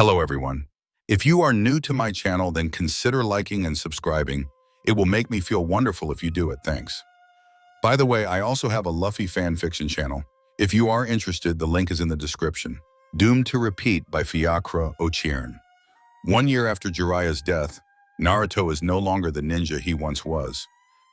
Hello everyone. If you are new to my channel, then consider liking and subscribing. It will make me feel wonderful if you do it, thanks. By the way, I also have a Luffy fan fiction channel. If you are interested, the link is in the description. Doomed to Repeat by Fiachra Ochiern. 1 year after Jiraiya's death, Naruto is no longer the ninja he once was.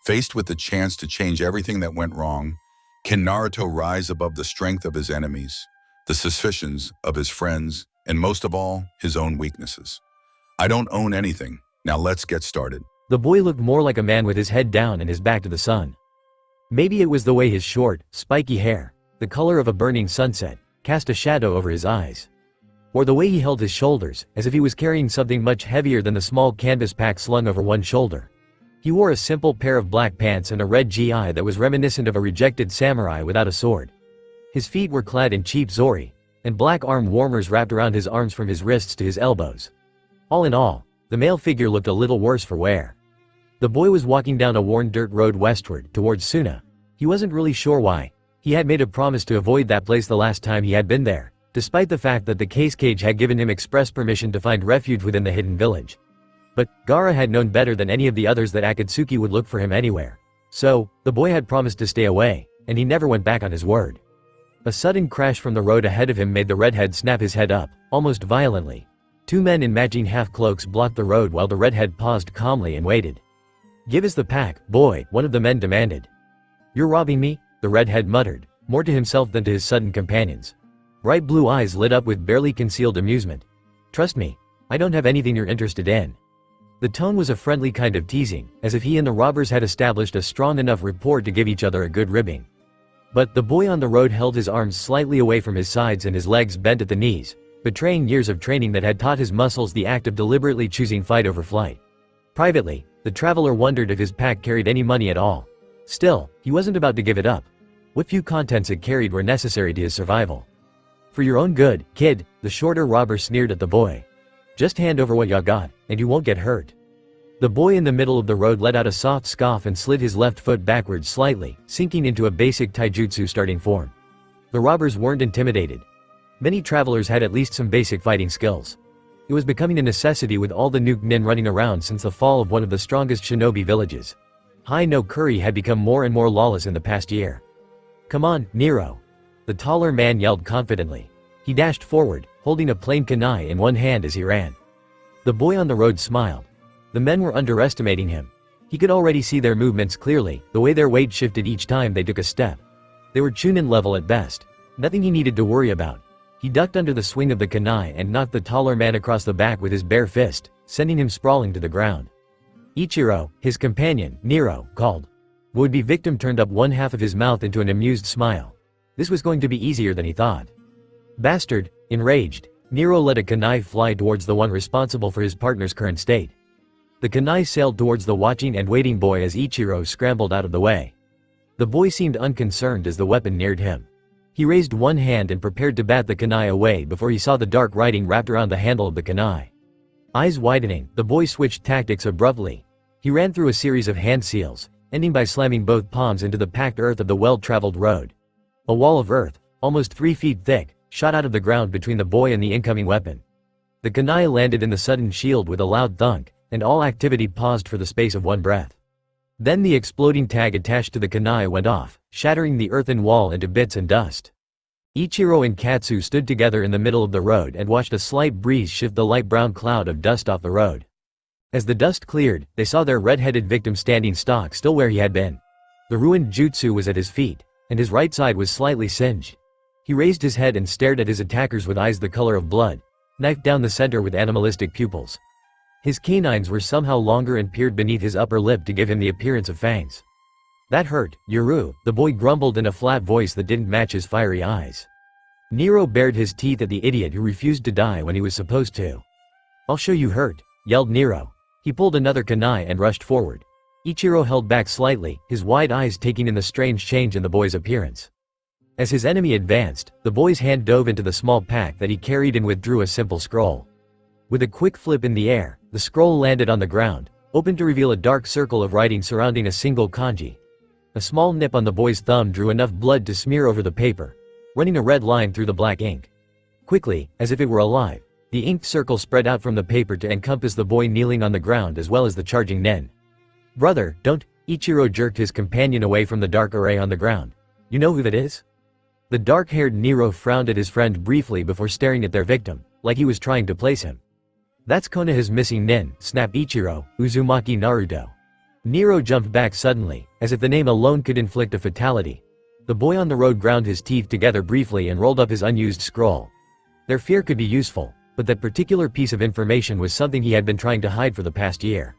Faced with the chance to change everything that went wrong, can Naruto rise above the strength of his enemies, the suspicions of his friends, and most of all, his own weaknesses? I don't own anything. Now let's get started. The boy looked more like a man with his head down and his back to the sun. Maybe it was the way his short, spiky hair, the color of a burning sunset, cast a shadow over his eyes. Or the way he held his shoulders, as if he was carrying something much heavier than the small canvas pack slung over one shoulder. He wore a simple pair of black pants and a red gi that was reminiscent of a rejected samurai without a sword. His feet were clad in cheap zori, and black arm warmers wrapped around his arms from his wrists to his elbows. All in all, the male figure looked a little worse for wear. The boy was walking down a worn dirt road westward, towards Suna. He wasn't really sure why. He had made a promise to avoid that place the last time he had been there, despite the fact that the case cage had given him express permission to find refuge within the hidden village. But Gaara had known better than any of the others that Akatsuki would look for him anywhere. So, the boy had promised to stay away, and he never went back on his word. A sudden crash from the road ahead of him made the redhead snap his head up, almost violently. Two men in matching half-cloaks blocked the road while the redhead paused calmly and waited. "Give us the pack, boy," one of the men demanded. "You're robbing me?" the redhead muttered, more to himself than to his sudden companions. Bright blue eyes lit up with barely concealed amusement. "Trust me, I don't have anything you're interested in." The tone was a friendly kind of teasing, as if he and the robbers had established a strong enough rapport to give each other a good ribbing. But the boy on the road held his arms slightly away from his sides and his legs bent at the knees, betraying years of training that had taught his muscles the act of deliberately choosing fight over flight. Privately, the traveler wondered if his pack carried any money at all. Still, he wasn't about to give it up. What few contents it carried were necessary to his survival. "For your own good, kid," the shorter robber sneered at the boy. "Just hand over what you got, and you won't get hurt." The boy in the middle of the road let out a soft scoff and slid his left foot backwards slightly, sinking into a basic taijutsu starting form. The robbers weren't intimidated. Many travelers had at least some basic fighting skills. It was becoming a necessity with all the new nin running around since the fall of one of the strongest shinobi villages. Hai no Kuri had become more and more lawless in the past year. "Come on, Nero," the taller man yelled confidently. He dashed forward, holding a plain kunai in one hand as he ran. The boy on the road smiled. The men were underestimating him. He could already see their movements clearly, the way their weight shifted each time they took a step. They were chunin level at best. Nothing he needed to worry about. He ducked under the swing of the kunai and knocked the taller man across the back with his bare fist, sending him sprawling to the ground. Ichiro, his companion, Nero, called. Would-be victim turned up one half of his mouth into an amused smile. This was going to be easier than he thought. Bastard, enraged, Nero let a kunai fly towards the one responsible for his partner's current state. The kunai sailed towards the watching and waiting boy as Ichiro scrambled out of the way. The boy seemed unconcerned as the weapon neared him. He raised one hand and prepared to bat the kunai away before he saw the dark writing wrapped around the handle of the kunai. Eyes widening, the boy switched tactics abruptly. He ran through a series of hand seals, ending by slamming both palms into the packed earth of the well-traveled road. A wall of earth, almost 3 feet thick, shot out of the ground between the boy and the incoming weapon. The kunai landed in the sudden shield with a loud thunk, and all activity paused for the space of one breath. Then the exploding tag attached to the kunai went off, shattering the earthen wall into bits and dust. Ichiro and Katsu stood together in the middle of the road and watched a slight breeze shift the light brown cloud of dust off the road. As the dust cleared, they saw their red-headed victim standing stock still where he had been. The ruined jutsu was at his feet, and his right side was slightly singed. He raised his head and stared at his attackers with eyes the color of blood, knifed down the center with animalistic pupils. His canines were somehow longer and peered beneath his upper lip to give him the appearance of fangs. "That hurt, Yuru," the boy grumbled in a flat voice that didn't match his fiery eyes. Nero bared his teeth at the idiot who refused to die when he was supposed to. "I'll show you hurt," yelled Nero. He pulled another kunai and rushed forward. Ichiro held back slightly, his wide eyes taking in the strange change in the boy's appearance. As his enemy advanced, the boy's hand dove into the small pack that he carried and withdrew a simple scroll. With a quick flip in the air, the scroll landed on the ground, opened to reveal a dark circle of writing surrounding a single kanji. A small nip on the boy's thumb drew enough blood to smear over the paper, running a red line through the black ink. Quickly, as if it were alive, The inked circle spread out from the paper to encompass the boy kneeling on the ground as well as the charging nin. "Brother, don't." Ichiro jerked his companion away from the dark array on the ground. "You know who that is?" The dark-haired Nero frowned at his friend briefly before staring at their victim, like he was trying to place him. "That's Konoha's missing nin," snapped Ichiro, "Uzumaki Naruto." Nero jumped back suddenly, as if the name alone could inflict a fatality. The boy on the road ground his teeth together briefly and rolled up his unused scroll. Their fear could be useful, but that particular piece of information was something he had been trying to hide for the past year.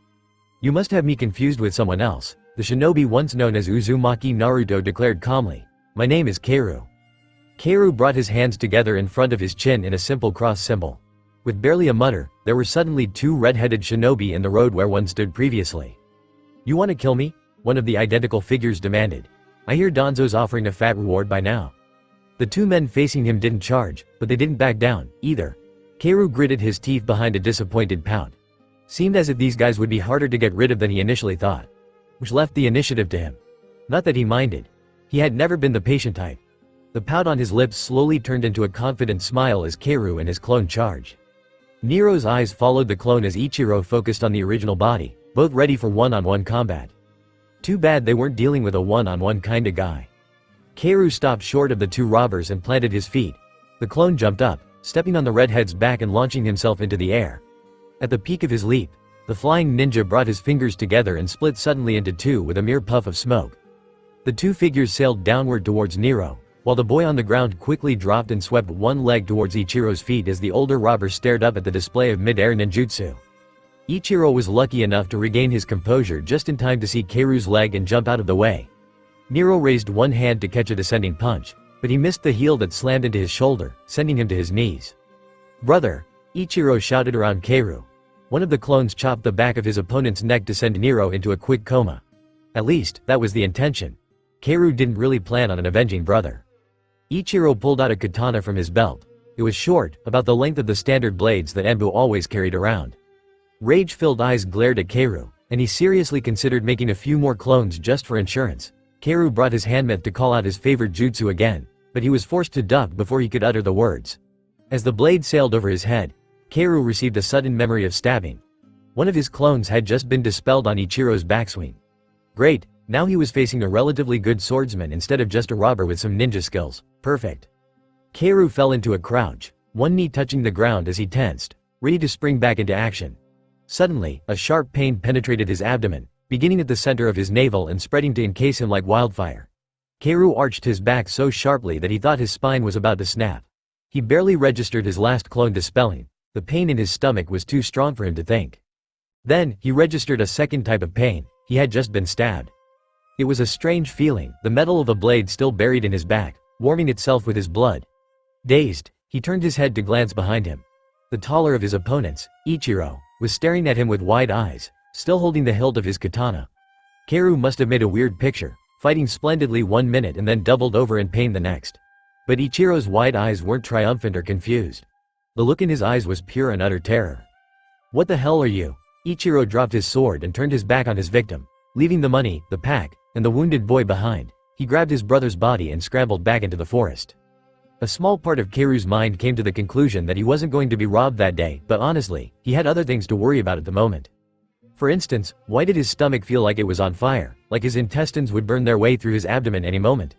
"You must have me confused with someone else," the shinobi once known as Uzumaki Naruto declared calmly. "My name is Keiru." Keiru brought his hands together in front of his chin in a simple cross symbol. With barely a mutter, there were suddenly two red-headed shinobi in the road where one stood previously. "You want to kill me?" one of the identical figures demanded. "I hear Danzo's offering a fat reward by now." The two men facing him didn't charge, but they didn't back down, either. Keiru gritted his teeth behind a disappointed pout. Seemed as if these guys would be harder to get rid of than he initially thought. Which left the initiative to him. Not that he minded. He had never been the patient type. The pout on his lips slowly turned into a confident smile as Keiru and his clone charged. Nero's eyes followed the clone as Ichiro focused on the original body, both ready for one-on-one combat. Too bad they weren't dealing with a one-on-one kinda guy. Keiru stopped short of the two robbers and planted his feet. The clone jumped up, stepping on the redhead's back and launching himself into the air. At the peak of his leap, the flying ninja brought his fingers together and split suddenly into two with a mere puff of smoke. The two figures sailed downward towards Nero, while the boy on the ground quickly dropped and swept one leg towards Ichiro's feet as the older robber stared up at the display of mid-air ninjutsu. Ichiro was lucky enough to regain his composure just in time to see Keiru's leg and jump out of the way. Nero raised one hand to catch a descending punch, but he missed the heel that slammed into his shoulder, sending him to his knees. "Brother!" Ichiro shouted around Keiru. One of the clones chopped the back of his opponent's neck to send Nero into a quick coma. At least, that was the intention. Keiru didn't really plan on an avenging brother. Ichiro pulled out a katana from his belt. It was short, about the length of the standard blades that Anbu always carried around. Rage-filled eyes glared at Keiru, and he seriously considered making a few more clones just for insurance. Keiru brought his handmouth to call out his favorite jutsu again, but he was forced to duck before he could utter the words. As the blade sailed over his head, Keiru received a sudden memory of stabbing. One of his clones had just been dispelled on Ichiro's backswing. Great, now he was facing a relatively good swordsman instead of just a robber with some ninja skills. Perfect. Keiru fell into a crouch, one knee touching the ground as he tensed, ready to spring back into action. Suddenly, a sharp pain penetrated his abdomen, beginning at the center of his navel and spreading to encase him like wildfire. Keiru arched his back so sharply that he thought his spine was about to snap. He barely registered his last clone dispelling. The pain in his stomach was too strong for him to think. Then, he registered a second type of pain. He had just been stabbed. It was a strange feeling, the metal of a blade still buried in his back, warming itself with his blood. Dazed, he turned his head to glance behind him. The taller of his opponents, Ichiro, was staring at him with wide eyes, still holding the hilt of his katana. Keiru must have made a weird picture, fighting splendidly 1 minute and then doubled over in pain the next. But Ichiro's wide eyes weren't triumphant or confused. The look in his eyes was pure and utter terror. "What the hell are you?" Ichiro dropped his sword and turned his back on his victim, leaving the money, the pack, and the wounded boy behind. He grabbed his brother's body and scrambled back into the forest. A small part of Keiru's mind came to the conclusion that he wasn't going to be robbed that day, but honestly, he had other things to worry about at the moment. For instance, why did his stomach feel like it was on fire, like his intestines would burn their way through his abdomen any moment?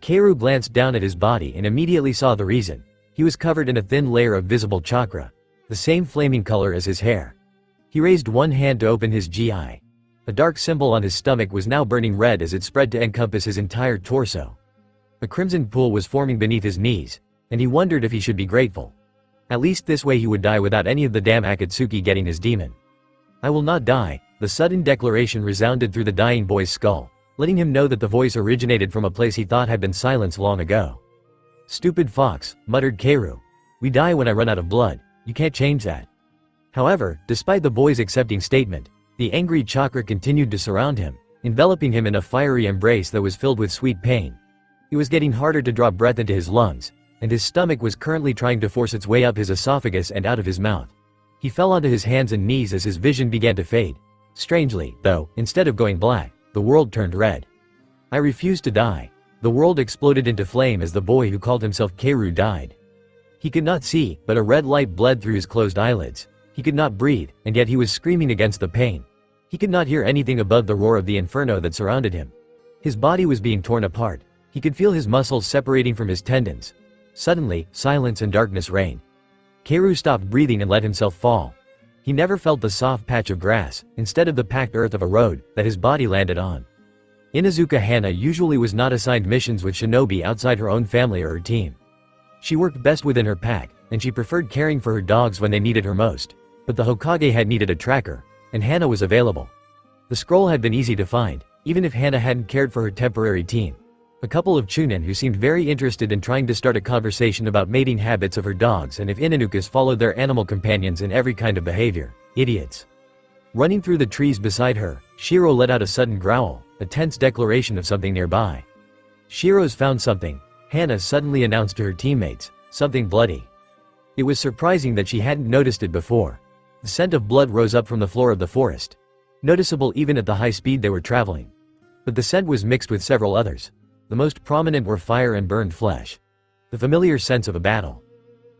Keiru glanced down at his body and immediately saw the reason. He was covered in a thin layer of visible chakra, the same flaming color as his hair. He raised one hand to open his GI. A dark symbol on his stomach was now burning red as it spread to encompass his entire torso. A crimson pool was forming beneath his knees, and he wondered if he should be grateful. At least this way he would die without any of the damn Akatsuki getting his demon. "I will not die," the sudden declaration resounded through the dying boy's skull, letting him know that the voice originated from a place he thought had been silenced long ago. "Stupid fox," muttered Keiru. "We die when I run out of blood, you can't change that." However, despite the boy's accepting statement, the angry chakra continued to surround him, enveloping him in a fiery embrace that was filled with sweet pain. It was getting harder to draw breath into his lungs, and his stomach was currently trying to force its way up his esophagus and out of his mouth. He fell onto his hands and knees as his vision began to fade. Strangely, though, instead of going black, the world turned red. "I refuse to die." The world exploded into flame as the boy who called himself Keiru died. He could not see, but a red light bled through his closed eyelids. He could not breathe, and yet he was screaming against the pain. He could not hear anything above the roar of the inferno that surrounded him. His body was being torn apart. He could feel his muscles separating from his tendons. Suddenly, silence and darkness reigned. Kaoru stopped breathing and let himself fall. He never felt the soft patch of grass, instead of the packed earth of a road, that his body landed on. Inuzuka Hana usually was not assigned missions with shinobi outside her own family or her team. She worked best within her pack, and she preferred caring for her dogs when they needed her most. But the Hokage had needed a tracker, and Hana was available. The scroll had been easy to find, even if Hana hadn't cared for her temporary team. A couple of chunin who seemed very interested in trying to start a conversation about mating habits of her dogs and if Inunukas followed their animal companions in every kind of behavior. Idiots. Running through the trees beside her, Shiro let out a sudden growl, a tense declaration of something nearby. Shiro's found something, Hana suddenly announced to her teammates, something bloody. It was surprising that she hadn't noticed it before. The scent of blood rose up from the floor of the forest, noticeable even at the high speed they were traveling. But the scent was mixed with several others. The most prominent were fire and burned flesh. The familiar sense of a battle.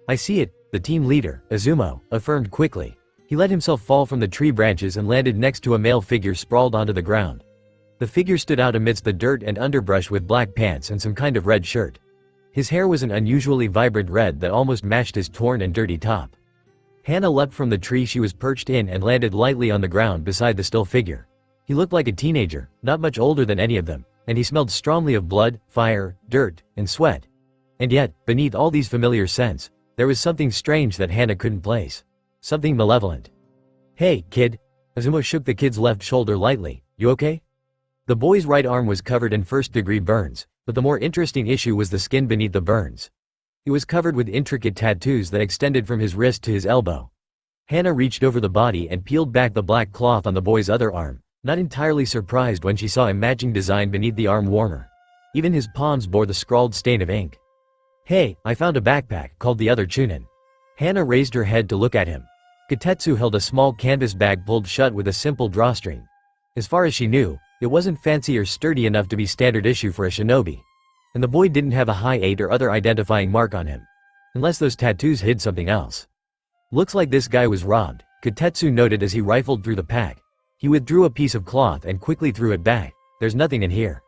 "I see it," the team leader, Izumo, affirmed quickly. He let himself fall from the tree branches and landed next to a male figure sprawled onto the ground. The figure stood out amidst the dirt and underbrush with black pants and some kind of red shirt. His hair was an unusually vibrant red that almost matched his torn and dirty top. Hana leapt from the tree she was perched in and landed lightly on the ground beside the still figure. He looked like a teenager, not much older than any of them, and he smelled strongly of blood, fire, dirt, and sweat. And yet, beneath all these familiar scents, there was something strange that Hana couldn't place. Something malevolent. "Hey, kid." Izumo shook the kid's left shoulder lightly. "You okay?" The boy's right arm was covered in first-degree burns, but the more interesting issue was the skin beneath the burns. It was covered with intricate tattoos that extended from his wrist to his elbow. Hana reached over the body and peeled back the black cloth on the boy's other arm, not entirely surprised when she saw a matching design beneath the arm warmer. Even his palms bore the scrawled stain of ink. "Hey, I found a backpack," called the other chunin. Hana raised her head to look at him. Kotetsu held a small canvas bag pulled shut with a simple drawstring. As far as she knew, it wasn't fancy or sturdy enough to be standard issue for a shinobi. And the boy didn't have a high 8 or other identifying mark on him. Unless those tattoos hid something else. "Looks like this guy was robbed," Kotetsu noted as he rifled through the pack. He withdrew a piece of cloth and quickly threw it back. "There's nothing in here."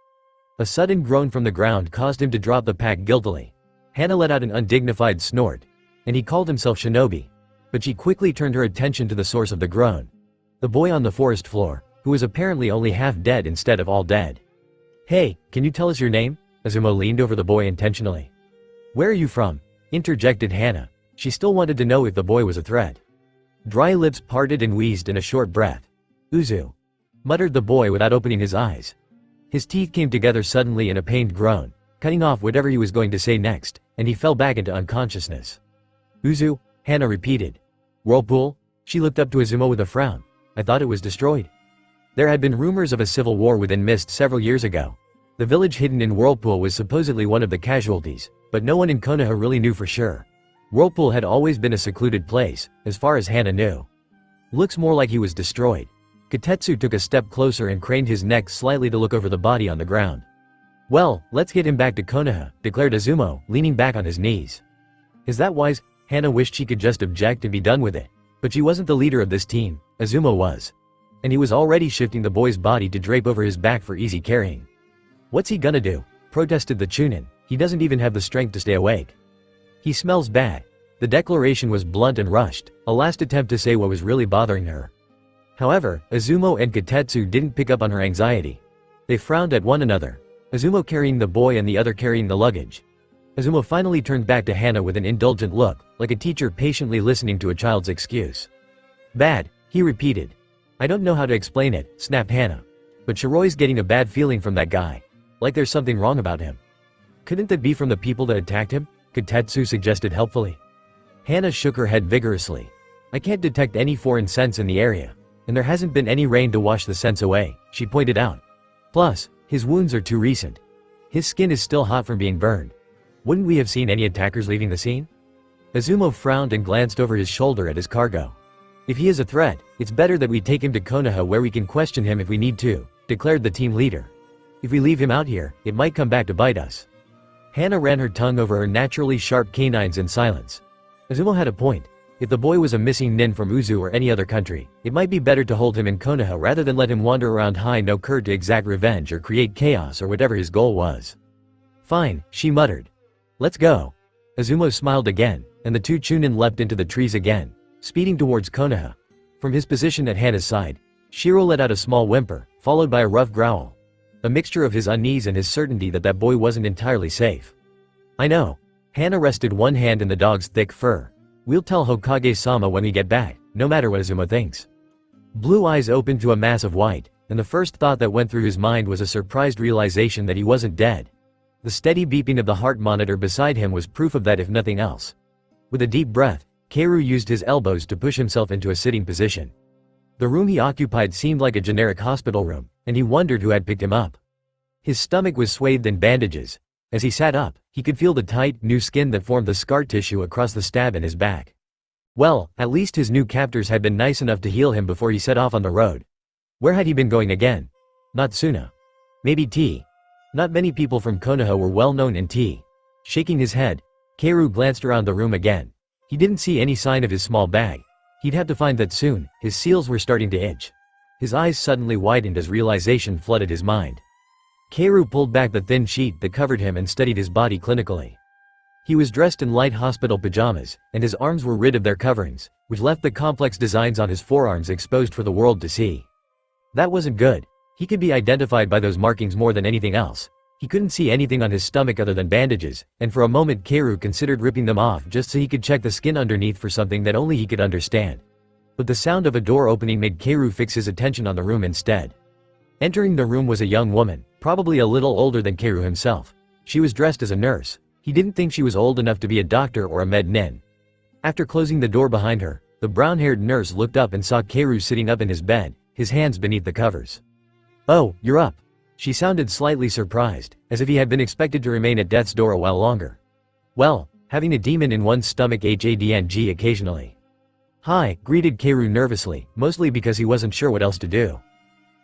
A sudden groan from the ground caused him to drop the pack guiltily. Hana let out an undignified snort. And he called himself shinobi. But she quickly turned her attention to the source of the groan. The boy on the forest floor, who was apparently only half dead instead of all dead. "Hey, can you tell us your name?" Izumo leaned over the boy intentionally. "Where are you from?" interjected Hana. She still wanted to know if the boy was a threat. Dry lips parted and wheezed in a short breath. "Uzu," muttered the boy without opening his eyes. His teeth came together suddenly in a pained groan, cutting off whatever he was going to say next, and he fell back into unconsciousness. "Uzu," Hana repeated. "Whirlpool?" She looked up to Izumo with a frown. "I thought it was destroyed." There had been rumors of a civil war within Mist several years ago. The village hidden in Whirlpool was supposedly one of the casualties, but no one in Konoha really knew for sure. Whirlpool had always been a secluded place, as far as Hana knew. "Looks more like he was destroyed." Kotetsu took a step closer and craned his neck slightly to look over the body on the ground. "Well, let's get him back to Konoha," declared Izumo, leaning back on his knees. "Is that wise?" Hana wished she could just object and be done with it. But she wasn't the leader of this team, Izumo was. And he was already shifting the boy's body to drape over his back for easy carrying. "What's he gonna do?" protested the chunin. "He doesn't even have the strength to stay awake." "He smells bad." The declaration was blunt and rushed, a last attempt to say what was really bothering her. However, Izumo and Kotetsu didn't pick up on her anxiety. They frowned at one another, Izumo carrying the boy and the other carrying the luggage. Izumo finally turned back to Hana with an indulgent look, like a teacher patiently listening to a child's excuse. "Bad," he repeated. "I don't know how to explain it," snapped Hana. "But Shiroi's getting a bad feeling from that guy. Like there's something wrong about him." "Couldn't that be from the people that attacked him?" Kotetsu suggested helpfully. Hana shook her head vigorously. "I can't detect any foreign scents in the area. And there hasn't been any rain to wash the scents away," she pointed out. "Plus, his wounds are too recent. His skin is still hot from being burned. Wouldn't we have seen any attackers leaving the scene?" Izumo frowned and glanced over his shoulder at his cargo. "If he is a threat, it's better that we take him to Konoha where we can question him if we need to," declared the team leader. "If we leave him out here, it might come back to bite us." Hannah ran her tongue over her naturally sharp canines in silence. Azumo had a point. If the boy was a missing nin from Uzu or any other country, it might be better to hold him in Konoha rather than let him wander around High no Kur to exact revenge or create chaos or whatever his goal was. Fine, she muttered. Let's go. Azumo smiled again, and the two Chunin leapt into the trees again, speeding towards Konoha. From his position at Hannah's side, Shiro let out a small whimper, followed by a rough growl. A mixture of his unease and his certainty that that boy wasn't entirely safe. I know. Hannah rested one hand in the dog's thick fur. We'll tell Hokage-sama when we get back, no matter what Azumo thinks. Blue eyes opened to a mass of white, and the first thought that went through his mind was a surprised realization that he wasn't dead. The steady beeping of the heart monitor beside him was proof of that if nothing else. With a deep breath, Keiru used his elbows to push himself into a sitting position. The room he occupied seemed like a generic hospital room, and he wondered who had picked him up. His stomach was swathed in bandages. As he sat up, he could feel the tight, new skin that formed the scar tissue across the stab in his back. Well, at least his new captors had been nice enough to heal him before he set off on the road. Where had he been going again? Not Suna. Maybe tea. Not many people from Konoha were well known in tea. Shaking his head, Keiru glanced around the room again. He didn't see any sign of his small bag. He'd have to find that soon. His seals were starting to itch. His eyes suddenly widened as realization flooded his mind. Keiru pulled back the thin sheet that covered him and studied his body clinically. He was dressed in light hospital pajamas, and his arms were rid of their coverings, which left the complex designs on his forearms exposed for the world to see. That wasn't good. He could be identified by those markings more than anything else. He couldn't see anything on his stomach other than bandages, and for a moment Keiru considered ripping them off just so he could check the skin underneath for something that only he could understand. But the sound of a door opening made Keiru fix his attention on the room instead. Entering the room was a young woman, probably a little older than Keiru himself. She was dressed as a nurse. He didn't think she was old enough to be a doctor or a med nin. After closing the door behind her, the brown-haired nurse looked up and saw Keiru sitting up in his bed, his hands beneath the covers. "Oh, you're up." She sounded slightly surprised, as if he had been expected to remain at death's door a while longer. Well, having a demon in one's stomach hadng occasionally. "Hi," greeted Keiru nervously, mostly because he wasn't sure what else to do.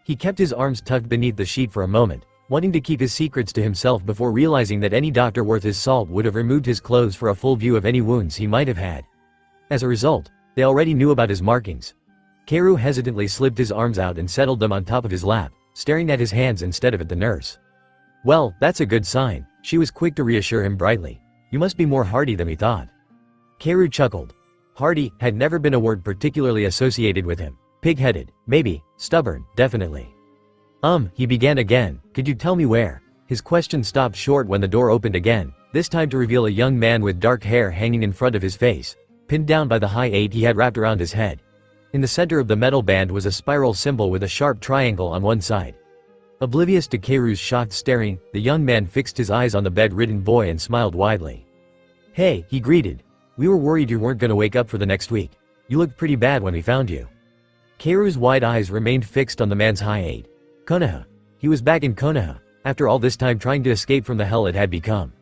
He kept his arms tucked beneath the sheet for a moment, wanting to keep his secrets to himself before realizing that any doctor worth his salt would have removed his clothes for a full view of any wounds he might have had. As a result, they already knew about his markings. Keiru hesitantly slipped his arms out and settled them on top of his lap, staring at his hands instead of at the nurse. "Well, that's a good sign," she was quick to reassure him brightly. "You must be more hardy than we thought." Keiru chuckled. Hardy had never been a word particularly associated with him. Pig-headed, maybe. Stubborn, definitely. He began again. "Could you tell me where?" His question stopped short when the door opened again, this time to reveal a young man with dark hair hanging in front of his face, pinned down by the high 8 he had wrapped around his head. In the center of the metal band was a spiral symbol with a sharp triangle on one side. Oblivious to Keiru's shocked staring, the young man fixed his eyes on the bed-ridden boy and smiled widely. "Hey," he greeted. "We were worried you weren't gonna wake up for the next week. You looked pretty bad when we found you." Keiru's wide eyes remained fixed on the man's high 8. Konoha. He was back in Konoha, after all this time trying to escape from the hell it had become.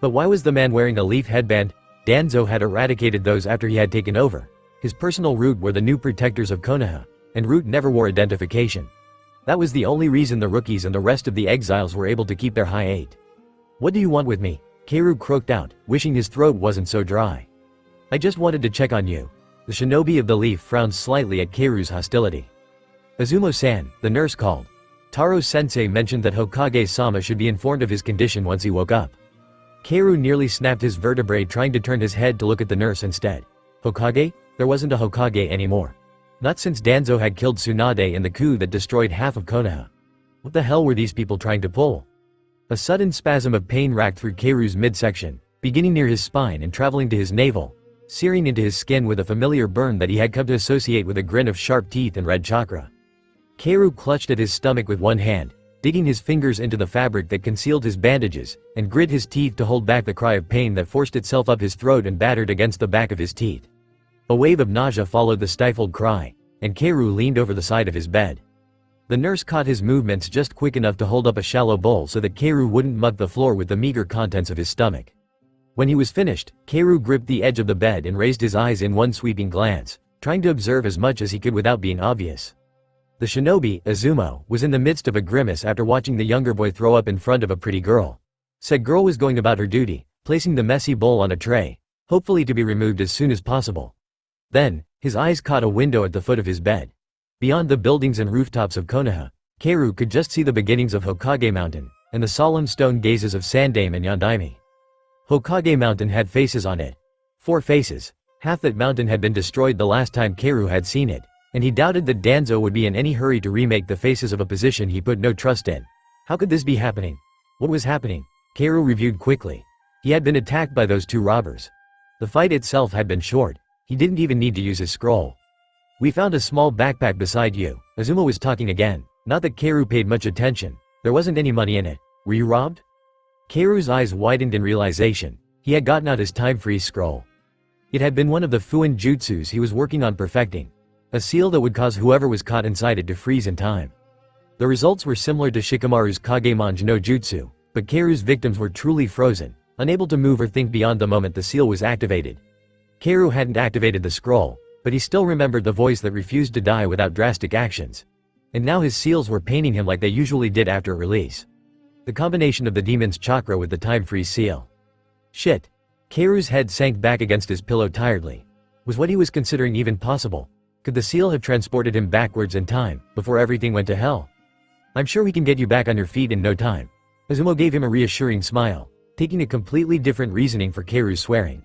But why was the man wearing a leaf headband? Danzo had eradicated those after he had taken over. His personal root were the new protectors of Konoha, and root never wore identification. That was the only reason the rookies and the rest of the exiles were able to keep their high 8. "What do you want with me?" Keiru croaked out, wishing his throat wasn't so dry. "I just wanted to check on you." The shinobi of the leaf frowned slightly at Keiru's hostility. "Azumo-san," the nurse called. Taro-sensei mentioned that Hokage-sama should be informed of his condition once he woke up. Keiru nearly snapped his vertebrae trying to turn his head to look at the nurse instead. Hokage? There wasn't a Hokage anymore. Not since Danzo had killed Tsunade in the coup that destroyed half of Konoha. What the hell were these people trying to pull? A sudden spasm of pain racked through Keiru's midsection, beginning near his spine and traveling to his navel, searing into his skin with a familiar burn that he had come to associate with a grin of sharp teeth and red chakra. Keiru clutched at his stomach with one hand, digging his fingers into the fabric that concealed his bandages, and grit his teeth to hold back the cry of pain that forced itself up his throat and battered against the back of his teeth. A wave of nausea followed the stifled cry, and Keiru leaned over the side of his bed. The nurse caught his movements just quick enough to hold up a shallow bowl so that Keiru wouldn't mud the floor with the meager contents of his stomach. When he was finished, Keiru gripped the edge of the bed and raised his eyes in one sweeping glance, trying to observe as much as he could without being obvious. The shinobi, Azumo, was in the midst of a grimace after watching the younger boy throw up in front of a pretty girl. Said girl was going about her duty, placing the messy bowl on a tray, hopefully to be removed as soon as possible. Then, his eyes caught a window at the foot of his bed. Beyond the buildings and rooftops of Konoha, Kaoru could just see the beginnings of Hokage Mountain, and the solemn stone gazes of Sandaime and Yondaime. Hokage Mountain had faces on it. 4 faces. Half that mountain had been destroyed the last time Kaoru had seen it, and he doubted that Danzo would be in any hurry to remake the faces of a position he put no trust in. How could this be happening? What was happening? Kaoru reviewed quickly. He had been attacked by those 2 robbers. The fight itself had been short. He didn't even need to use his scroll. We found a small backpack beside you. Azuma was talking again. Not that Kaoru paid much attention. There wasn't any money in it. Were you robbed? Kaoru's eyes widened in realization. He had gotten out his time-freeze scroll. It had been one of the Fuin jutsus he was working on perfecting. A seal that would cause whoever was caught inside it to freeze in time. The results were similar to Shikamaru's Kagemonge no Jutsu, but Kaoru's victims were truly frozen, unable to move or think beyond the moment the seal was activated. Kaoru hadn't activated the scroll, but he still remembered the voice that refused to die without drastic actions. And now his seals were paining him like they usually did after release. The combination of the demon's chakra with the time-freeze seal. Shit. Kaoru's head sank back against his pillow tiredly. Was what he was considering even possible? Could the seal have transported him backwards in time, before everything went to hell? I'm sure we can get you back on your feet in no time. Azuma gave him a reassuring smile, taking a completely different reasoning for Kaoru's swearing.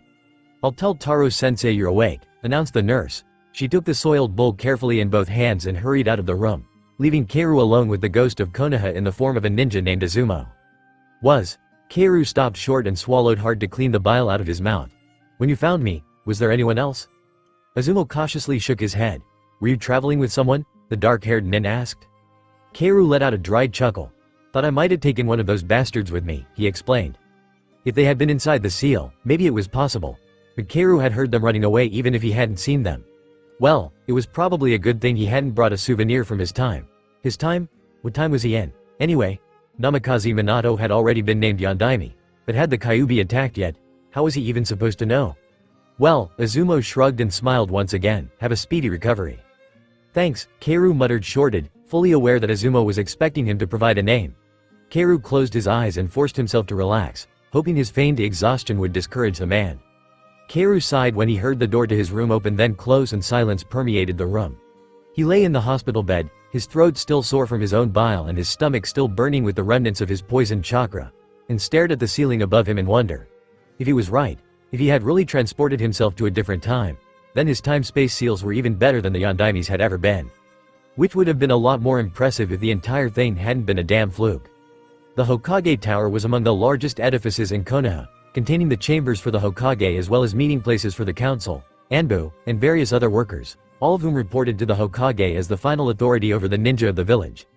I'll tell Taro-sensei you're awake, announced the nurse. She took the soiled bowl carefully in both hands and hurried out of the room, leaving Kaoru alone with the ghost of Konoha in the form of a ninja named Izumo. Kaoru stopped short and swallowed hard to clean the bile out of his mouth. When you found me, was there anyone else? Izumo cautiously shook his head. Were you traveling with someone? The dark-haired nin asked. Kaoru let out a dried chuckle. Thought I might have taken one of those bastards with me, he explained. If they had been inside the seal, maybe it was possible. But Kaoru had heard them running away even if he hadn't seen them. Well, it was probably a good thing he hadn't brought a souvenir from his time. His time? What time was he in? Anyway, namikaze Minato had already been named Yondaime, but had the Kyuubi attacked yet? How was he even supposed to know? Well, Izumo shrugged and smiled once again. Have a speedy recovery. Thanks, Kaoru muttered shorted, fully aware that Izumo was expecting him to provide a name. Kaoru closed his eyes and forced himself to relax, hoping his feigned exhaustion would discourage the man. Kaoru sighed when he heard the door to his room open then close and silence permeated the room. He lay in the hospital bed, his throat still sore from his own bile and his stomach still burning with the remnants of his poisoned chakra, and stared at the ceiling above him in wonder. If he was right, if he had really transported himself to a different time, then his time-space seals were even better than the Yondaime's had ever been. Which would have been a lot more impressive if the entire thing hadn't been a damn fluke. The Hokage Tower was among the largest edifices in Konoha, containing the chambers for the Hokage as well as meeting places for the council, anbu, and various other workers, all of whom reported to the Hokage as the final authority over the ninja of the village.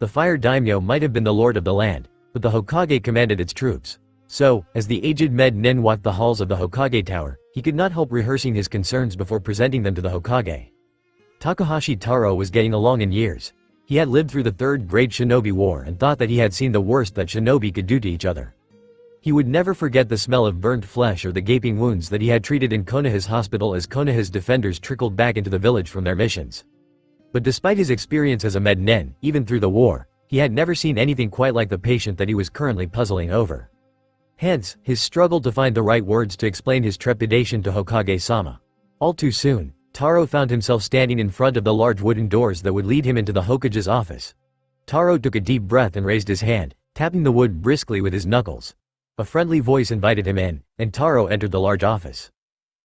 The fire daimyo might have been the lord of the land, but the Hokage commanded its troops. So, as the aged med nin walked the halls of the Hokage Tower, he could not help rehearsing his concerns before presenting them to the Hokage. Takahashi Taro was getting along in years. He had lived through the Third Great Shinobi War and thought that he had seen the worst that shinobi could do to each other. He would never forget the smell of burnt flesh or the gaping wounds that he had treated in Konoha's hospital as Konoha's defenders trickled back into the village from their missions. But despite his experience as a med nin, even through the war, he had never seen anything quite like the patient that he was currently puzzling over. Hence, his struggle to find the right words to explain his trepidation to Hokage-sama. All too soon, Taro found himself standing in front of the large wooden doors that would lead him into the Hokage's office. Taro took a deep breath and raised his hand, tapping the wood briskly with his knuckles. A friendly voice invited him in, and Taro entered the large office.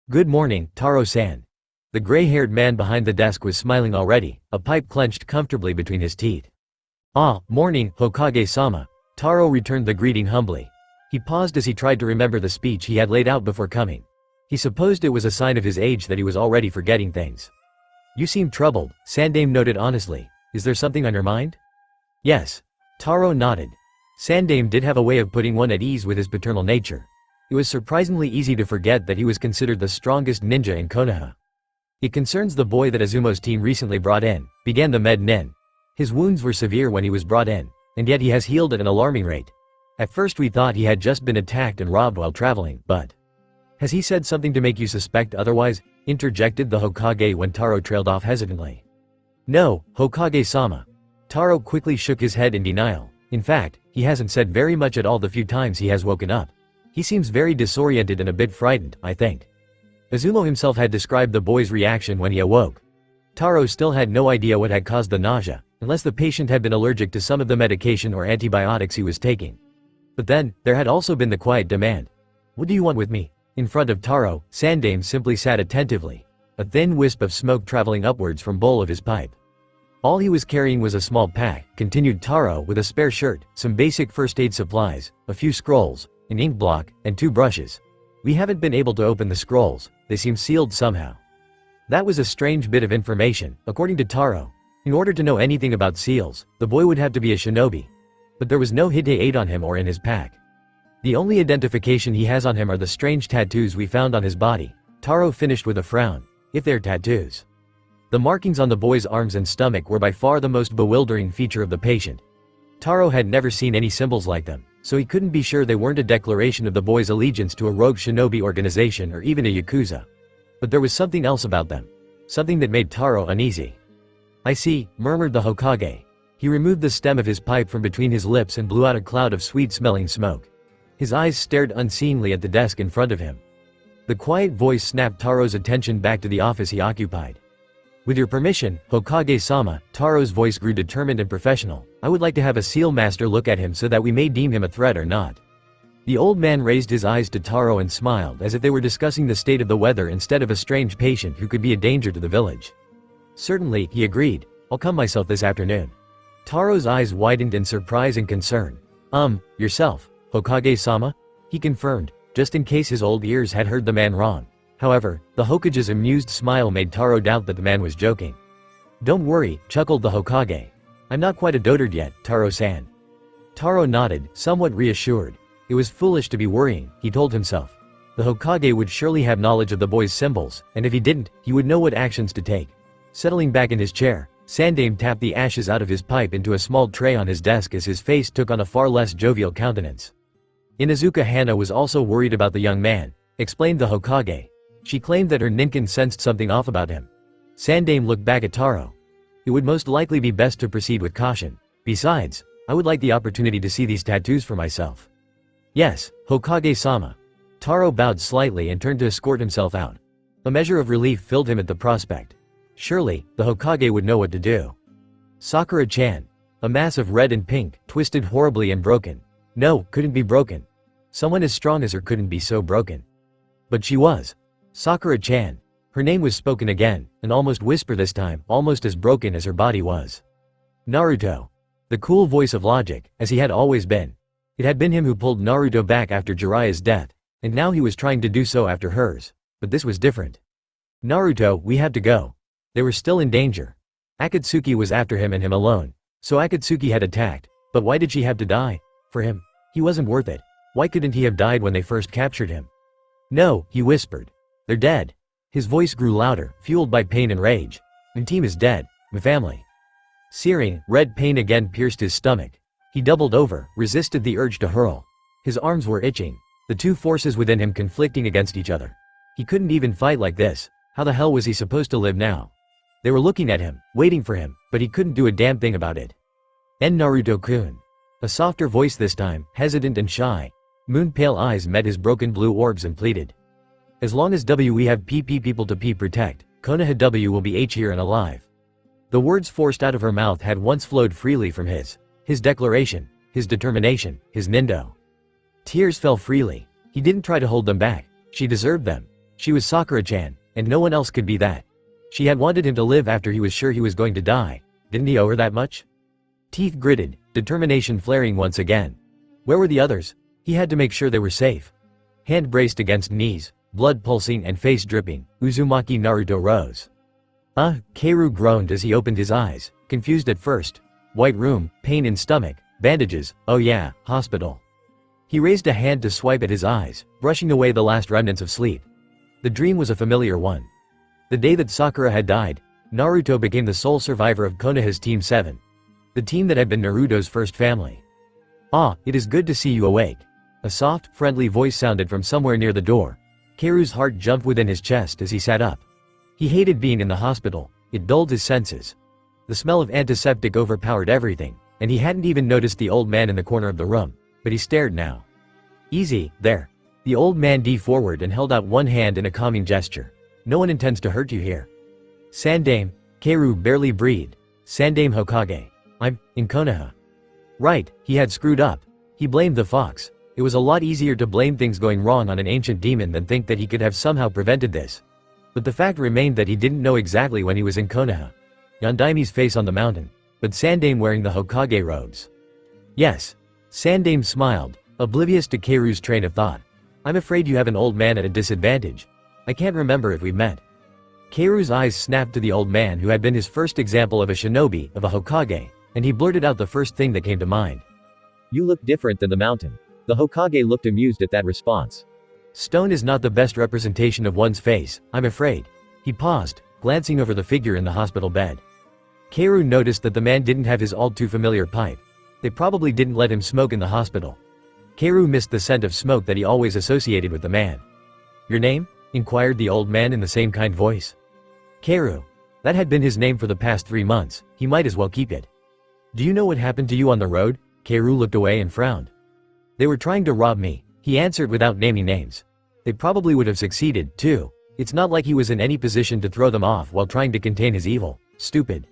Good morning, Taro-san. The gray-haired man behind the desk was smiling already, a pipe clenched comfortably between his teeth. Ah, morning, Hokage-sama. Taro returned the greeting humbly. He paused as he tried to remember the speech he had laid out before coming. He supposed it was a sign of his age that he was already forgetting things. You seem troubled, Sandaime noted honestly. Is there something on your mind? Yes. Taro nodded. Sandaime did have a way of putting one at ease with his paternal nature. It was surprisingly easy to forget that he was considered the strongest ninja in Konoha. It concerns the boy that Izumo's team recently brought in, began the med nin. His wounds were severe when he was brought in, and yet he has healed at an alarming rate. At first we thought he had just been attacked and robbed while traveling, but… Has he said something to make you suspect otherwise? Interjected the Hokage when Taro trailed off hesitantly. No, Hokage-sama. Taro quickly shook his head in denial. In fact, he hasn't said very much at all the few times he has woken up. He seems very disoriented and a bit frightened, I think. Izumo himself had described the boy's reaction when he awoke. Taro still had no idea what had caused the nausea, unless the patient had been allergic to some of the medication or antibiotics he was taking. But then, there had also been the quiet demand. "What do you want with me?" In front of Taro, Sandaime simply sat attentively, a thin wisp of smoke traveling upwards from bowl of his pipe. "All he was carrying was a small pack," continued Taro, "with a spare shirt, some basic first aid supplies, a few scrolls, an ink block, and 2 brushes. We haven't been able to open the scrolls, they seem sealed somehow." That was a strange bit of information, according to Taro. In order to know anything about seals, the boy would have to be a shinobi. But there was no hide-8 on him or in his pack. The only identification he has on him are the strange tattoos we found on his body. Taro finished with a frown. If they're tattoos. The markings on the boy's arms and stomach were by far the most bewildering feature of the patient. Taro had never seen any symbols like them, so he couldn't be sure they weren't a declaration of the boy's allegiance to a rogue shinobi organization or even a yakuza. But there was something else about them. Something that made Taro uneasy. "I see," murmured the Hokage. He removed the stem of his pipe from between his lips and blew out a cloud of sweet-smelling smoke. His eyes stared unseeingly at the desk in front of him. The quiet voice snapped Taro's attention back to the office he occupied. "With your permission, Hokage-sama," Taro's voice grew determined and professional. "I would like to have a seal master look at him so that we may deem him a threat or not." The old man raised his eyes to Taro and smiled as if they were discussing the state of the weather instead of a strange patient who could be a danger to the village. "Certainly," he agreed. "I'll come myself this afternoon." Taro's eyes widened in surprise and concern. Yourself, Hokage-sama?" he confirmed, just in case his old ears had heard the man wrong. However, the Hokage's amused smile made Taro doubt that the man was joking. "Don't worry," chuckled the Hokage. "I'm not quite a dotard yet, Taro-san." Taro nodded, somewhat reassured. It was foolish to be worrying, he told himself. The Hokage would surely have knowledge of the boy's symbols, and if he didn't, he would know what actions to take. Settling back in his chair, Sandaime tapped the ashes out of his pipe into a small tray on his desk as his face took on a far less jovial countenance. Inuzuka Hana was also worried about the young man, explained the Hokage. She claimed that her ninkin sensed something off about him. Sandaime looked back at Taro. "It would most likely be best to proceed with caution. Besides, I would like the opportunity to see these tattoos for myself." "Yes, Hokage-sama." Taro bowed slightly and turned to escort himself out. A measure of relief filled him at the prospect. Surely, the Hokage would know what to do. Sakura-chan. A mass of red and pink, twisted horribly and broken. No, couldn't be broken. Someone as strong as her couldn't be so broken. But she was. Sakura-chan. Her name was spoken again, an almost whisper this time, almost as broken as her body was. Naruto. The cool voice of logic, as he had always been. It had been him who pulled Naruto back after Jiraiya's death, and now he was trying to do so after hers. But this was different. "Naruto, we have to go." They were still in danger. Akatsuki was after him and him alone. So Akatsuki had attacked, but why did she have to die? For him. He wasn't worth it. Why couldn't he have died when they first captured him? "No," he whispered. "They're dead." His voice grew louder, fueled by pain and rage. "My team is dead. My family." Searing, red pain again pierced his stomach. He doubled over, resisted the urge to hurl. His arms were itching, the two forces within him conflicting against each other. He couldn't even fight like this. How the hell was he supposed to live now? They were looking at him, waiting for him, but he couldn't do a damn thing about it. "En Naruto-kun." A softer voice this time, hesitant and shy. Moon-pale eyes met his broken blue orbs and pleaded. "As long as we have people to protect, Konoha will be here and alive." The words forced out of her mouth had once flowed freely from his declaration, his determination, his nindo. Tears fell freely. He didn't try to hold them back. She deserved them. She was Sakura-chan, and no one else could be that. She had wanted him to live after he was sure he was going to die. Didn't he owe her that much? Teeth gritted, determination flaring once again. Where were the others? He had to make sure they were safe. Hand braced against knees, blood pulsing and face dripping, Uzumaki Naruto rose. Keiru groaned as he opened his eyes, confused at first. White room, pain in stomach, bandages, oh yeah, hospital. He raised a hand to swipe at his eyes, brushing away the last remnants of sleep. The dream was a familiar one. The day that Sakura had died, Naruto became the sole survivor of Konoha's Team 7. The team that had been Naruto's first family. "Ah, it is good to see you awake." A soft, friendly voice sounded from somewhere near the door. Keiru's heart jumped within his chest as he sat up. He hated being in the hospital, it dulled his senses. The smell of antiseptic overpowered everything, and he hadn't even noticed the old man in the corner of the room, but he stared now. "Easy, there." The old man leaned forward and held out one hand in a calming gesture. "No one intends to hurt you here." "Sandame," Keiru barely breathed. "Sandame Hokage. I'm in Konoha." Right, he had screwed up. He blamed the fox. It was a lot easier to blame things going wrong on an ancient demon than think that he could have somehow prevented this. But the fact remained that he didn't know exactly when he was in Konoha. Yondaime's face on the mountain, but Sandame wearing the Hokage robes. Yes. Sandame smiled, oblivious to Keiru's train of thought. "I'm afraid you have an old man at a disadvantage. I can't remember if we met." Keiru's eyes snapped to the old man who had been his first example of a shinobi, of a Hokage, and he blurted out the first thing that came to mind. "You look different than the mountain." The Hokage looked amused at that response. "Stone is not the best representation of one's face, I'm afraid." He paused, glancing over the figure in the hospital bed. Keiru noticed that the man didn't have his all-too-familiar pipe. They probably didn't let him smoke in the hospital. Keiru missed the scent of smoke that he always associated with the man. "Your name?" inquired the old man in the same kind voice. Keiru. That had been his name for the past 3 months, he might as well keep it. "Do you know what happened to you on the road?" Keiru looked away and frowned. "They were trying to rob me," he answered without naming names. They probably would have succeeded, too. It's not like he was in any position to throw them off while trying to contain his evil. Stupid.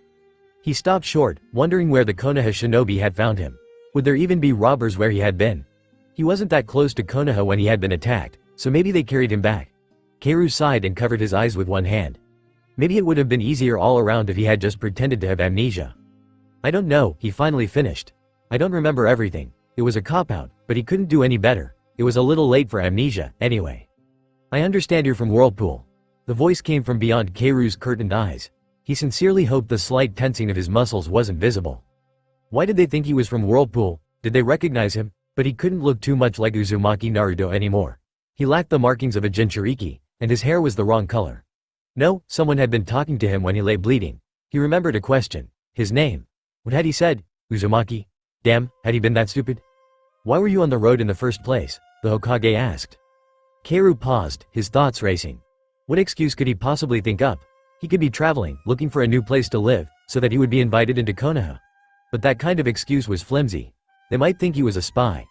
He stopped short, wondering where the Konoha shinobi had found him. Would there even be robbers where he had been? He wasn't that close to Konoha when he had been attacked, so maybe they carried him back. Keiru sighed and covered his eyes with one hand. Maybe it would have been easier all around if he had just pretended to have amnesia. "I don't know," he finally finished. "I don't remember everything." It was a cop-out, but he couldn't do any better. It was a little late for amnesia, anyway. "I understand you're from Whirlpool." The voice came from beyond Keiru's curtained eyes. He sincerely hoped the slight tensing of his muscles wasn't visible. Why did they think he was from Whirlpool? Did they recognize him? But he couldn't look too much like Uzumaki Naruto anymore. He lacked the markings of a jinchuriki, and his hair was the wrong color. No, someone had been talking to him when he lay bleeding. He remembered a question. His name. What had he said? Uzumaki? Damn, had he been that stupid? "Why were you on the road in the first place?" the Hokage asked. Keiru paused, his thoughts racing. What excuse could he possibly think up? He could be traveling, looking for a new place to live, so that he would be invited into Konoha. But that kind of excuse was flimsy. They might think he was a spy.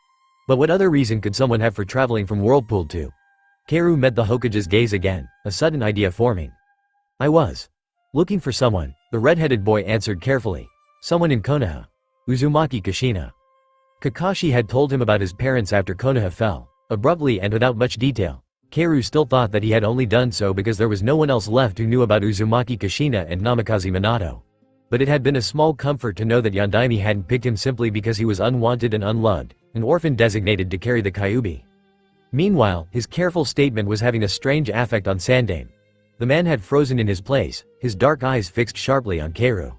But what other reason could someone have for traveling from Whirlpool to? Keiru met the Hokage's gaze again, a sudden idea forming. "I was looking for someone," the red-headed boy answered carefully. "Someone in Konoha. Uzumaki Kushina." Kakashi had told him about his parents after Konoha fell. Abruptly and without much detail. Keiru still thought that he had only done so because there was no one else left who knew about Uzumaki Kushina and namikaze Minato. But it had been a small comfort to know that Yondaime hadn't picked him simply because he was unwanted and unloved, an orphan designated to carry the kyubi. Meanwhile, his careful statement was having a strange effect on Sandame. The man had frozen in his place, his dark eyes fixed sharply on Keiru.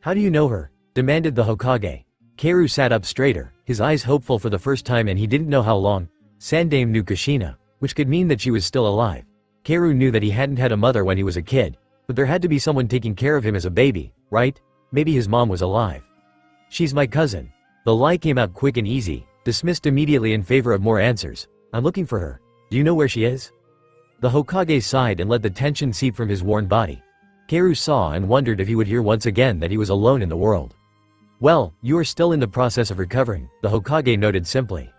"How do you know her?" demanded the Hokage. Keiru sat up straighter, his eyes hopeful for the first time, and he didn't know how long. Sandame knew Kushina, which could mean that she was still alive. Keiru knew that he hadn't had a mother when he was a kid, but there had to be someone taking care of him as a baby, right? Maybe his mom was alive. "She's my cousin." The lie came out quick and easy, dismissed immediately in favor of more answers. "I'm looking for her. Do you know where she is?" The Hokage sighed and let the tension seep from his worn body. Keiru saw and wondered if he would hear once again that he was alone in the world. "Well, you are still in the process of recovering," the Hokage noted simply.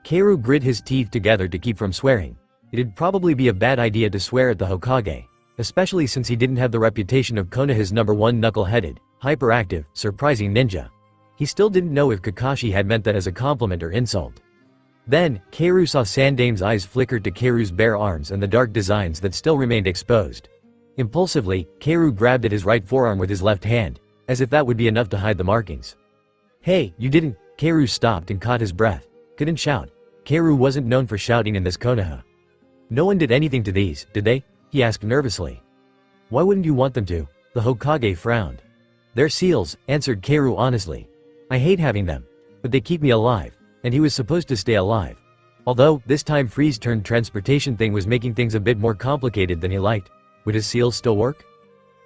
Keiru grit his teeth together to keep from swearing. It'd probably be a bad idea to swear at the Hokage, especially since he didn't have the reputation of Konoha's #1 knuckle-headed, hyperactive, surprising ninja. He still didn't know if Kakashi had meant that as a compliment or insult. Then, Keiru saw Sandame's eyes flicker to Keiru's bare arms and the dark designs that still remained exposed. Impulsively, Keiru grabbed at his right forearm with his left hand, as if that would be enough to hide the markings. "Hey, you didn't." Keiru stopped and caught his breath. Couldn't shout. Keiru wasn't known for shouting in this Konoha. "No one did anything to these, did they?" he asked nervously. "Why wouldn't you want them to?" the Hokage frowned. "They're seals," answered Keiru honestly. "I hate having them. But they keep me alive. And he was supposed to stay alive. Although, this time freeze-turned transportation thing was making things a bit more complicated than he liked. Would his seals still work?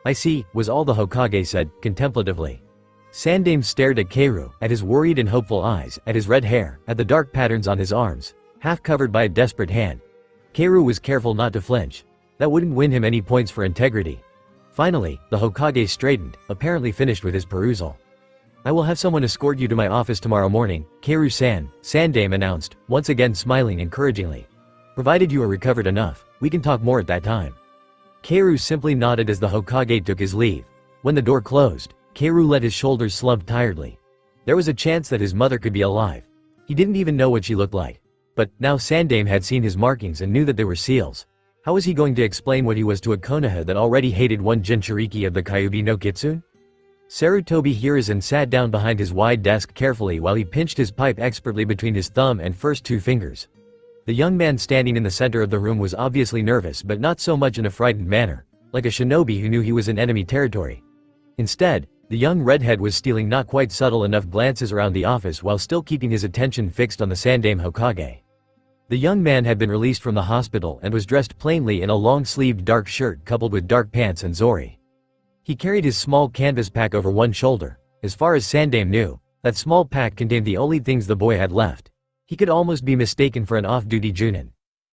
"I see," was all the Hokage said, contemplatively. Sandame stared at Keiru, at his worried and hopeful eyes, at his red hair, at the dark patterns on his arms, half covered by a desperate hand. Keiru was careful not to flinch. That wouldn't win him any points for integrity. Finally, the Hokage straightened, apparently finished with his perusal. I will have someone escort you to my office tomorrow morning, Keiru-san, Sandame announced, once again smiling encouragingly. Provided you are recovered enough, we can talk more at that time. Keiru simply nodded as the Hokage took his leave. When the door closed, Keiru let his shoulders slump tiredly. There was a chance that his mother could be alive. He didn't even know what she looked like. But now Sandame had seen his markings and knew that they were seals. How was he going to explain what he was to a konoha that already hated one jinchuriki of the Kyuubi no Kitsune? Sarutobi Hiruzen sat down behind his wide desk carefully while he pinched his pipe expertly between his thumb and first two fingers. The young man standing in the center of the room was obviously nervous but not so much in a frightened manner, like a shinobi who knew he was in enemy territory. Instead, the young redhead was stealing not quite subtle enough glances around the office while still keeping his attention fixed on the Sandame Hokage. The young man had been released from the hospital and was dressed plainly in a long-sleeved dark shirt coupled with dark pants and zori. He carried his small canvas pack over one shoulder. As far as Sandame knew, that small pack contained the only things the boy had left. He could almost be mistaken for an off-duty junin.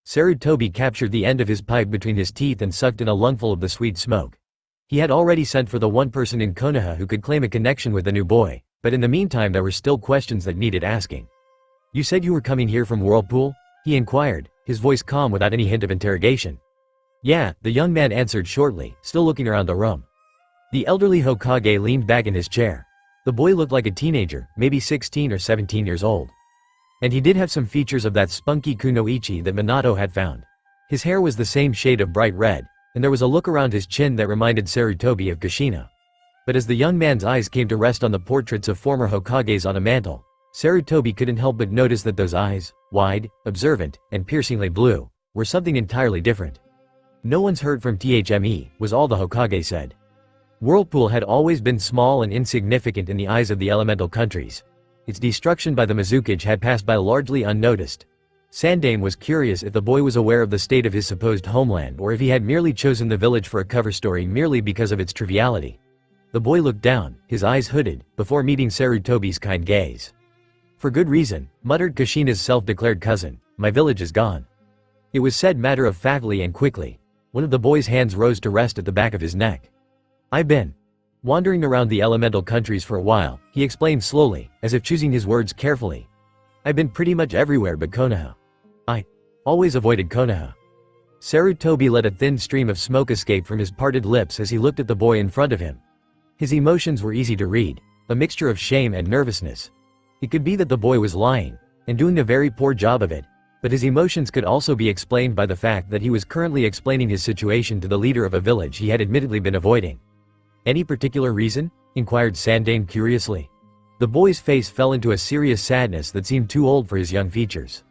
Sarutobi captured the end of his pipe between his teeth and sucked in a lungful of the sweet smoke. He had already sent for the one person in Konoha who could claim a connection with the new boy, but in the meantime there were still questions that needed asking. "You said you were coming here from Whirlpool?" he inquired, his voice calm without any hint of interrogation. "Yeah," the young man answered shortly, still looking around the room. The elderly Hokage leaned back in his chair. The boy looked like a teenager, maybe 16 or 17 years old. And he did have some features of that spunky kunoichi that Minato had found. His hair was the same shade of bright red, and there was a look around his chin that reminded Sarutobi of kushina. But as the young man's eyes came to rest on the portraits of former Hokages on a mantle, Sarutobi couldn't help but notice that those eyes, wide, observant, and piercingly blue, were something entirely different. "No one's heard from Thme," was all the Hokage said. Whirlpool had always been small and insignificant in the eyes of the elemental countries. Its destruction by the Mizukage had passed by largely unnoticed. Sandame was curious if the boy was aware of the state of his supposed homeland or if he had merely chosen the village for a cover story merely because of its triviality. The boy looked down, his eyes hooded, before meeting Sarutobi's kind gaze. "For good reason," muttered Kushina's self-declared cousin, "my village is gone." It was said matter-of-factly and quickly. One of the boy's hands rose to rest at the back of his neck. "I've been wandering around the elemental countries for a while," he explained slowly, as if choosing his words carefully. "I've been pretty much everywhere but Konoha. I always avoided Konoha." Sarutobi let a thin stream of smoke escape from his parted lips as he looked at the boy in front of him. His emotions were easy to read, a mixture of shame and nervousness. It could be that the boy was lying, and doing a very poor job of it, but his emotions could also be explained by the fact that he was currently explaining his situation to the leader of a village he had admittedly been avoiding. "Any particular reason?" inquired Sandame curiously. The boy's face fell into a serious sadness that seemed too old for his young features.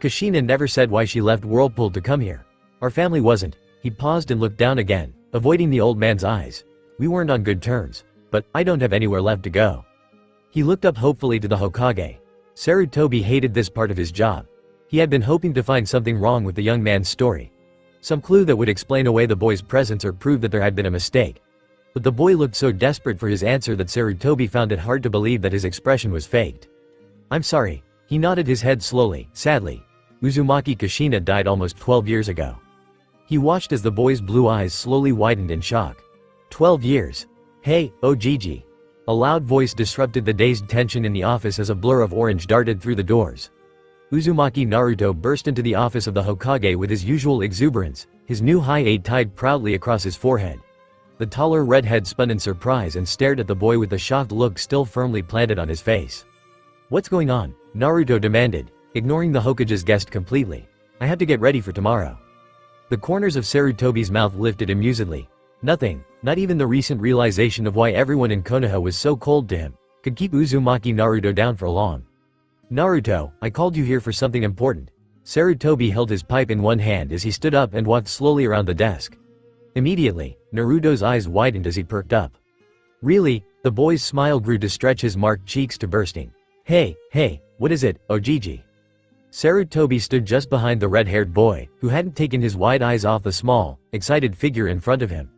"Kushina never said why she left Whirlpool to come here. Our family wasn't." He paused and looked down again, avoiding the old man's eyes. "We weren't on good terms. But I don't have anywhere left to go." He looked up hopefully to the Hokage. Sarutobi hated this part of his job. He had been hoping to find something wrong with the young man's story. Some clue that would explain away the boy's presence or prove that there had been a mistake. But the boy looked so desperate for his answer that Sarutobi found it hard to believe that his expression was faked. "I'm sorry." He nodded his head slowly, sadly. "Uzumaki Kushina died almost 12 years ago." He watched as the boy's blue eyes slowly widened in shock. 12 years. "Hey, Ojiji." A loud voice disrupted the dazed tension in the office as a blur of orange darted through the doors. Uzumaki Naruto burst into the office of the Hokage with his usual exuberance, his new high eight tied proudly across his forehead. The taller redhead spun in surprise and stared at the boy with the shocked look still firmly planted on his face. "What's going on?" Naruto demanded, ignoring the Hokage's guest completely. "I have to get ready for tomorrow." The corners of Sarutobi's mouth lifted amusedly. Nothing, not even the recent realization of why everyone in Konoha was so cold to him, could keep Uzumaki Naruto down for long. "Naruto, I called you here for something important." Sarutobi held his pipe in one hand as he stood up and walked slowly around the desk. Immediately, Naruto's eyes widened as he perked up. "Really?" The boy's smile grew to stretch his marked cheeks to bursting. Hey, what is it, Ojiji?" Sarutobi stood just behind the red-haired boy, who hadn't taken his wide eyes off the small, excited figure in front of him.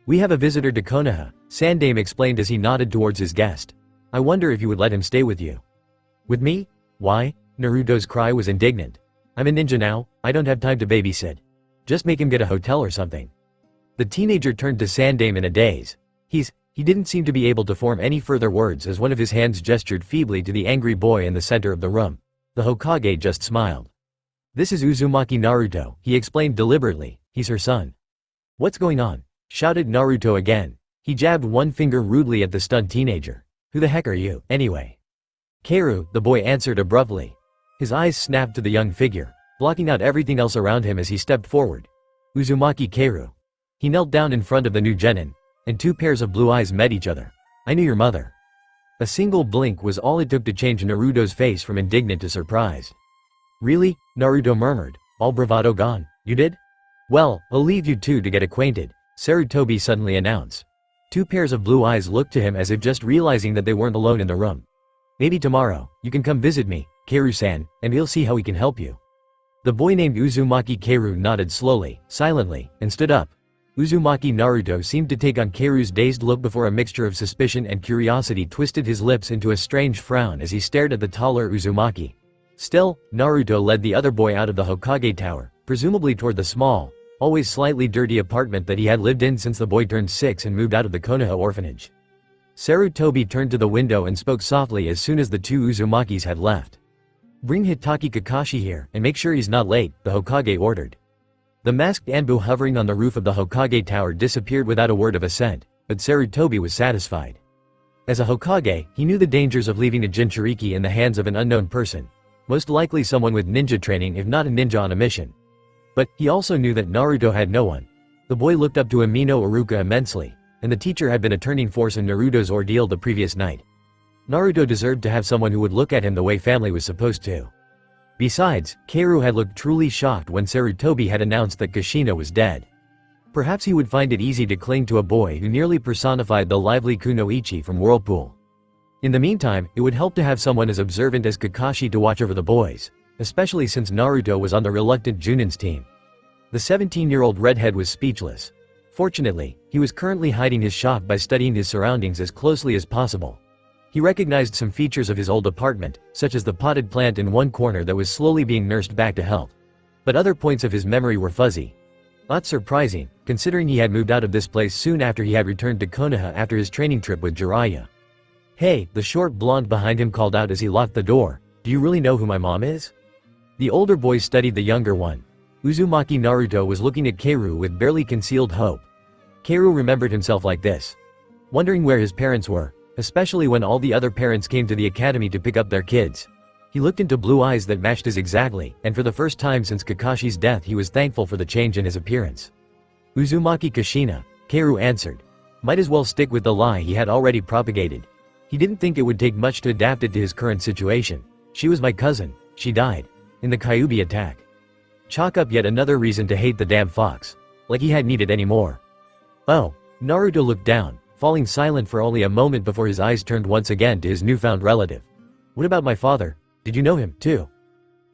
"We have a visitor to Konoha," Sandame explained as he nodded towards his guest. "I wonder if you would let him stay with you." "With me? Why?" Naruto's cry was indignant. "I'm a ninja now, I don't have time to babysit. Just make him get a hotel or something." The teenager turned to Sandame in a daze. He didn't seem to be able to form any further words as one of his hands gestured feebly to the angry boy in the center of the room. The Hokage just smiled. "This is Uzumaki Naruto," he explained deliberately. "He's her son." "What's going on?" shouted Naruto again. He jabbed one finger rudely at the stunned teenager. "Who the heck are you, anyway?" "Keiru," the boy answered abruptly. His eyes snapped to the young figure, blocking out everything else around him as he stepped forward. "Uzumaki Keiru." He knelt down in front of the new genin, and two pairs of blue eyes met each other. "I knew your mother." A single blink was all it took to change Naruto's face from indignant to surprised. "Really?" Naruto murmured, all bravado gone. "You did? Well, I'll leave you two to get acquainted," Sarutobi suddenly announced. Two pairs of blue eyes looked to him as if just realizing that they weren't alone in the room. "Maybe tomorrow, you can come visit me, Keiru-san, and we'll see how we can help you." The boy named Uzumaki Keiru nodded slowly, silently, and stood up. Uzumaki Naruto seemed to take on Keiru's dazed look before a mixture of suspicion and curiosity twisted his lips into a strange frown as he stared at the taller Uzumaki. Still, Naruto led the other boy out of the Hokage tower, presumably toward the small, always slightly dirty apartment that he had lived in since the boy turned 6 and moved out of the Konoha orphanage. Sarutobi turned to the window and spoke softly as soon as the two Uzumakis had left. "Bring Hitaki Kakashi here, and make sure he's not late," the Hokage ordered. The masked anbu hovering on the roof of the Hokage tower disappeared without a word of assent, but Sarutobi was satisfied. As a Hokage, he knew the dangers of leaving a jinchuriki in the hands of an unknown person. Most likely someone with ninja training if not a ninja on a mission. But, he also knew that Naruto had no one. The boy looked up to Amino Iruka immensely, and the teacher had been a turning force in Naruto's ordeal the previous night. Naruto deserved to have someone who would look at him the way family was supposed to. Besides, Keiru had looked truly shocked when Sarutobi had announced that Kushina was dead. Perhaps he would find it easy to cling to a boy who nearly personified the lively kunoichi from Whirlpool. In the meantime, it would help to have someone as observant as Kakashi to watch over the boys, especially since Naruto was on the reluctant Junin's team. The 17-year-old redhead was speechless. Fortunately, he was currently hiding his shock by studying his surroundings as closely as possible. He recognized some features of his old apartment, such as the potted plant in one corner that was slowly being nursed back to health. But other points of his memory were fuzzy. Not surprising, considering he had moved out of this place soon after he had returned to Konoha after his training trip with Jiraiya. "Hey," the short blonde behind him called out as he locked the door, "do you really know who my mom is?" The older boy studied the younger one. Uzumaki Naruto was looking at Keiru with barely concealed hope. Keiru remembered himself like this, wondering where his parents were, especially when all the other parents came to the academy to pick up their kids. He looked into blue eyes that matched his exactly, and for the first time since Kakashi's death he was thankful for the change in his appearance. "Uzumaki Kushina," Keiru answered. Might as well stick with the lie he had already propagated. He didn't think it would take much to adapt it to his current situation. "She was my cousin. She died in the Kyuubi attack." Chalk up yet another reason to hate the damn fox. Like he had needed any more. "Oh." Naruto looked down, falling silent for only a moment before his eyes turned once again to his newfound relative. "What about my father? Did you know him, too?"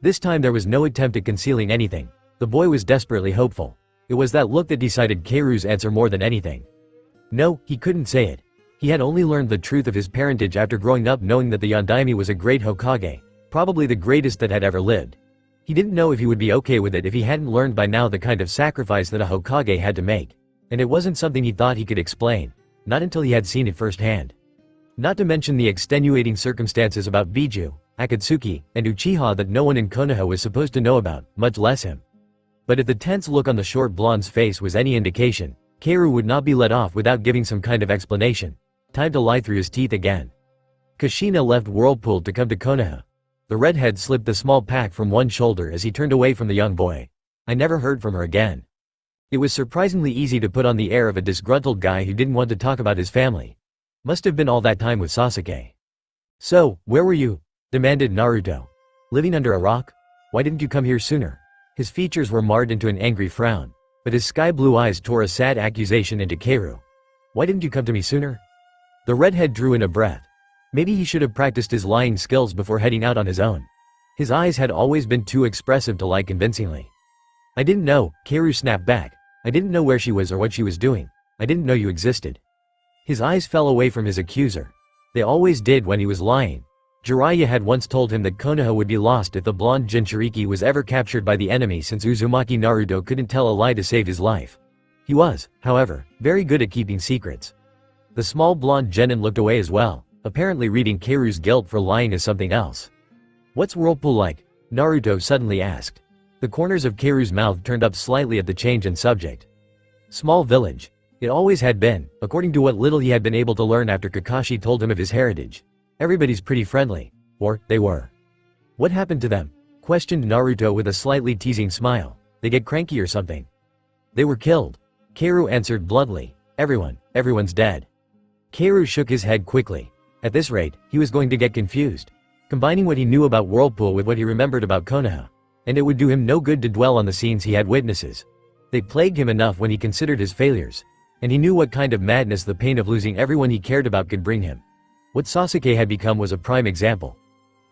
This time there was no attempt at concealing anything. The boy was desperately hopeful. It was that look that decided Keiru's answer more than anything. No, he couldn't say it. He had only learned the truth of his parentage after growing up knowing that the Yondaime was a great Hokage, probably the greatest that had ever lived. He didn't know if he would be okay with it if he hadn't learned by now the kind of sacrifice that a Hokage had to make. And it wasn't something he thought he could explain, not until he had seen it firsthand. Not to mention the extenuating circumstances about Biju, Akatsuki, and Uchiha that no one in Konoha was supposed to know about, much less him. But if the tense look on the short blonde's face was any indication, Keiru would not be let off without giving some kind of explanation. Time to lie through his teeth again. Kushina left Whirlpool to come to Konoha. The redhead slipped the small pack from one shoulder as he turned away from the young boy. I never heard from her again. It was surprisingly easy to put on the air of a disgruntled guy who didn't want to talk about his family. Must have been all that time with Sasuke. "So, where were you?" demanded Naruto. "Living under a rock? Why didn't you come here sooner?" His features were marred into an angry frown, but his sky-blue eyes tore a sad accusation into Keiru. "Why didn't you come to me sooner?" The redhead drew in a breath. Maybe he should have practiced his lying skills before heading out on his own. His eyes had always been too expressive to lie convincingly. "I didn't know," Keiru snapped back. "I didn't know where she was or what she was doing. I didn't know you existed." His eyes fell away from his accuser. They always did when he was lying. Jiraiya had once told him that Konoha would be lost if the blonde Jinchuriki was ever captured by the enemy since Uzumaki Naruto couldn't tell a lie to save his life. He was, however, very good at keeping secrets. The small blonde genin looked away as well, apparently reading Keiru's guilt for lying as something else. "What's whirlpool like?" Naruto suddenly asked. The corners of Keiru's mouth turned up slightly at the change in subject. Small village. It always had been, according to what little he had been able to learn after Kakashi told him of his heritage. Everybody's pretty friendly. Or, they were. "What happened to them?" questioned Naruto with a slightly teasing smile. "They get cranky or something?" "They were killed." Keiru answered bluntly. Everyone's dead." Keiru shook his head quickly. At this rate, he was going to get confused. Combining what he knew about Whirlpool with what he remembered about Konoha. And it would do him no good to dwell on the scenes he had witnesses. They plagued him enough when he considered his failures. And he knew what kind of madness the pain of losing everyone he cared about could bring him. What Sasuke had become was a prime example.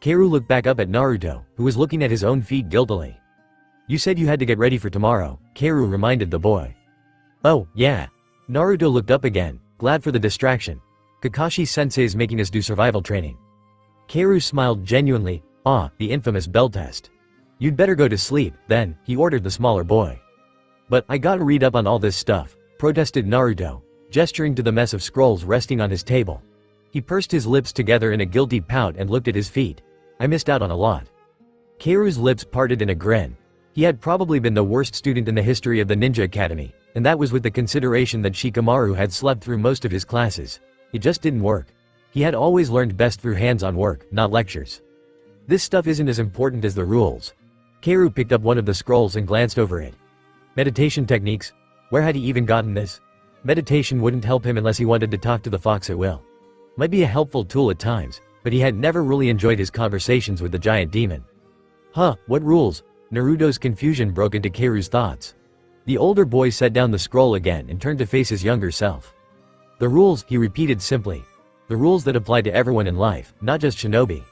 Keiru looked back up at Naruto, who was looking at his own feet guiltily. "You said you had to get ready for tomorrow," Keiru reminded the boy. "Oh, yeah." Naruto looked up again, glad for the distraction. "Kakashi-sensei's making us do survival training." Keiru smiled genuinely. The infamous bell test. "You'd better go to sleep, then," he ordered the smaller boy. "But I gotta read up on all this stuff," protested Naruto, gesturing to the mess of scrolls resting on his table. He pursed his lips together in a guilty pout and looked at his feet. "I missed out on a lot." Keiru's lips parted in a grin. He had probably been the worst student in the history of the Ninja Academy, and that was with the consideration that Shikamaru had slept through most of his classes. It just didn't work. He had always learned best through hands-on work, not lectures. "This stuff isn't as important as the rules." Keiru picked up one of the scrolls and glanced over it. Meditation techniques? Where had he even gotten this? Meditation wouldn't help him unless he wanted to talk to the fox at will. Might be a helpful tool at times, but he had never really enjoyed his conversations with the giant demon. What rules? Naruto's confusion broke into Keiru's thoughts. The older boy set down the scroll again and turned to face his younger self. "The rules," he repeated simply. "The rules that apply to everyone in life, not just shinobi."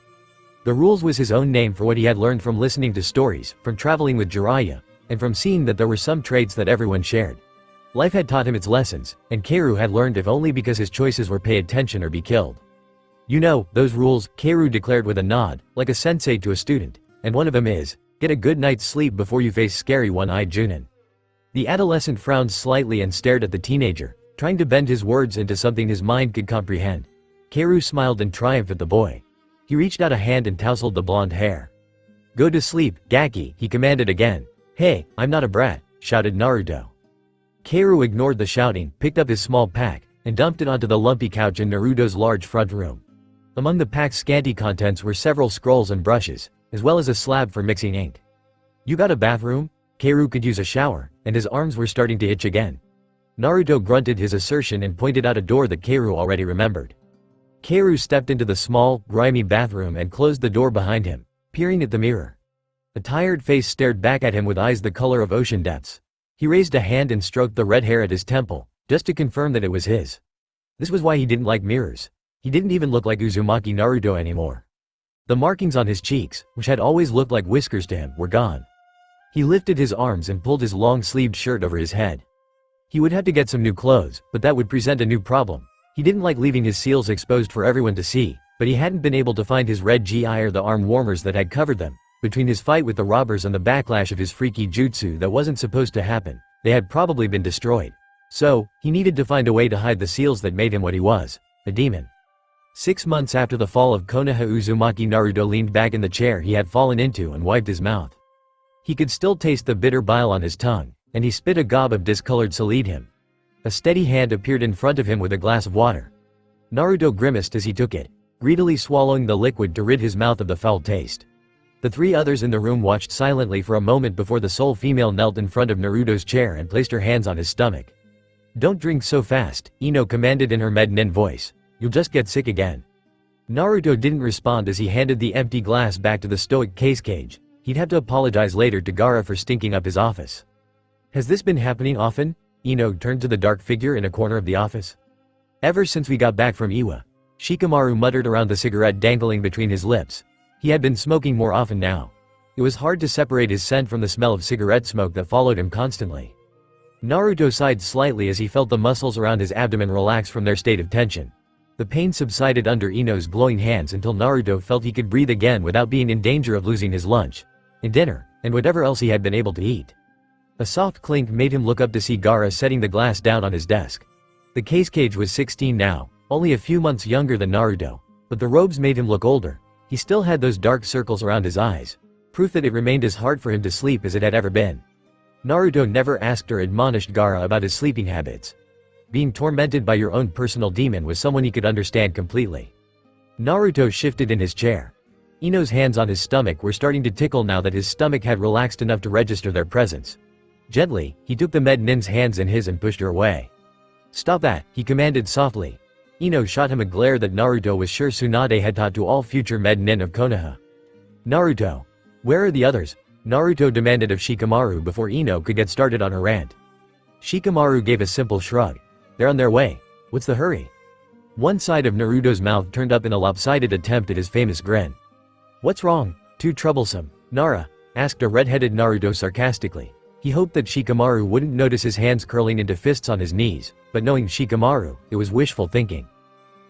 The rules was his own name for what he had learned from listening to stories, from traveling with Jiraiya, and from seeing that there were some traits that everyone shared. Life had taught him its lessons, and Keiru had learned if only because his choices were pay attention or be killed. "You know, those rules," Keiru declared with a nod, like a sensei to a student, "and one of them is, get a good night's sleep before you face scary one-eyed Junin." The adolescent frowned slightly and stared at the teenager, trying to bend his words into something his mind could comprehend. Keiru smiled in triumph at the boy. He reached out a hand and tousled the blonde hair. "Go to sleep, Gaki," he commanded again. "Hey, I'm not a brat," shouted Naruto. Keiru ignored the shouting, picked up his small pack, and dumped it onto the lumpy couch in Naruto's large front room. Among the pack's scanty contents were several scrolls and brushes, as well as a slab for mixing ink. "You got a bathroom?" Keiru could use a shower, and his arms were starting to itch again. Naruto grunted his assertion and pointed out a door that Keiru already remembered. Keiru stepped into the small, grimy bathroom and closed the door behind him, peering at the mirror. A tired face stared back at him with eyes the color of ocean depths. He raised a hand and stroked the red hair at his temple, just to confirm that it was his. This was why he didn't like mirrors. He didn't even look like Uzumaki Naruto anymore. The markings on his cheeks, which had always looked like whiskers to him, were gone. He lifted his arms and pulled his long-sleeved shirt over his head. He would have to get some new clothes, but that would present a new problem. He didn't like leaving his seals exposed for everyone to see, but he hadn't been able to find his red gi or the arm warmers that had covered them. Between his fight with the robbers and the backlash of his freaky jutsu that wasn't supposed to happen, they had probably been destroyed. So, he needed to find a way to hide the seals that made him what he was, a demon. 6 months after the fall of Konoha, Uzumaki Naruto leaned back in the chair he had fallen into and wiped his mouth. He could still taste the bitter bile on his tongue, and he spit a gob of discolored him. A steady hand appeared in front of him with a glass of water. Naruto grimaced as he took it, greedily swallowing the liquid to rid his mouth of the foul taste. The 3 others in the room watched silently for a moment before the sole female knelt in front of Naruto's chair and placed her hands on his stomach. "Don't drink so fast," Ino commanded in her Nin voice. "You'll just get sick again." Naruto didn't respond as he handed the empty glass back to the stoic case cage. He'd have to apologize later to Gaara for stinking up his office. "Has this been happening often?" Ino turned to the dark figure in a corner of the office. "Ever since we got back from Iwa." Shikamaru muttered around the cigarette dangling between his lips. He had been smoking more often now. It was hard to separate his scent from the smell of cigarette smoke that followed him constantly. Naruto sighed slightly as he felt the muscles around his abdomen relax from their state of tension. The pain subsided under Ino's glowing hands until Naruto felt he could breathe again without being in danger of losing his lunch, and dinner, and whatever else he had been able to eat. A soft clink made him look up to see Gaara setting the glass down on his desk. The case cage was 16 now, only a few months younger than Naruto, but the robes made him look older. He still had those dark circles around his eyes, proof that it remained as hard for him to sleep as it had ever been. Naruto never asked or admonished Gaara about his sleeping habits. Being tormented by your own personal demon was someone he could understand completely. Naruto shifted in his chair. Ino's hands on his stomach were starting to tickle now that his stomach had relaxed enough to register their presence. Gently, he took the med nin's hands in his and pushed her away. "Stop that," he commanded softly. Ino shot him a glare that Naruto was sure Tsunade had taught to all future med nin of Konoha. "Naruto, where are the others?" Naruto demanded of Shikamaru before Ino could get started on her rant. Shikamaru gave a simple shrug. "They're on their way. What's the hurry?" One side of Naruto's mouth turned up in a lopsided attempt at his famous grin. "What's wrong? Too troublesome, Nara?" asked a red-headed Naruto sarcastically. He hoped that Shikamaru wouldn't notice his hands curling into fists on his knees, but knowing Shikamaru, it was wishful thinking.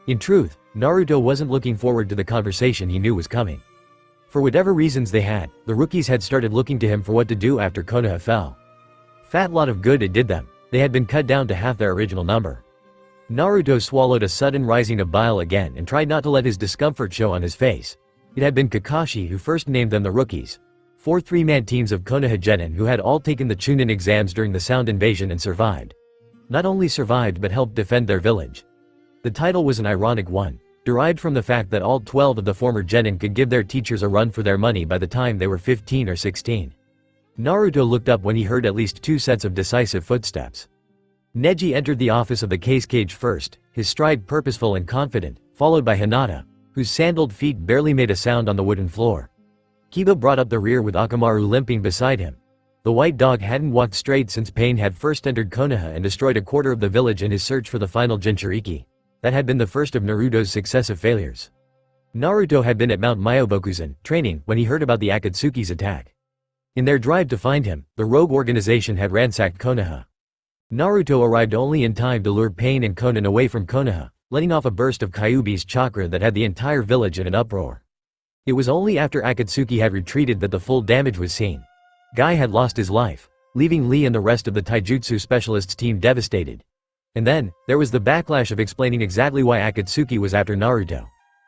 In truth, Naruto wasn't looking forward to the conversation he knew was coming. For whatever reasons they had, the rookies had started looking to him for what to do after Konoha fell. Fat lot of good it did them. They had been cut down to half their original number. Naruto swallowed a sudden rising of bile again and tried not to let his discomfort show on his face. It had been Kakashi who first named them the rookies. 4 three-man teams of Konoha genin who had all taken the Chunin exams during the Sound Invasion and survived. Not only survived but helped defend their village. The title was an ironic one, derived from the fact that all 12 of the former genin could give their teachers a run for their money by the time they were 15 or 16. Naruto looked up when he heard at least 2 sets of decisive footsteps. Neji entered the office of the case cage first, his stride purposeful and confident, followed by Hinata, whose sandaled feet barely made a sound on the wooden floor. Kiba brought up the rear with Akamaru limping beside him. The white dog hadn't walked straight since Pain had first entered Konoha and destroyed a quarter of the village in his search for the final jinchuriki. That had been the first of Naruto's successive failures. Naruto had been at Mount Myobokuzen, training, when he heard about the Akatsuki's attack. In their drive to find him, the rogue organization had ransacked Konoha. Naruto arrived only in time to lure Pain and Konan away from Konoha, letting off a burst of Kyuubi's chakra that had the entire village in an uproar. It was only after Akatsuki had retreated that the full damage was seen. Guy had lost his life, leaving Lee and the rest of the taijutsu specialists team devastated. And then, there was the backlash of explaining exactly why Akatsuki was after Naruto.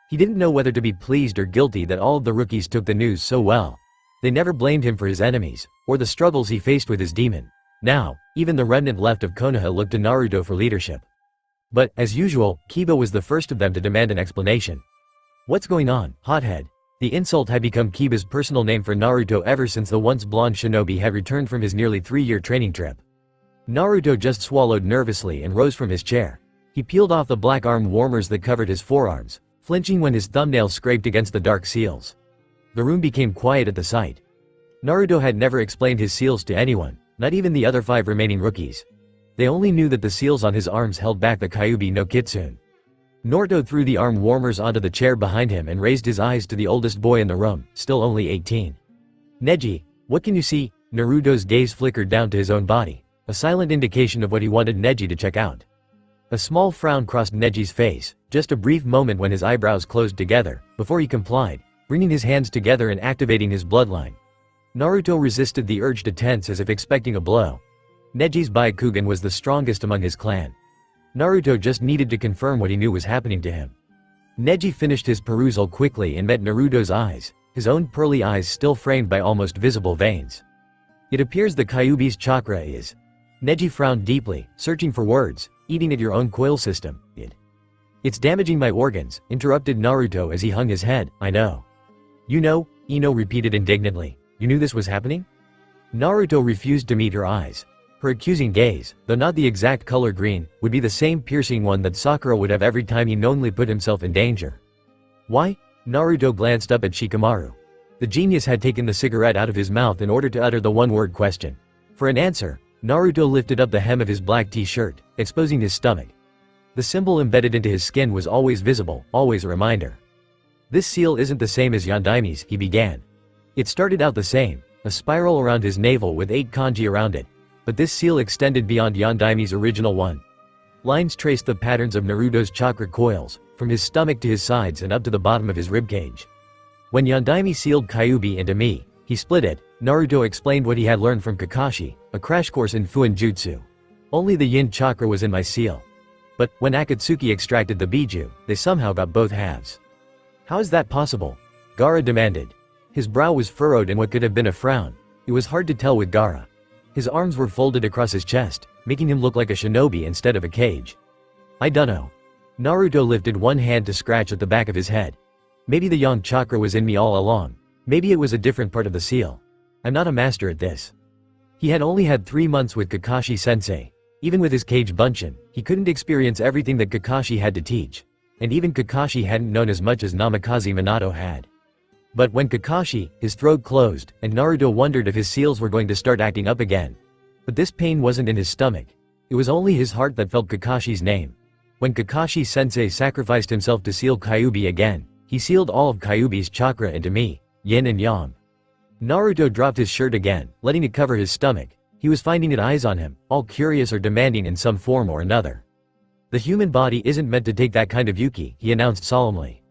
He didn't know whether to be pleased or guilty that all of the rookies took the news so well. They never blamed him for his enemies, or the struggles he faced with his demon. Now, even the remnant left of Konoha looked to Naruto for leadership. But, as usual, Kiba was the first of them to demand an explanation. "What's going on, hothead?" The insult had become Kiba's personal name for Naruto ever since the once blonde shinobi had returned from his nearly 3-year training trip. Naruto just swallowed nervously and rose from his chair. He peeled off the black arm warmers that covered his forearms, flinching when his thumbnail scraped against the dark seals. The room became quiet at the sight. Naruto had never explained his seals to anyone, not even the other 5 remaining rookies. They only knew that the seals on his arms held back the Kyuubi no Kitsune. Naruto threw the arm warmers onto the chair behind him and raised his eyes to the oldest boy in the room, still only 18. "Neji, what can you see?" Naruto's gaze flickered down to his own body, a silent indication of what he wanted Neji to check out. A small frown crossed Neji's face, just a brief moment when his eyebrows closed together, before he complied, bringing his hands together and activating his bloodline. Naruto resisted the urge to tense as if expecting a blow. Neji's Byakugan was the strongest among his clan. Naruto just needed to confirm what he knew was happening to him. Neji finished his perusal quickly and met Naruto's eyes, his own pearly eyes still framed by almost visible veins. "It appears the Kyuubi's chakra is..." Neji frowned deeply, searching for words. "Eating at your own coil system, it's damaging my organs," interrupted Naruto as he hung his head. "I know." "You know?" Ino repeated indignantly. "You knew this was happening?" Naruto refused to meet her eyes. Her accusing gaze, though not the exact color green, would be the same piercing one that Sakura would have every time he knowingly put himself in danger. "Why?" Naruto glanced up at Shikamaru. The genius had taken the cigarette out of his mouth in order to utter the one-word question. For an answer, Naruto lifted up the hem of his black t-shirt, exposing his stomach. The symbol embedded into his skin was always visible, always a reminder. "This seal isn't the same as Yondaimi's," he began. "It started out the same, a spiral around his navel with 8 kanji around it. But this seal extended beyond Yondaimi's original one." Lines traced the patterns of Naruto's chakra coils, from his stomach to his sides and up to the bottom of his ribcage. "When Yondaimi sealed Kyuubi into me, he split it." Naruto explained what he had learned from Kakashi, a crash course in Fuin Jutsu. "Only the yin chakra was in my seal. But when Akatsuki extracted the biju, they somehow got both halves. How is that possible? Gaara demanded. His brow was furrowed in what could have been a frown. It was hard to tell with Gaara. His arms were folded across his chest, making him look like a shinobi instead of a cage. I dunno. Naruto lifted one hand to scratch at the back of his head. Maybe the yang chakra was in me all along. Maybe it was a different part of the seal. I'm not a master at this. He had only had 3 months with Kakashi-sensei. Even with his cage bunshin, he couldn't experience everything that Kakashi had to teach. And even Kakashi hadn't known as much as namikaze Minato had. But when Kakashi, his throat closed, and Naruto wondered if his seals were going to start acting up again. But this pain wasn't in his stomach. It was only his heart that felt Kakashi's name. When Kakashi-sensei sacrificed himself to seal Kyuubi again, he sealed all of Kyuubi's chakra into me, yin and yang. Naruto dropped his shirt again, letting it cover his stomach. He was finding it eyes on him, all curious or demanding in some form or another. The human body isn't meant to take that kind of yuki, he announced solemnly.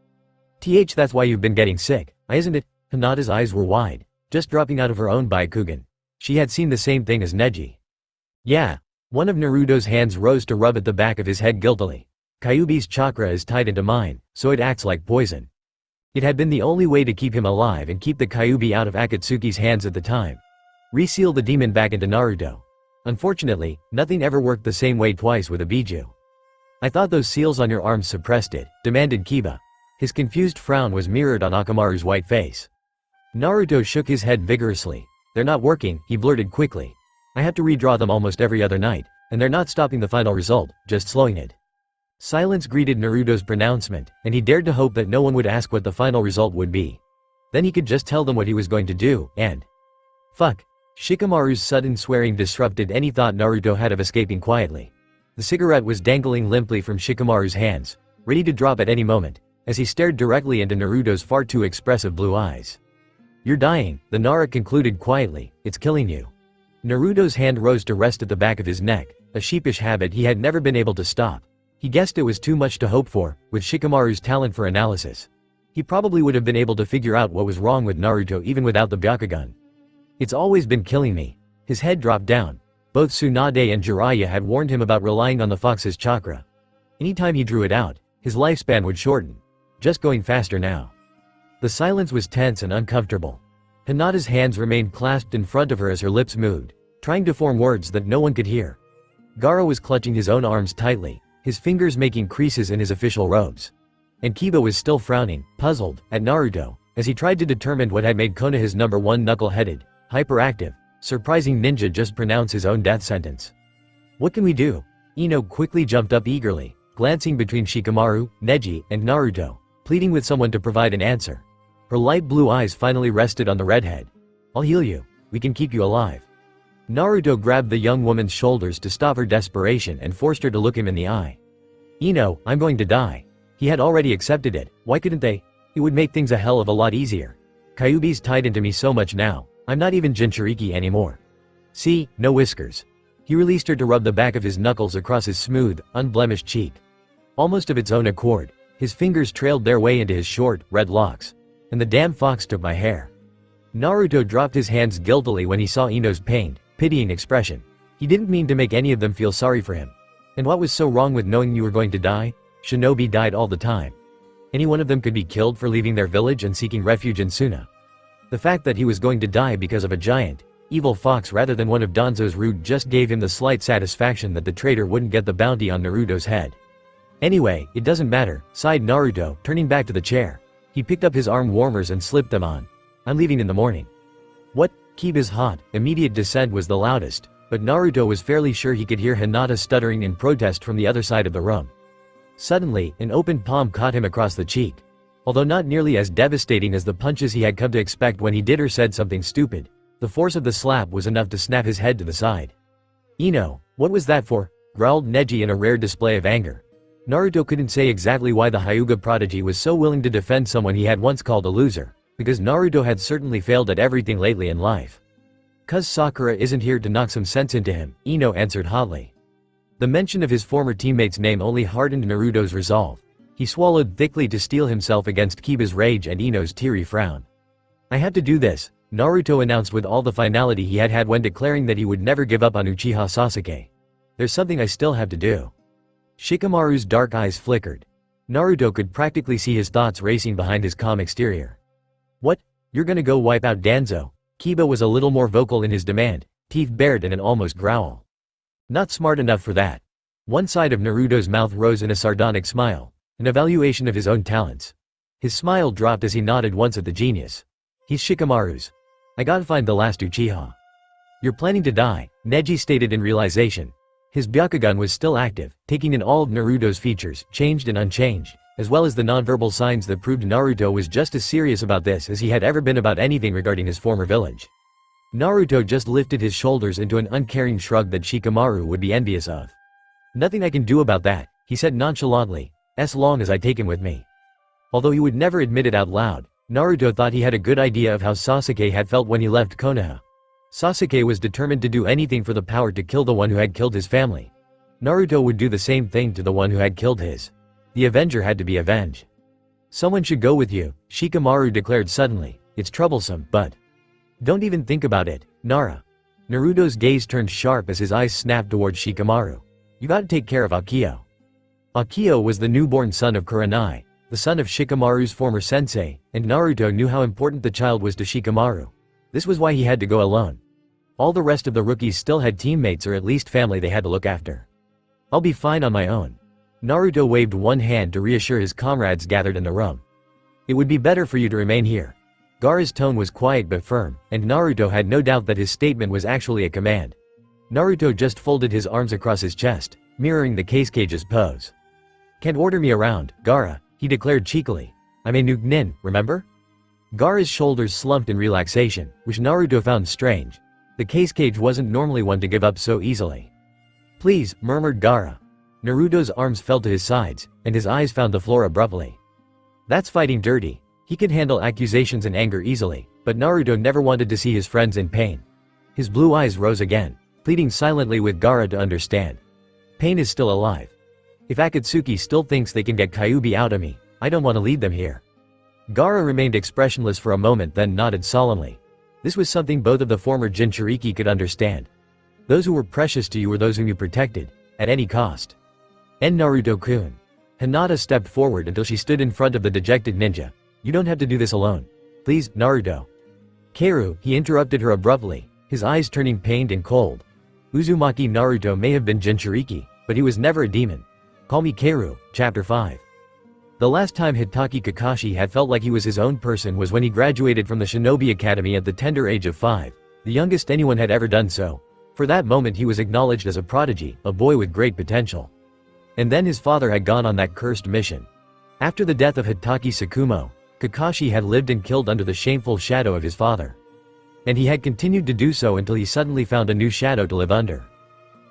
That's why you've been getting sick, isn't it? Hinata's eyes were wide, just dropping out of her own Byakugan. She had seen the same thing as Neji. Yeah. One of Naruto's hands rose to rub at the back of his head guiltily. Kyuubi's chakra is tied into mine, so it acts like poison. It had been the only way to keep him alive and keep the Kyuubi out of Akatsuki's hands at the time. Reseal the demon back into Naruto. Unfortunately, nothing ever worked the same way twice with a biju. I thought those seals on your arms suppressed it, demanded Kiba. His confused frown was mirrored on Akamaru's white face. Naruto shook his head vigorously. They're not working, he blurted quickly. I have to redraw them almost every other night, and they're not stopping the final result, just slowing it. Silence greeted Naruto's pronouncement, and he dared to hope that no one would ask what the final result would be. Then he could just tell them what he was going to do, and… Fuck. Shikamaru's sudden swearing disrupted any thought Naruto had of escaping quietly. The cigarette was dangling limply from Shikamaru's hands, ready to drop at any moment, as he stared directly into Naruto's far too expressive blue eyes. You're dying, the Nara concluded quietly, it's killing you. Naruto's hand rose to rest at the back of his neck, a sheepish habit he had never been able to stop. He guessed it was too much to hope for, with Shikamaru's talent for analysis. He probably would have been able to figure out what was wrong with Naruto even without the Byakugan. It's always been killing me. His head dropped down. Both Tsunade and Jiraiya had warned him about relying on the fox's chakra. Anytime he drew it out, his lifespan would shorten. Just going faster now. The silence was tense and uncomfortable. Hinata's hands remained clasped in front of her as her lips moved, trying to form words that no one could hear. Gaara was clutching his own arms tightly, his fingers making creases in his official robes. And Kiba was still frowning, puzzled, at Naruto, as he tried to determine what had made Konoha's #1 knuckle-headed, hyperactive, surprising ninja just pronounce his own death sentence. What can we do? Ino quickly jumped up eagerly, glancing between Shikamaru, Neji, and Naruto, pleading with someone to provide an answer. Her light blue eyes finally rested on the redhead. I'll heal you. We can keep you alive. Naruto grabbed the young woman's shoulders to stop her desperation and forced her to look him in the eye. Ino, I'm going to die. He had already accepted it, why couldn't they? It would make things a hell of a lot easier. Kyuubi's tied into me so much now, I'm not even jinchuriki anymore. See, no whiskers. He released her to rub the back of his knuckles across his smooth, unblemished cheek. Almost of its own accord, his fingers trailed their way into his short, red locks. And the damn fox took my hair. Naruto dropped his hands guiltily when he saw Ino's pained, pitying expression. He didn't mean to make any of them feel sorry for him. And what was so wrong with knowing you were going to die? Shinobi died all the time. Any one of them could be killed for leaving their village and seeking refuge in Suna. The fact that he was going to die because of a giant, evil fox rather than one of Danzo's rude just gave him the slight satisfaction that the traitor wouldn't get the bounty on Naruto's head. Anyway, it doesn't matter, sighed Naruto, turning back to the chair. He picked up his arm warmers and slipped them on. I'm leaving in the morning. What? Kiba's hot, immediate dissent was the loudest, but Naruto was fairly sure he could hear Hinata stuttering in protest from the other side of the room. Suddenly, an open palm caught him across the cheek. Although not nearly as devastating as the punches he had come to expect when he did or said something stupid, the force of the slap was enough to snap his head to the side. Ino, what was that for? Growled Neji in a rare display of anger. Naruto couldn't say exactly why the Hyuga prodigy was so willing to defend someone he had once called a loser, because Naruto had certainly failed at everything lately in life. "'Cause Sakura isn't here to knock some sense into him," Ino answered hotly. The mention of his former teammate's name only hardened Naruto's resolve. He swallowed thickly to steel himself against Kiba's rage and Ino's teary frown. "I have to do this," Naruto announced with all the finality he had had when declaring that he would never give up on Uchiha Sasuke. "There's something I still have to do." Shikamaru's dark eyes flickered. Naruto could practically see his thoughts racing behind his calm exterior. What? You're gonna go wipe out Danzo? Kiba was a little more vocal in his demand, teeth bared in an almost growl. Not smart enough for that. One side of Naruto's mouth rose in a sardonic smile, an evaluation of his own talents. His smile dropped as he nodded once at the genius. He's Shikamaru's. I gotta find the last Uchiha. You're planning to die, Neji stated in realization. His Byakugan was still active, taking in all of Naruto's features, changed and unchanged, as well as the nonverbal signs that proved Naruto was just as serious about this as he had ever been about anything regarding his former village. Naruto just lifted his shoulders into an uncaring shrug that Shikamaru would be envious of. Nothing I can do about that, he said nonchalantly, as long as I take him with me. Although he would never admit it out loud, Naruto thought he had a good idea of how Sasuke had felt when he left Konoha. Sasuke was determined to do anything for the power to kill the one who had killed his family. Naruto would do the same thing to the one who had killed his. The Avenger had to be avenged. Someone should go with you, Shikamaru declared suddenly. It's troublesome, but… Don't even think about it, Nara. Naruto's gaze turned sharp as his eyes snapped towards Shikamaru. You gotta take care of Akio. Akio was the newborn son of Kuranai, the son of Shikamaru's former sensei, and Naruto knew how important the child was to Shikamaru. This was why he had to go alone. All the rest of the rookies still had teammates or at least family they had to look after. I'll be fine on my own. Naruto waved one hand to reassure his comrades gathered in the room. It would be better for you to remain here. Gaara's tone was quiet but firm, and Naruto had no doubt that his statement was actually a command. Naruto just folded his arms across his chest, mirroring the Cage's pose. Can't order me around, Gaara, he declared cheekily. I'm a nin, remember? Gaara's shoulders slumped in relaxation, which Naruto found strange. The Cage wasn't normally one to give up so easily. Please, murmured Gaara. Naruto's arms fell to his sides, and his eyes found the floor abruptly. That's fighting dirty. He could handle accusations and anger easily, but Naruto never wanted to see his friends in pain. His blue eyes rose again, pleading silently with Gaara to understand. Pain is still alive. If Akatsuki still thinks they can get Kyuubi out of me, I don't want to lead them here. Gaara remained expressionless for a moment then nodded solemnly. This was something both of the former Jinchuriki could understand. Those who were precious to you were those whom you protected, at any cost. And Naruto-kun. Hinata stepped forward until she stood in front of the dejected ninja. You don't have to do this alone. Please, Naruto. Keiru, he interrupted her abruptly, his eyes turning pained and cold. Uzumaki Naruto may have been Jinchuriki, but he was never a demon. Call me Keiru, Chapter 5. The last time Hitaki Kakashi had felt like he was his own person was when he graduated from the Shinobi Academy at the tender age of 5, the youngest anyone had ever done so. For that moment he was acknowledged as a prodigy, a boy with great potential. And then his father had gone on that cursed mission. After the death of Hitaki Sakumo, Kakashi had lived and killed under the shameful shadow of his father. And he had continued to do so until he suddenly found a new shadow to live under.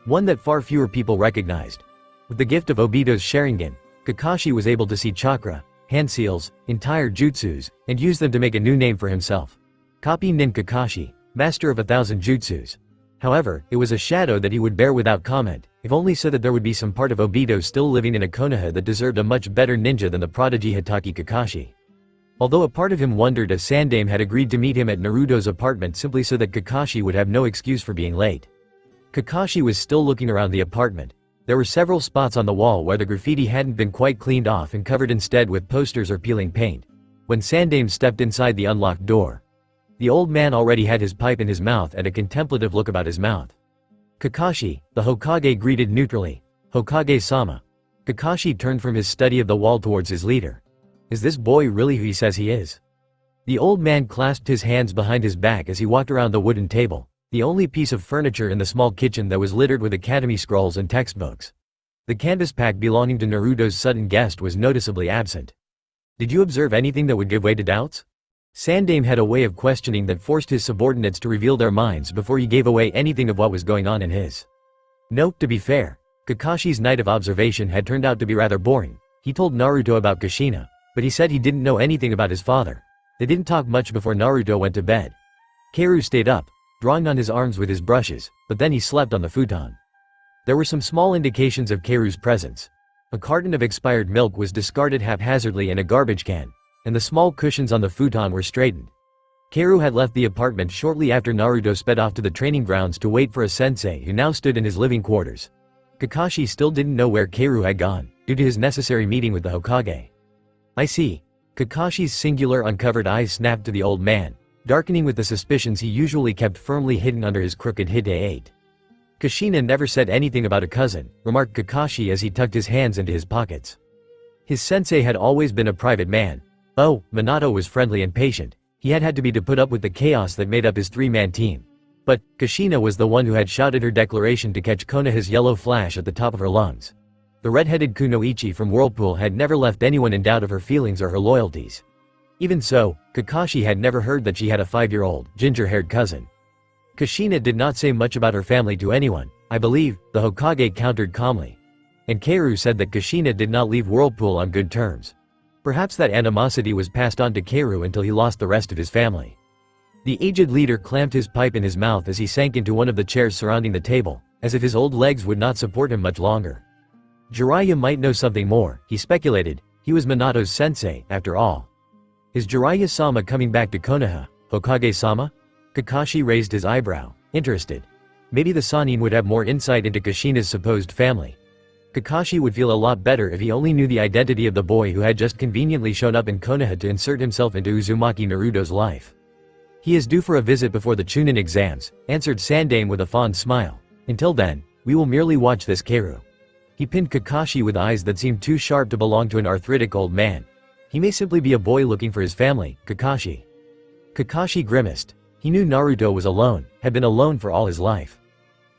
One that far fewer people recognized. With the gift of Obito's Sharingan, Kakashi was able to see chakra, hand seals, entire jutsus, and use them to make a new name for himself. Copy Nin Kakashi, master of 1,000 jutsus. However, it was a shadow that he would bear without comment, if only so that there would be some part of Obito still living in a Konoha that deserved a much better ninja than the prodigy Hitaki Kakashi. Although a part of him wondered if Sandaime had agreed to meet him at Naruto's apartment simply so that Kakashi would have no excuse for being late. Kakashi was still looking around the apartment. There were several spots on the wall where the graffiti hadn't been quite cleaned off and covered instead with posters or peeling paint. When Sandaime stepped inside the unlocked door, the old man already had his pipe in his mouth and a contemplative look about his mouth. Kakashi, the Hokage greeted neutrally. Hokage-sama. Kakashi turned from his study of the wall towards his leader. Is this boy really who he says he is? The old man clasped his hands behind his back as he walked around the wooden table, the only piece of furniture in the small kitchen that was littered with academy scrolls and textbooks. The canvas pack belonging to Naruto's sudden guest was noticeably absent. Did you observe anything that would give way to doubts? Sandaime had a way of questioning that forced his subordinates to reveal their minds before he gave away anything of what was going on in his. No, to be fair, Kakashi's night of observation had turned out to be rather boring. He told Naruto about Kushina, but he said he didn't know anything about his father. They didn't talk much before Naruto went to bed. Keiru stayed up, drawing on his arms with his brushes, but then he slept on the futon. There were some small indications of Keiru's presence. A carton of expired milk was discarded haphazardly in a garbage can, and the small cushions on the futon were straightened. Keiru had left the apartment shortly after Naruto sped off to the training grounds to wait for a sensei who now stood in his living quarters. Kakashi still didn't know where Keiru had gone, due to his necessary meeting with the Hokage. I see. Kakashi's singular uncovered eyes snapped to the old man, darkening with the suspicions he usually kept firmly hidden under his crooked hide. Kushina never said anything about a cousin, remarked Kakashi as he tucked his hands into his pockets. His sensei had always been a private man. Oh, Minato was friendly and patient. He had to be to put up with the chaos that made up his three-man team. But, Kushina was the one who had shouted her declaration to catch Konoha's yellow flash at the top of her lungs. The red-headed kunoichi from Whirlpool had never left anyone in doubt of her feelings or her loyalties. Even so, Kakashi had never heard that she had a 5-year-old, ginger-haired cousin. Kushina did not say much about her family to anyone, I believe, the Hokage countered calmly. And Keiru said that Kushina did not leave Whirlpool on good terms. Perhaps that animosity was passed on to Keiru until he lost the rest of his family. The aged leader clamped his pipe in his mouth as he sank into one of the chairs surrounding the table, as if his old legs would not support him much longer. Jiraiya might know something more, he speculated. He was Minato's sensei, after all. Is Jiraiya-sama coming back to Konoha, Hokage-sama? Kakashi raised his eyebrow, interested. Maybe the Sannin would have more insight into Kushina's supposed family. Kakashi would feel a lot better if he only knew the identity of the boy who had just conveniently shown up in Konoha to insert himself into Uzumaki Naruto's life. He is due for a visit before the Chunin exams, answered Sandaime with a fond smile. Until then, we will merely watch this Keiru. He pinned Kakashi with eyes that seemed too sharp to belong to an arthritic old man. He may simply be a boy looking for his family, Kakashi. Kakashi grimaced. He knew Naruto was alone, had been alone for all his life.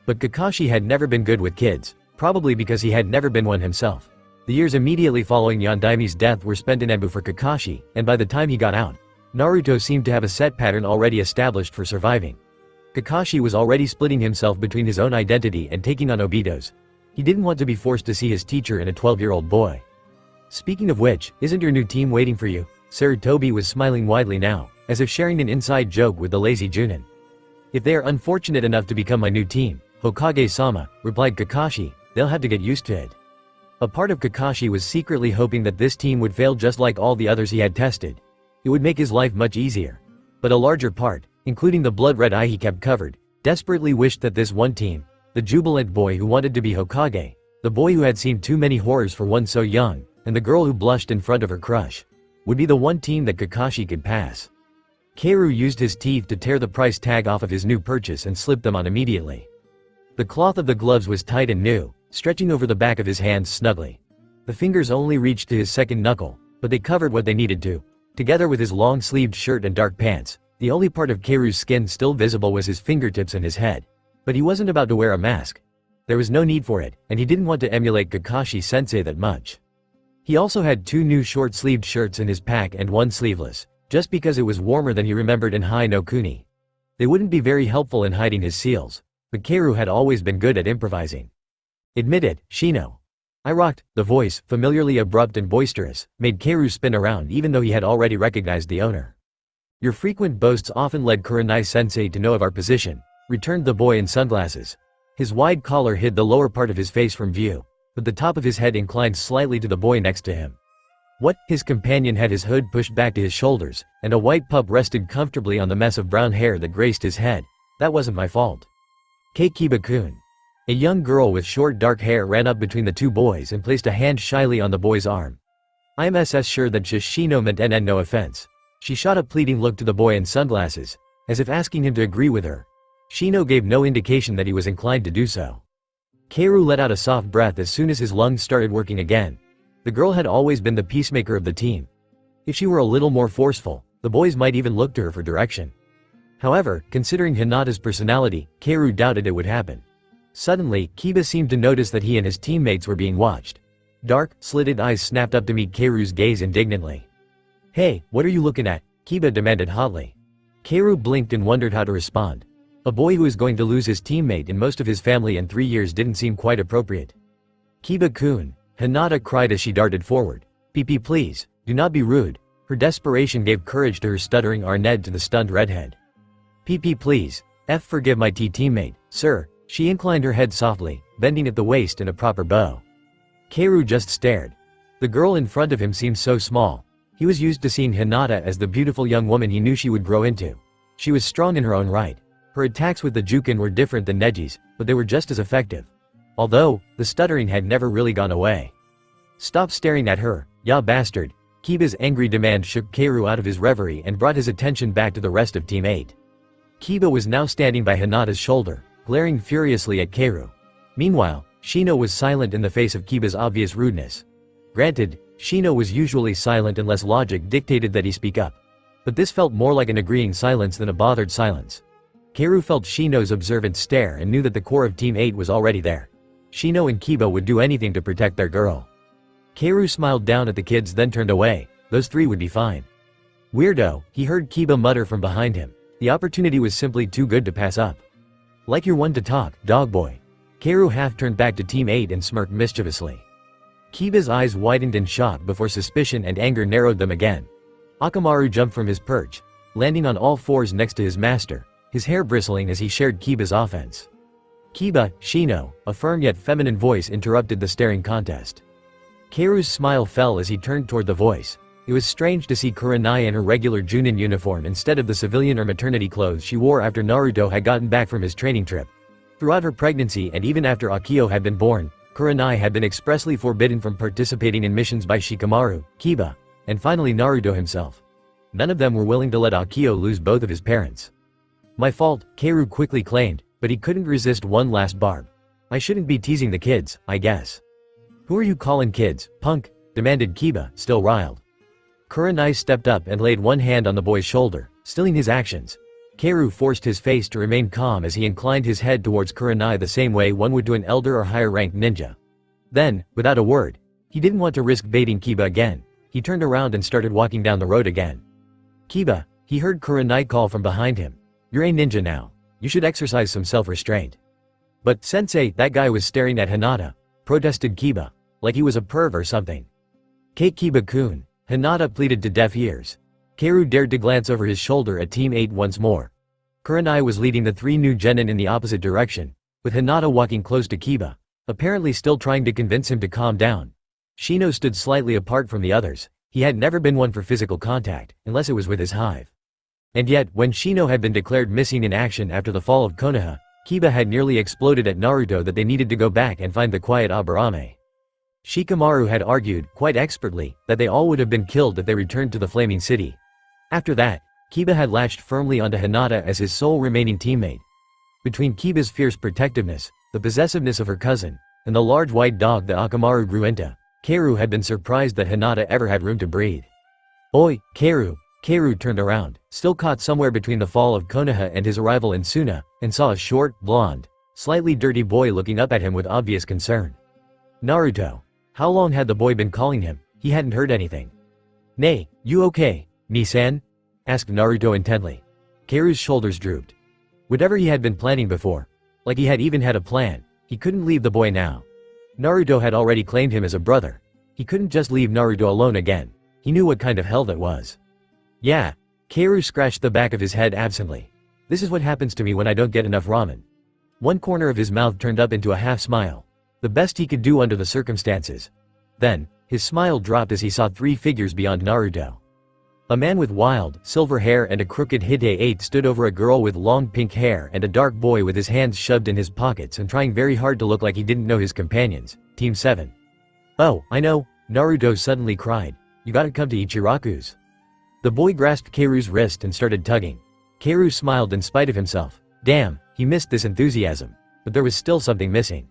But Kakashi had never been good with kids, probably because he had never been one himself. The years immediately following Yondaime's death were spent in Anbu for Kakashi, and by the time he got out, Naruto seemed to have a set pattern already established for surviving. Kakashi was already splitting himself between his own identity and taking on Obito's. He didn't want to be forced to see his teacher in a 12-year-old boy. Speaking of which, isn't your new team waiting for you? Sarutobi was smiling widely now, as if sharing an inside joke with the lazy Junin. If they are unfortunate enough to become my new team, Hokage-sama, replied Kakashi, they'll have to get used to it. A part of Kakashi was secretly hoping that this team would fail just like all the others he had tested. It would make his life much easier. But a larger part, including the blood-red eye he kept covered, desperately wished that this one team, the jubilant boy who wanted to be Hokage, the boy who had seen too many horrors for one so young, and the girl who blushed in front of her crush, would be the one team that Kakashi could pass. Keiru used his teeth to tear the price tag off of his new purchase and slipped them on immediately. The cloth of the gloves was tight and new, stretching over the back of his hands snugly. The fingers only reached to his second knuckle, but they covered what they needed to. Together with his long-sleeved shirt and dark pants, the only part of Keiru's skin still visible was his fingertips and his head. But he wasn't about to wear a mask. There was no need for it, and he didn't want to emulate Kakashi-sensei that much. He also had 2 new short-sleeved shirts in his pack and 1 sleeveless, just because it was warmer than he remembered in Hai no Kuni. They wouldn't be very helpful in hiding his seals, but Keiru had always been good at improvising. Admit it, Shino. I rocked. The voice, familiarly abrupt and boisterous, made Keiru spin around even though he had already recognized the owner. Your frequent boasts often led Kurenai-sensei to know of our position, returned the boy in sunglasses. His wide collar hid the lower part of his face from view, but the top of his head inclined slightly to the boy next to him. What? His companion had his hood pushed back to his shoulders, and a white pup rested comfortably on the mess of brown hair that graced his head. That wasn't my fault. Kiba-kun. A young girl with short dark hair ran up between the 2 boys and placed a hand shyly on the boy's arm. I'm sure that Shishino meant no offense. She shot a pleading look to the boy in sunglasses, as if asking him to agree with her. Shino gave no indication that he was inclined to do so. Keiru let out a soft breath as soon as his lungs started working again. The girl had always been the peacemaker of the team. If she were a little more forceful, the boys might even look to her for direction. However, considering Hinata's personality, Keiru doubted it would happen. Suddenly, Kiba seemed to notice that he and his teammates were being watched. Dark, slitted eyes snapped up to meet Keiru's gaze indignantly. Hey, what are you looking at? Kiba demanded hotly. Keiru blinked and wondered how to respond. A boy who is going to lose his teammate and most of his family in 3 years didn't seem quite appropriate. Kiba-kun, Hinata cried as she darted forward. PP please, do not be rude. Her desperation gave courage to her stuttering Arned to the stunned redhead. PP please, forgive my teammate, sir. She inclined her head softly, bending at the waist in a proper bow. Keiru just stared. The girl in front of him seemed so small. He was used to seeing Hinata as the beautiful young woman he knew she would grow into. She was strong in her own right. Her attacks with the Jukin were different than Neji's, but they were just as effective. Although, the stuttering had never really gone away. "Stop staring at her, ya bastard." Kiba's angry demand shook Keiru out of his reverie and brought his attention back to the rest of Team 8. Kiba was now standing by Hinata's shoulder, glaring furiously at Keiru. Meanwhile, Shino was silent in the face of Kiba's obvious rudeness. Granted, Shino was usually silent unless logic dictated that he speak up. But this felt more like an agreeing silence than a bothered silence. Keiru felt Shino's observant stare and knew that the core of Team 8 was already there. Shino and Kiba would do anything to protect their girl. Keiru smiled down at the kids then turned away. Those three would be fine. "Weirdo," he heard Kiba mutter from behind him. The opportunity was simply too good to pass up. "Like you're one to talk, dog boy." Keiru half turned back to Team 8 and smirked mischievously. Kiba's eyes widened in shock before suspicion and anger narrowed them again. Akamaru jumped from his perch, landing on all fours next to his master, his hair bristling as he shared Kiba's offense. "Kiba, Shino," a firm yet feminine voice interrupted the staring contest. Keiru's smile fell as he turned toward the voice. It was strange to see Kurenai in her regular Junin uniform instead of the civilian or maternity clothes she wore after Naruto had gotten back from his training trip. Throughout her pregnancy and even after Akio had been born, Kurenai had been expressly forbidden from participating in missions by Shikamaru, Kiba, and finally Naruto himself. None of them were willing to let Akio lose both of his parents. "My fault," Keiru quickly claimed, but he couldn't resist one last barb. "I shouldn't be teasing the kids, I guess." "Who are you calling kids, punk?" demanded Kiba, still riled. Kurenai stepped up and laid one hand on the boy's shoulder, stilling his actions. Keiru forced his face to remain calm as he inclined his head towards Kurenai the same way one would to an elder or higher-ranked ninja. Then, without a word, he didn't want to risk baiting Kiba again. He turned around and started walking down the road again. "Kiba," he heard Kurenai call from behind him. "You're a ninja now. You should exercise some self-restraint." "But, sensei," that guy was staring at Hinata, protested Kiba, like he was a perv or something. "Kate Kiba-kun," Hinata pleaded to deaf ears. Keiru dared to glance over his shoulder at Team 8 once more. Kurenai was leading the three new genin in the opposite direction, with Hinata walking close to Kiba, apparently still trying to convince him to calm down. Shino stood slightly apart from the others. He had never been one for physical contact, unless it was with his hive. And yet, when Shino had been declared missing in action after the fall of Konoha, Kiba had nearly exploded at Naruto that they needed to go back and find the quiet Aburame. Shikamaru had argued, quite expertly, that they all would have been killed if they returned to the Flaming City. After that, Kiba had latched firmly onto Hinata as his sole remaining teammate. Between Kiba's fierce protectiveness, the possessiveness of her cousin, and the large white dog that Akamaru grew into, Keiru had been surprised that Hinata ever had room to breathe. "Oi, Keiru." Keiru turned around, still caught somewhere between the fall of Konoha and his arrival in Suna, and saw a short, blonde, slightly dirty boy looking up at him with obvious concern. Naruto. How long had the boy been calling him? He hadn't heard anything. "Nay, you okay, Nisan?" asked Naruto intently. Keiru's shoulders drooped. Whatever he had been planning before, like he had even had a plan, he couldn't leave the boy now. Naruto had already claimed him as a brother. He couldn't just leave Naruto alone again. He knew what kind of hell that was. "Yeah." Keiru scratched the back of his head absently. "This is what happens to me when I don't get enough ramen." One corner of his mouth turned up into a half smile. The best he could do under the circumstances. Then, his smile dropped as he saw three figures beyond Naruto. A man with wild, silver hair and a crooked hide stood over a girl with long pink hair and a dark boy with his hands shoved in his pockets and trying very hard to look like he didn't know his companions, Team 7. "Oh, I know," Naruto suddenly cried. "You gotta come to Ichiraku's." The boy grasped Keiru's wrist and started tugging. Keiru smiled in spite of himself. Damn, he missed this enthusiasm. But there was still something missing.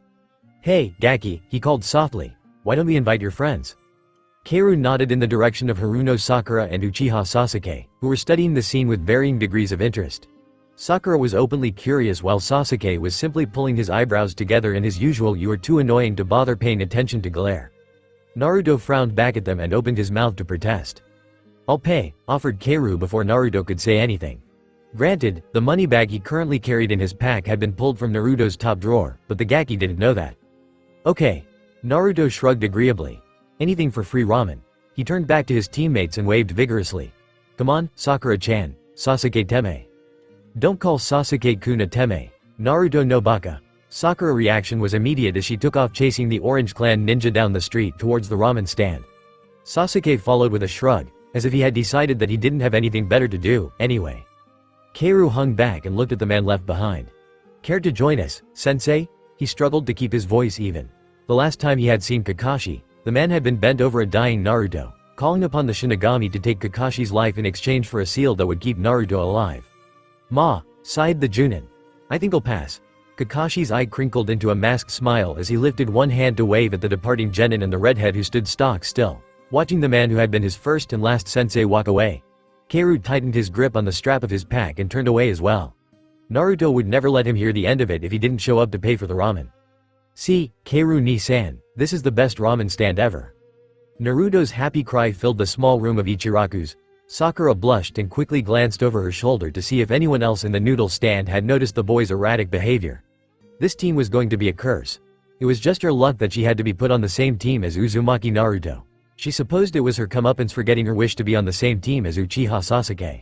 "Hey, Gaki," he called softly. "Why don't we invite your friends?" Keiru nodded in the direction of Haruno Sakura and Uchiha Sasuke, who were studying the scene with varying degrees of interest. Sakura was openly curious while Sasuke was simply pulling his eyebrows together in his usual "you are too annoying to bother paying attention to" glare. Naruto frowned back at them and opened his mouth to protest. "I'll pay," offered Keiru before Naruto could say anything. Granted, the money bag he currently carried in his pack had been pulled from Naruto's top drawer, but the Gaki didn't know that. "Okay." Naruto shrugged agreeably. Anything for free ramen. He turned back to his teammates and waved vigorously. "Come on, Sakura-chan, Sasuke-teme." "Don't call Sasuke-kun a teme. Naruto no baka." Sakura's reaction was immediate as she took off chasing the Orange Clan ninja down the street towards the ramen stand. Sasuke followed with a shrug, as if he had decided that he didn't have anything better to do, anyway. Keiru hung back and looked at the man left behind. "Care to join us, sensei?" He struggled to keep his voice even. The last time he had seen Kakashi, the man had been bent over a dying Naruto, calling upon the Shinigami to take Kakashi's life in exchange for a seal that would keep Naruto alive. "Ma," sighed the Junin. "I think I'll pass." Kakashi's eye crinkled into a masked smile as he lifted one hand to wave at the departing genin and the redhead who stood stock still, watching the man who had been his first and last sensei walk away. Keiru tightened his grip on the strap of his pack and turned away as well. Naruto would never let him hear the end of it if he didn't show up to pay for the ramen. "See, Keiru ni-san, this is the best ramen stand ever." Naruto's happy cry filled the small room of Ichiraku's. Sakura blushed and quickly glanced over her shoulder to see if anyone else in the noodle stand had noticed the boy's erratic behavior. This team was going to be a curse. It was just her luck that she had to be put on the same team as Uzumaki Naruto. She supposed it was her comeuppance for getting her wish to be on the same team as Uchiha Sasuke.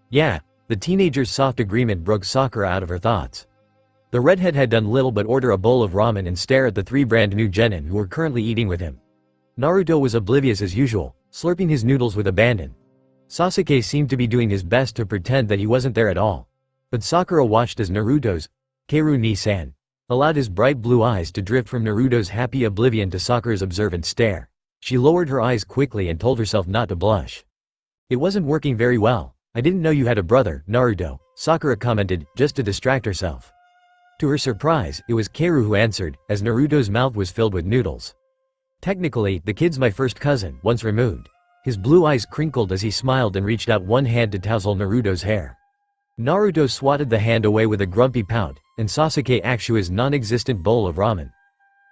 Yeah, the teenager's soft agreement broke Sakura out of her thoughts. The redhead had done little but order a bowl of ramen and stare at the three brand new genin who were currently eating with him. Naruto was oblivious as usual, slurping his noodles with abandon. Sasuke seemed to be doing his best to pretend that he wasn't there at all. But Sakura watched as Naruto's Keiru ni-san allowed his bright blue eyes to drift from Naruto's happy oblivion to Sakura's observant stare. She lowered her eyes quickly and told herself not to blush. "It wasn't working very well. I didn't know you had a brother, Naruto," Sakura commented, just to distract herself. To her surprise, it was Keiru who answered, as Naruto's mouth was filled with noodles. "Technically, the kid's my first cousin, once removed." His blue eyes crinkled as he smiled and reached out one hand to touzle Naruto's hair. Naruto swatted the hand away with a grumpy pout, and Sasuke axed his non-existent bowl of ramen.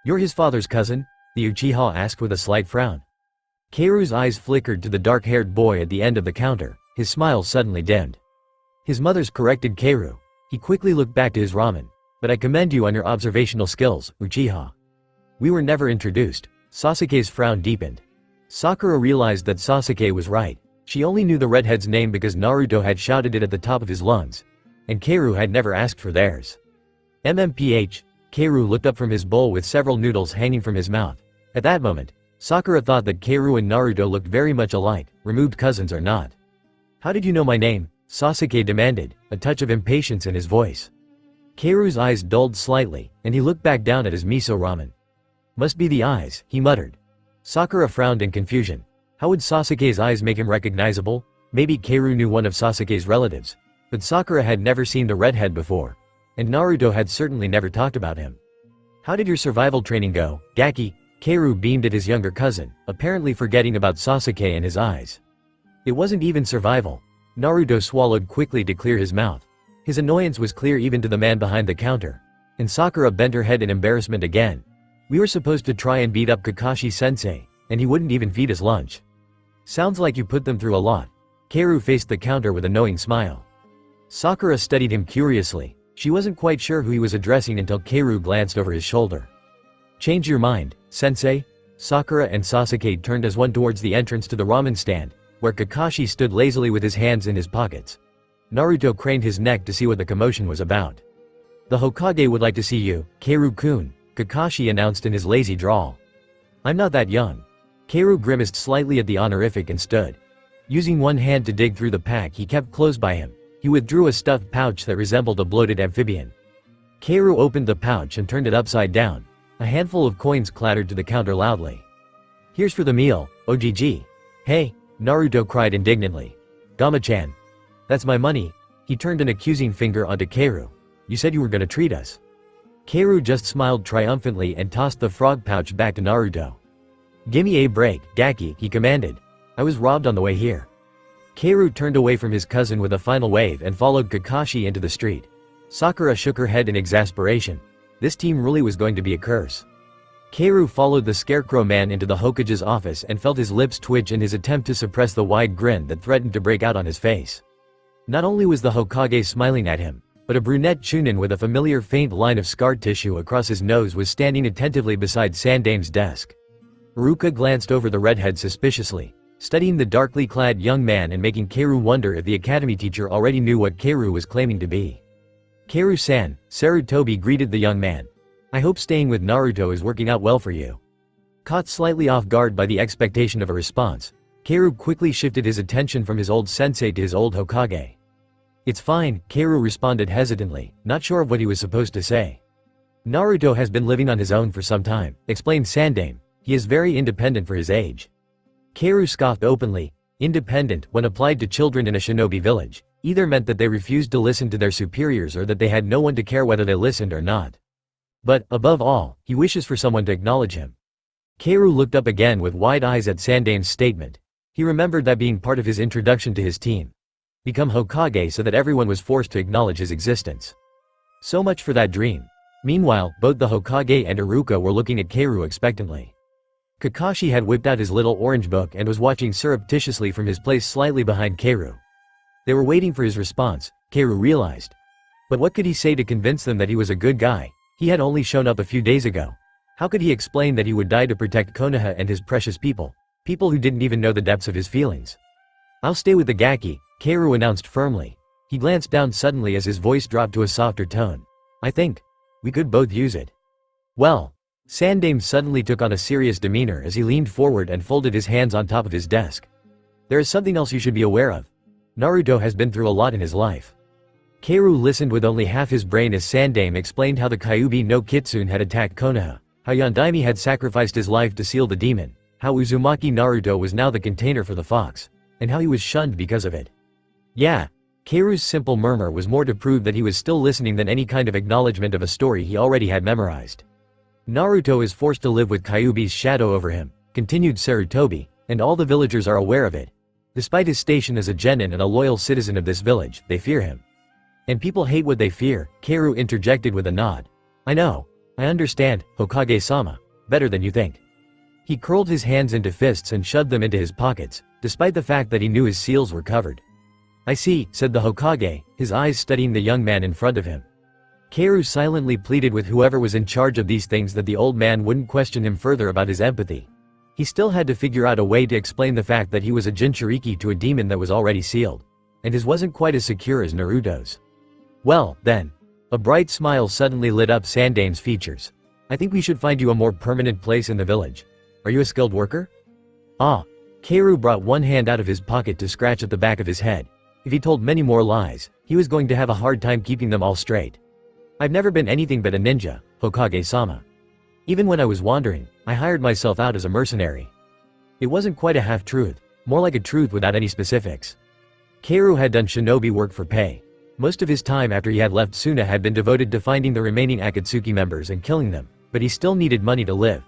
"You're his father's cousin?" the Uchiha asked with a slight frown. Keiru's eyes flickered to the dark-haired boy at the end of the counter, his smile suddenly dimmed. His mother's corrected Keiru. He quickly looked back to his ramen. "But I commend you on your observational skills, Uchiha." "We were never introduced." Sasuke's frown deepened. Sakura realized that Sasuke was right. She only knew the redhead's name because Naruto had shouted it at the top of his lungs. And Keiru had never asked for theirs. MMPH, Keiru looked up from his bowl with several noodles hanging from his mouth. At that moment, Sakura thought that Keiru and Naruto looked very much alike, removed cousins or not. "How did you know my name?" Sasuke demanded, a touch of impatience in his voice. Keiru's eyes dulled slightly, and he looked back down at his miso ramen. "Must be the eyes," he muttered. Sakura frowned in confusion. How would Sasuke's eyes make him recognizable? Maybe Keiru knew one of Sasuke's relatives. But Sakura had never seen the redhead before. And Naruto had certainly never talked about him. "How did your survival training go, Gaki?" Keiru beamed at his younger cousin, apparently forgetting about Sasuke and his eyes. "It wasn't even survival." Naruto swallowed quickly to clear his mouth. His annoyance was clear even to the man behind the counter. And Sakura bent her head in embarrassment again. "We were supposed to try and beat up Kakashi-sensei, and he wouldn't even feed us lunch." "Sounds like you put them through a lot." Keiru faced the counter with a knowing smile. Sakura studied him curiously. She wasn't quite sure who he was addressing until Keiru glanced over his shoulder. "Change your mind, sensei?" Sakura and Sasuke turned as one towards the entrance to the ramen stand, where Kakashi stood lazily with his hands in his pockets. Naruto craned his neck to see what the commotion was about. "The Hokage would like to see you, Keiru-kun," Kakashi announced in his lazy drawl. "I'm not that young." Keiru grimaced slightly at the honorific and stood. Using one hand to dig through the pack he kept close by him, he withdrew a stuffed pouch that resembled a bloated amphibian. Keiru opened the pouch and turned it upside down. A handful of coins clattered to the counter loudly. "Here's for the meal, OGG." "Hey," Naruto cried indignantly. "Gama-chan. That's my money." He turned an accusing finger onto Keiru. "You said you were gonna treat us." Keiru just smiled triumphantly and tossed the frog pouch back to Naruto. "Gimme a break, Gaki," he commanded. "I was robbed on the way here." Keiru turned away from his cousin with a final wave and followed Kakashi into the street. Sakura shook her head in exasperation. This team really was going to be a curse. Keiru followed the scarecrow man into the Hokage's office and felt his lips twitch in his attempt to suppress the wide grin that threatened to break out on his face. Not only was the Hokage smiling at him, but a brunette chunin with a familiar faint line of scar tissue across his nose was standing attentively beside Sandame's desk. Ruka glanced over the redhead suspiciously, studying the darkly clad young man and making Keiru wonder if the academy teacher already knew what Keiru was claiming to be. "Keiru-san," Sarutobi greeted the young man. "I hope staying with Naruto is working out well for you." Caught slightly off guard by the expectation of a response, Keiru quickly shifted his attention from his old sensei to his old Hokage. "It's fine," Keiru responded hesitantly, not sure of what he was supposed to say. Naruto has been living on his own for some time, explained Sandame. He is very independent for his age. Kaoru scoffed openly. Independent, when applied to children in a shinobi village, either meant that they refused to listen to their superiors or that they had no one to care whether they listened or not. But, above all, he wishes for someone to acknowledge him. Kaoru looked up again with wide eyes at Sandame's statement. He remembered that being part of his introduction to his team. Become Hokage so that everyone was forced to acknowledge his existence. So much for that dream. Meanwhile, both the Hokage and Iruka were looking at Kaoru expectantly. Kakashi had whipped out his little orange book and was watching surreptitiously from his place slightly behind Kaoru. They were waiting for his response, Kaoru realized. But what could he say to convince them that he was a good guy? He had only shown up a few days ago. How could he explain that he would die to protect Konoha and his precious people? People who didn't even know the depths of his feelings. I'll stay with the Gaki, Kaoru announced firmly. He glanced down suddenly as his voice dropped to a softer tone. I think we could both use it. Well, Sandame suddenly took on a serious demeanor as he leaned forward and folded his hands on top of his desk. There is something else you should be aware of. Naruto has been through a lot in his life. Kaoru listened with only half his brain as Sandame explained how the Kyuubi no Kitsune had attacked Konoha, how Yondaime had sacrificed his life to seal the demon, how Uzumaki Naruto was now the container for the fox, and how he was shunned because of it. Yeah. Kaoru's simple murmur was more to prove that he was still listening than any kind of acknowledgement of a story he already had memorized. Naruto is forced to live with Kyuubi's shadow over him, continued Sarutobi, and all the villagers are aware of it. Despite his station as a genin and a loyal citizen of this village, they fear him. And people hate what they fear, Kaoru interjected with a nod. I know. I understand, Hokage-sama. Better than you think. He curled his hands into fists and shoved them into his pockets, despite the fact that he knew his seals were covered. I see, said the Hokage, his eyes studying the young man in front of him. Kaoru silently pleaded with whoever was in charge of these things that the old man wouldn't question him further about his empathy. He still had to figure out a way to explain the fact that he was a jinchuriki to a demon that was already sealed. And his wasn't quite as secure as Naruto's. Well, then. A bright smile suddenly lit up Sandame's features. I think we should find you a more permanent place in the village. Are you a skilled worker? Ah. Kaoru brought one hand out of his pocket to scratch at the back of his head. If he told many more lies, he was going to have a hard time keeping them all straight. I've never been anything but a ninja, Hokage-sama. Even when I was wandering, I hired myself out as a mercenary. It wasn't quite a half-truth, more like a truth without any specifics. Kaoru had done shinobi work for pay. Most of his time after he had left Suna had been devoted to finding the remaining Akatsuki members and killing them, but he still needed money to live.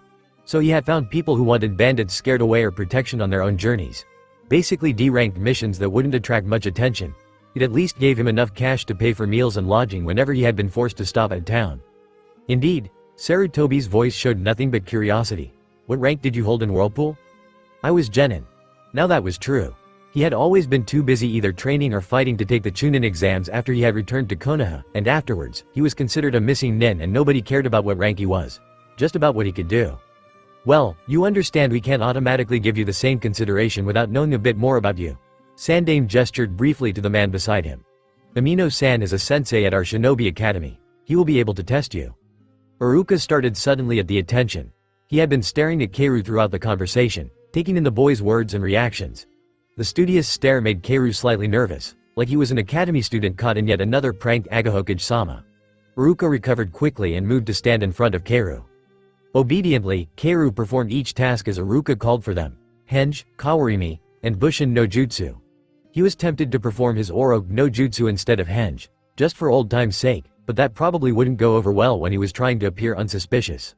So he had found people who wanted bandits scared away or protection on their own journeys. Basically D-ranked missions that wouldn't attract much attention. It at least gave him enough cash to pay for meals and lodging whenever he had been forced to stop at town. Indeed, Sarutobi's voice showed nothing but curiosity. What rank did you hold in Whirlpool? I was genin. Now that was true. He had always been too busy either training or fighting to take the chunin exams after he had returned to Konoha, and afterwards, he was considered a missing nin and nobody cared about what rank he was. Just about what he could do. Well, you understand we can't automatically give you the same consideration without knowing a bit more about you. Sandame gestured briefly to the man beside him. Amino-san is a sensei at our shinobi academy. He will be able to test you. Iruka started suddenly at the attention. He had been staring at Kaoru throughout the conversation, taking in the boy's words and reactions. The studious stare made Kaoru slightly nervous, like he was an academy student caught in yet another prank Agahokage-sama. Iruka recovered quickly and moved to stand in front of Kaoru. Obediently, Kaoru performed each task as Iruka called for them. Henge, Kawarimi, and Bushin no Jutsu. He was tempted to perform his Oro no Jutsu instead of Henge, just for old time's sake, but that probably wouldn't go over well when he was trying to appear unsuspicious.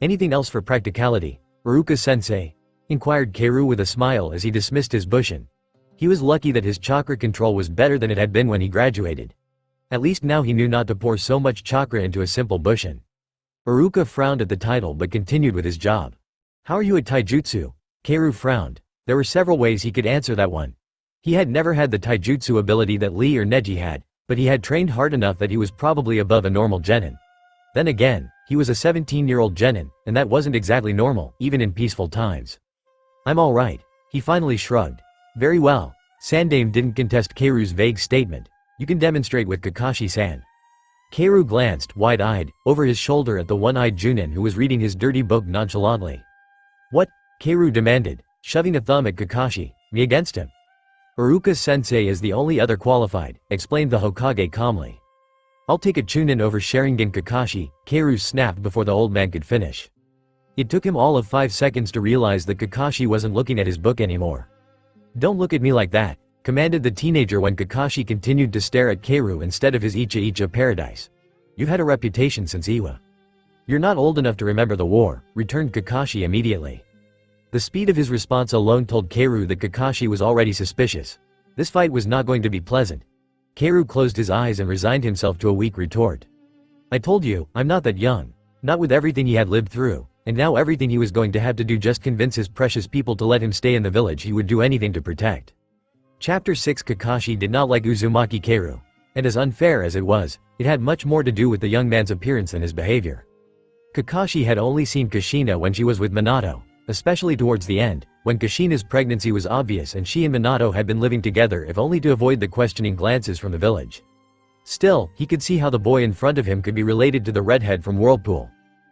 Anything else for practicality, Iruka-sensei? Inquired Kaoru with a smile as he dismissed his Bushin. He was lucky that his chakra control was better than it had been when he graduated. At least now he knew not to pour so much chakra into a simple Bushin. Iruka frowned at the title but continued with his job. How are you at taijutsu? Kaoru frowned. There were several ways he could answer that one. He had never had the taijutsu ability that Lee or Neji had, but he had trained hard enough that he was probably above a normal genin. Then again, he was a 17-year-old genin, and that wasn't exactly normal, even in peaceful times. I'm alright. He finally shrugged. Very well. Sandame didn't contest Kaoru's vague statement. You can demonstrate with Kakashi-san. Kaoru glanced, wide-eyed, over his shoulder at the one-eyed Junin who was reading his dirty book nonchalantly. What? Kaoru demanded, shoving a thumb at Kakashi. Me against him. Iruka-sensei is the only other qualified, explained the Hokage calmly. "I'll take a Chunin over Sharingan Kakashi," Keiru snapped before the old man could finish. It took him all of 5 seconds to realize that Kakashi wasn't looking at his book anymore. "Don't look at me like that," commanded the teenager when Kakashi continued to stare at Keiru instead of his Icha paradise. "You've had a reputation since Iwa." "You're not old enough to remember the war," returned Kakashi immediately. The speed of his response alone told Keiru that Kakashi was already suspicious. This fight was not going to be pleasant. Keiru closed his eyes and resigned himself to a weak retort. "I told you, I'm not that young." Not with everything he had lived through, and now everything he was going to have to do just convince his precious people to let him stay in the village he would do anything to protect. Chapter 6. Kakashi did not like Uzumaki Keiru. And as unfair as it was, it had much more to do with the young man's appearance than his behavior. Kakashi had only seen Kushina when she was with Minato, especially towards the end, when Kushina's pregnancy was obvious and she and Minato had been living together if only to avoid the questioning glances from the village. Still, he could see how the boy in front of him could be related to the redhead from Whirlpool.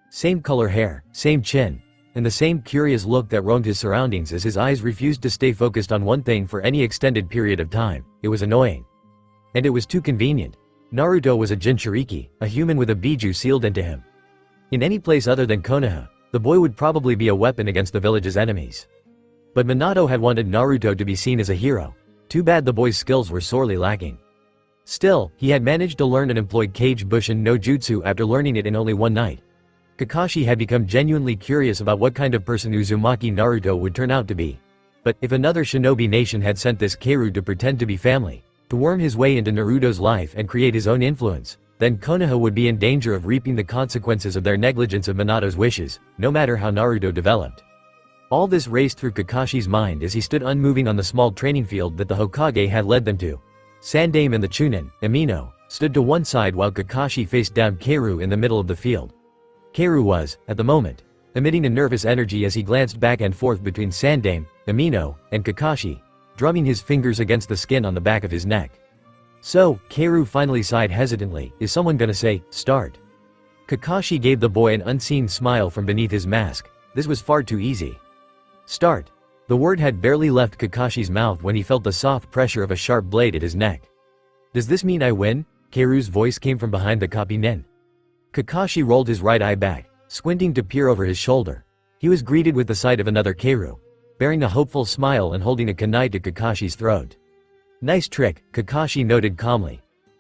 Same color hair, same chin, and the same curious look that roamed his surroundings as his eyes refused to stay focused on one thing for any extended period of time. It was annoying. And it was too convenient. Naruto was a jinchuriki, a human with a biju sealed into him. In any place other than Konoha, the boy would probably be a weapon against the village's enemies. But Minato had wanted Naruto to be seen as a hero. Too bad the boy's skills were sorely lacking. Still, he had managed to learn and employed Kage Bushin no Jutsu after learning it in only one night. Kakashi had become genuinely curious about what kind of person Uzumaki Naruto would turn out to be. But if another shinobi nation had sent this Keiru to pretend to be family, to worm his way into Naruto's life and create his own influence, then Konoha would be in danger of reaping the consequences of their negligence of Minato's wishes, no matter how Naruto developed. All this raced through Kakashi's mind as he stood unmoving on the small training field that the Hokage had led them to. Sandaime and the Chunin, Amino, stood to one side while Kakashi faced down Keiru in the middle of the field. Keiru was, at the moment, emitting a nervous energy as he glanced back and forth between Sandaime, Amino, and Kakashi, drumming his fingers against the skin on the back of his neck. So, Keiru finally sighed hesitantly, "Is someone gonna say, start?" Kakashi gave the boy an unseen smile from beneath his mask. This was far too easy. Start. The word had barely left Kakashi's mouth when he felt the soft pressure of a sharp blade at his neck. "Does this mean I win?" Keiru's voice came from behind the copy nin. Kakashi rolled his right eye back, squinting to peer over his shoulder. He was greeted with the sight of another Keiru, bearing a hopeful smile and holding a kunai to Kakashi's throat. "Nice trick," Kakashi noted calmly.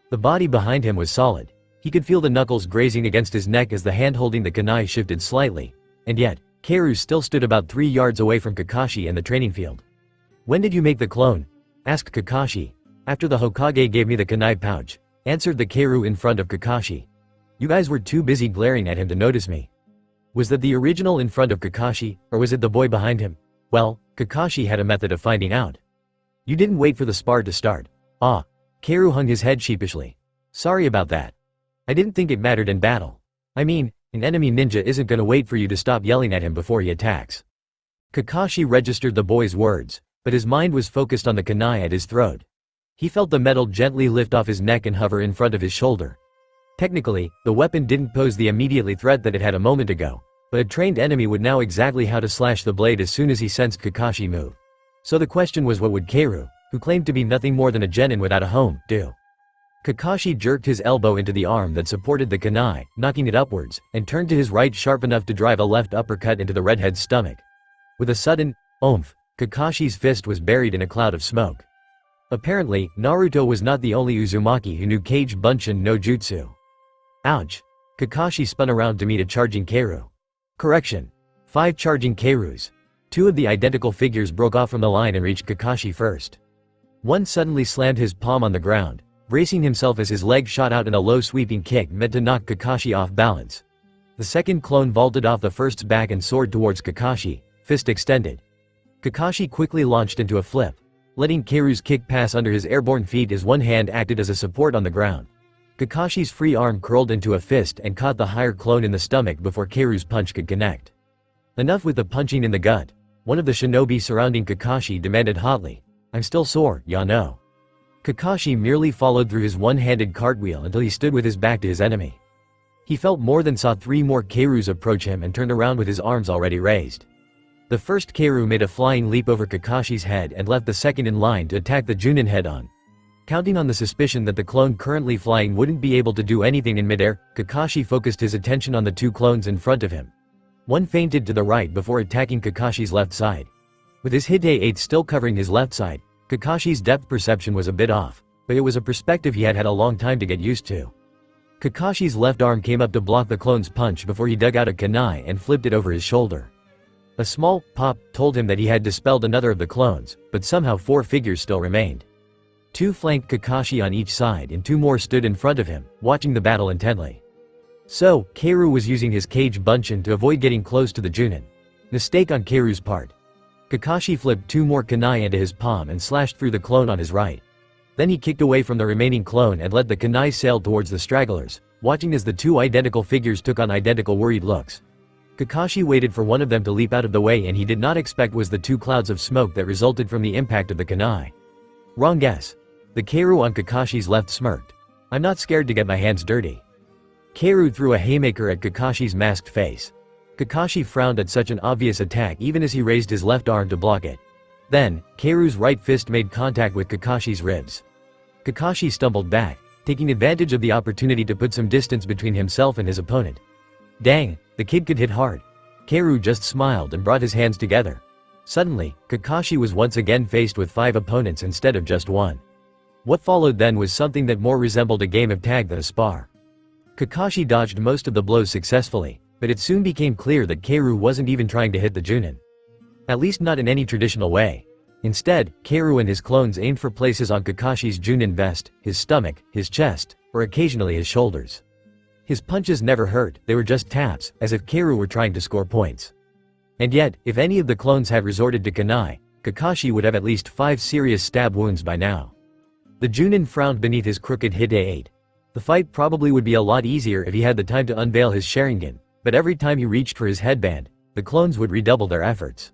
The body behind him was solid. He could feel the knuckles grazing against his neck as the hand holding the kunai shifted slightly. And yet, Keiru still stood about 3 yards away from Kakashi and the training field. "When did you make the clone?" asked Kakashi. "After the Hokage gave me the kunai pouch," answered the Keiru in front of Kakashi. "You guys were too busy glaring at him to notice me." Was that the original in front of Kakashi, or was it the boy behind him? Well, Kakashi had a method of finding out. "You didn't wait for the spar to start." "Ah." Keiru hung his head sheepishly. "Sorry about that. I didn't think it mattered in battle. I mean, an enemy ninja isn't gonna wait for you to stop yelling at him before he attacks." Kakashi registered the boy's words, but his mind was focused on the kunai at his throat. He felt the metal gently lift off his neck and hover in front of his shoulder. Technically, the weapon didn't pose the immediately threat that it had a moment ago, but a trained enemy would know exactly how to slash the blade as soon as he sensed Kakashi move. So the question was, what would Keiru, who claimed to be nothing more than a genin without a home, do? Kakashi jerked his elbow into the arm that supported the kunai, knocking it upwards, and turned to his right sharp enough to drive a left uppercut into the redhead's stomach. With a sudden oomph, Kakashi's fist was buried in a cloud of smoke. Apparently, Naruto was not the only Uzumaki who knew Kage Bushin no Jutsu. Ouch! Kakashi spun around to meet a charging Keiru. Correction. 5 charging Keirus. 2 of the identical figures broke off from the line and reached Kakashi first. One suddenly slammed his palm on the ground, bracing himself as his leg shot out in a low sweeping kick meant to knock Kakashi off balance. The second clone vaulted off the first's back and soared towards Kakashi, fist extended. Kakashi quickly launched into a flip, letting Keiru's kick pass under his airborne feet as one hand acted as a support on the ground. Kakashi's free arm curled into a fist and caught the higher clone in the stomach before Keiru's punch could connect. Enough with the punching in the gut. One of the shinobi surrounding Kakashi demanded hotly. "I'm still sore, ya know." Kakashi merely followed through his one-handed cartwheel until he stood with his back to his enemy. He felt more than saw 3 more Keirus approach him and turned around with his arms already raised. The first Keiru made a flying leap over Kakashi's head and left the second in line to attack the Junin head-on. Counting on the suspicion that the clone currently flying wouldn't be able to do anything in midair, Kakashi focused his attention on the two clones in front of him. One feinted to the right before attacking Kakashi's left side. With his Hide 8 still covering his left side, Kakashi's depth perception was a bit off, but it was a perspective he had a long time to get used to. Kakashi's left arm came up to block the clone's punch before he dug out a kunai and flipped it over his shoulder. A small pop told him that he had dispelled another of the clones, but somehow 4 figures still remained. 2 flanked Kakashi on each side and 2 more stood in front of him, watching the battle intently. So, Keiru was using his cage bunshin to avoid getting close to the Junin. Mistake on Keiru's part. Kakashi flipped 2 more kunai into his palm and slashed through the clone on his right. Then he kicked away from the remaining clone and let the kunai sail towards the stragglers, watching as the 2 identical figures took on identical worried looks. Kakashi waited for one of them to leap out of the way, and he did not expect was the 2 clouds of smoke that resulted from the impact of the kunai. Wrong guess. The Keiru on Kakashi's left smirked. I'm not scared to get my hands dirty. Keiru threw a haymaker at Kakashi's masked face. Kakashi frowned at such an obvious attack even as he raised his left arm to block it. Then, Keiru's right fist made contact with Kakashi's ribs. Kakashi stumbled back, taking advantage of the opportunity to put some distance between himself and his opponent. Dang, the kid could hit hard. Keiru just smiled and brought his hands together. Suddenly, Kakashi was once again faced with 5 opponents instead of just 1. What followed then was something that more resembled a game of tag than a spar. Kakashi dodged most of the blows successfully, but it soon became clear that Keiru wasn't even trying to hit the Junin. At least not in any traditional way. Instead, Keiru and his clones aimed for places on Kakashi's Junin vest, his stomach, his chest, or occasionally his shoulders. His punches never hurt, they were just taps, as if Keiru were trying to score points. And yet, if any of the clones had resorted to kunai, Kakashi would have at least 5 serious stab wounds by now. The Junin frowned beneath his crooked Hide 8. The fight probably would be a lot easier if he had the time to unveil his Sharingan, but every time he reached for his headband, the clones would redouble their efforts.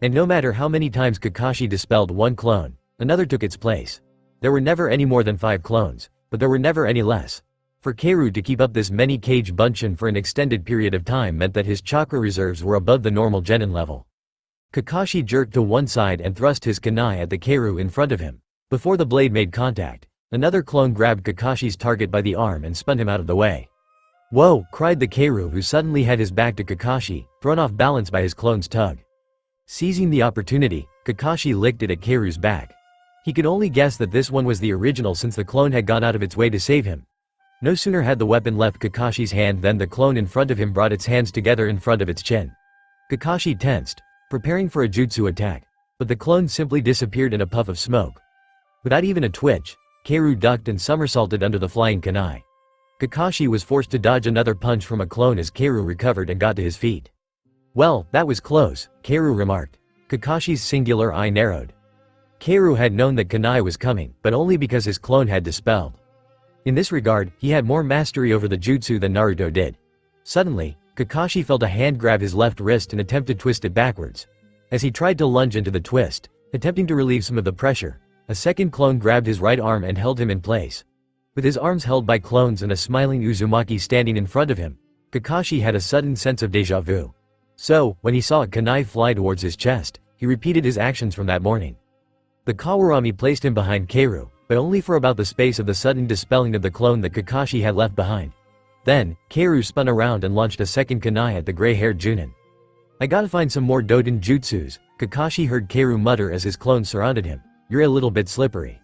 And no matter how many times Kakashi dispelled one clone, another took its place. There were never any more than 5 clones, but there were never any less. For Keiru to keep up this many cage bunshin for an extended period of time meant that his chakra reserves were above the normal genin level. Kakashi jerked to one side and thrust his kunai at the Keiru in front of him. Before the blade made contact, another clone grabbed Kakashi's target by the arm and spun him out of the way. Whoa, cried the Keiru, who suddenly had his back to Kakashi, thrown off balance by his clone's tug. Seizing the opportunity, Kakashi licked it at Keiru's back. He could only guess that this one was the original since the clone had gone out of its way to save him. No sooner had the weapon left Kakashi's hand than the clone in front of him brought its hands together in front of its chin. Kakashi tensed, preparing for a jutsu attack, but the clone simply disappeared in a puff of smoke. Without even a twitch, Keiru ducked and somersaulted under the flying kunai. Kakashi was forced to dodge another punch from a clone as Keiru recovered and got to his feet. Well, that was close, Keiru remarked. Kakashi's singular eye narrowed. Keiru had known that kunai was coming, but only because his clone had dispelled. In this regard, he had more mastery over the jutsu than Naruto did. Suddenly, Kakashi felt a hand grab his left wrist and attempt to twist it backwards. As he tried to lunge into the twist, attempting to relieve some of the pressure, a second clone grabbed his right arm and held him in place. With his arms held by clones and a smiling Uzumaki standing in front of him, Kakashi had a sudden sense of déjà vu. So, when he saw a kunai fly towards his chest, he repeated his actions from that morning. The Kawurami placed him behind Keiru, but only for about the space of the sudden dispelling of the clone that Kakashi had left behind. Then, Keiru spun around and launched a second kunai at the gray-haired Junin. I gotta find some more Doden jutsus, Kakashi heard Keiru mutter as his clones surrounded him. You're a little bit slippery.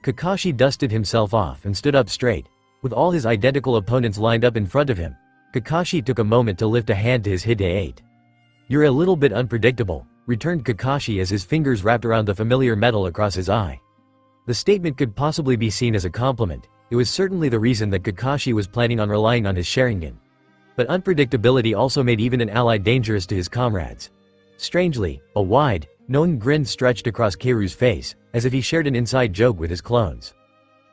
Kakashi dusted himself off and stood up straight. With all his identical opponents lined up in front of him, Kakashi took a moment to lift a hand to his Hide 8. You're a little bit unpredictable, returned Kakashi as his fingers wrapped around the familiar metal across his eye. The statement could possibly be seen as a compliment. It was certainly the reason that Kakashi was planning on relying on his Sharingan. But unpredictability also made even an ally dangerous to his comrades. Strangely, a wide, knowing grin stretched across Keiru's face, as if he shared an inside joke with his clones.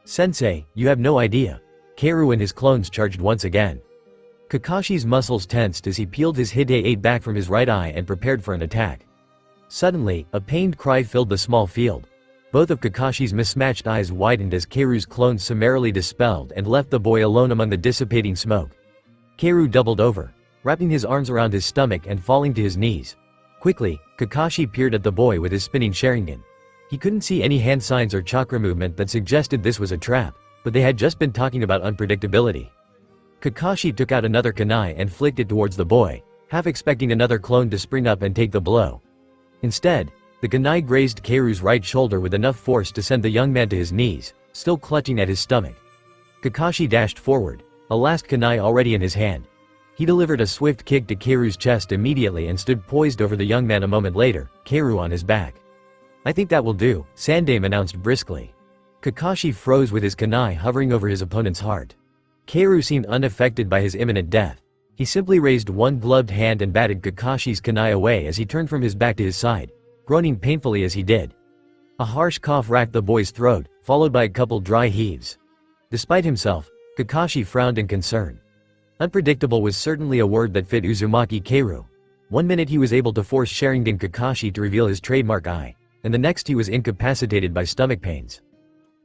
Sensei, you have no idea. Keiru and his clones charged once again. Kakashi's muscles tensed as he peeled his Hide 8 back from his right eye and prepared for an attack. Suddenly, a pained cry filled the small field. Both of Kakashi's mismatched eyes widened as Keiru's clones summarily dispelled and left the boy alone among the dissipating smoke. Keiru doubled over, wrapping his arms around his stomach and falling to his knees. Quickly, Kakashi peered at the boy with his spinning Sharingan. He couldn't see any hand signs or chakra movement that suggested this was a trap, but they had just been talking about unpredictability. Kakashi took out another kunai and flicked it towards the boy, half expecting another clone to spring up and take the blow. Instead, the kunai grazed Keiru's right shoulder with enough force to send the young man to his knees, still clutching at his stomach. Kakashi dashed forward, a last kunai already in his hand. He delivered a swift kick to Keiru's chest immediately and stood poised over the young man a moment later, Keiru on his back. "I think that will do," Sandaime announced briskly. Kakashi froze with his kunai hovering over his opponent's heart. Keiru seemed unaffected by his imminent death. He simply raised one gloved hand and batted Kakashi's kunai away as he turned from his back to his side, groaning painfully as he did. A harsh cough racked the boy's throat, followed by a couple dry heaves. Despite himself, Kakashi frowned in concern. Unpredictable was certainly a word that fit Uzumaki Keiru. One minute he was able to force Sharingan Kakashi to reveal his trademark eye, and the next he was incapacitated by stomach pains.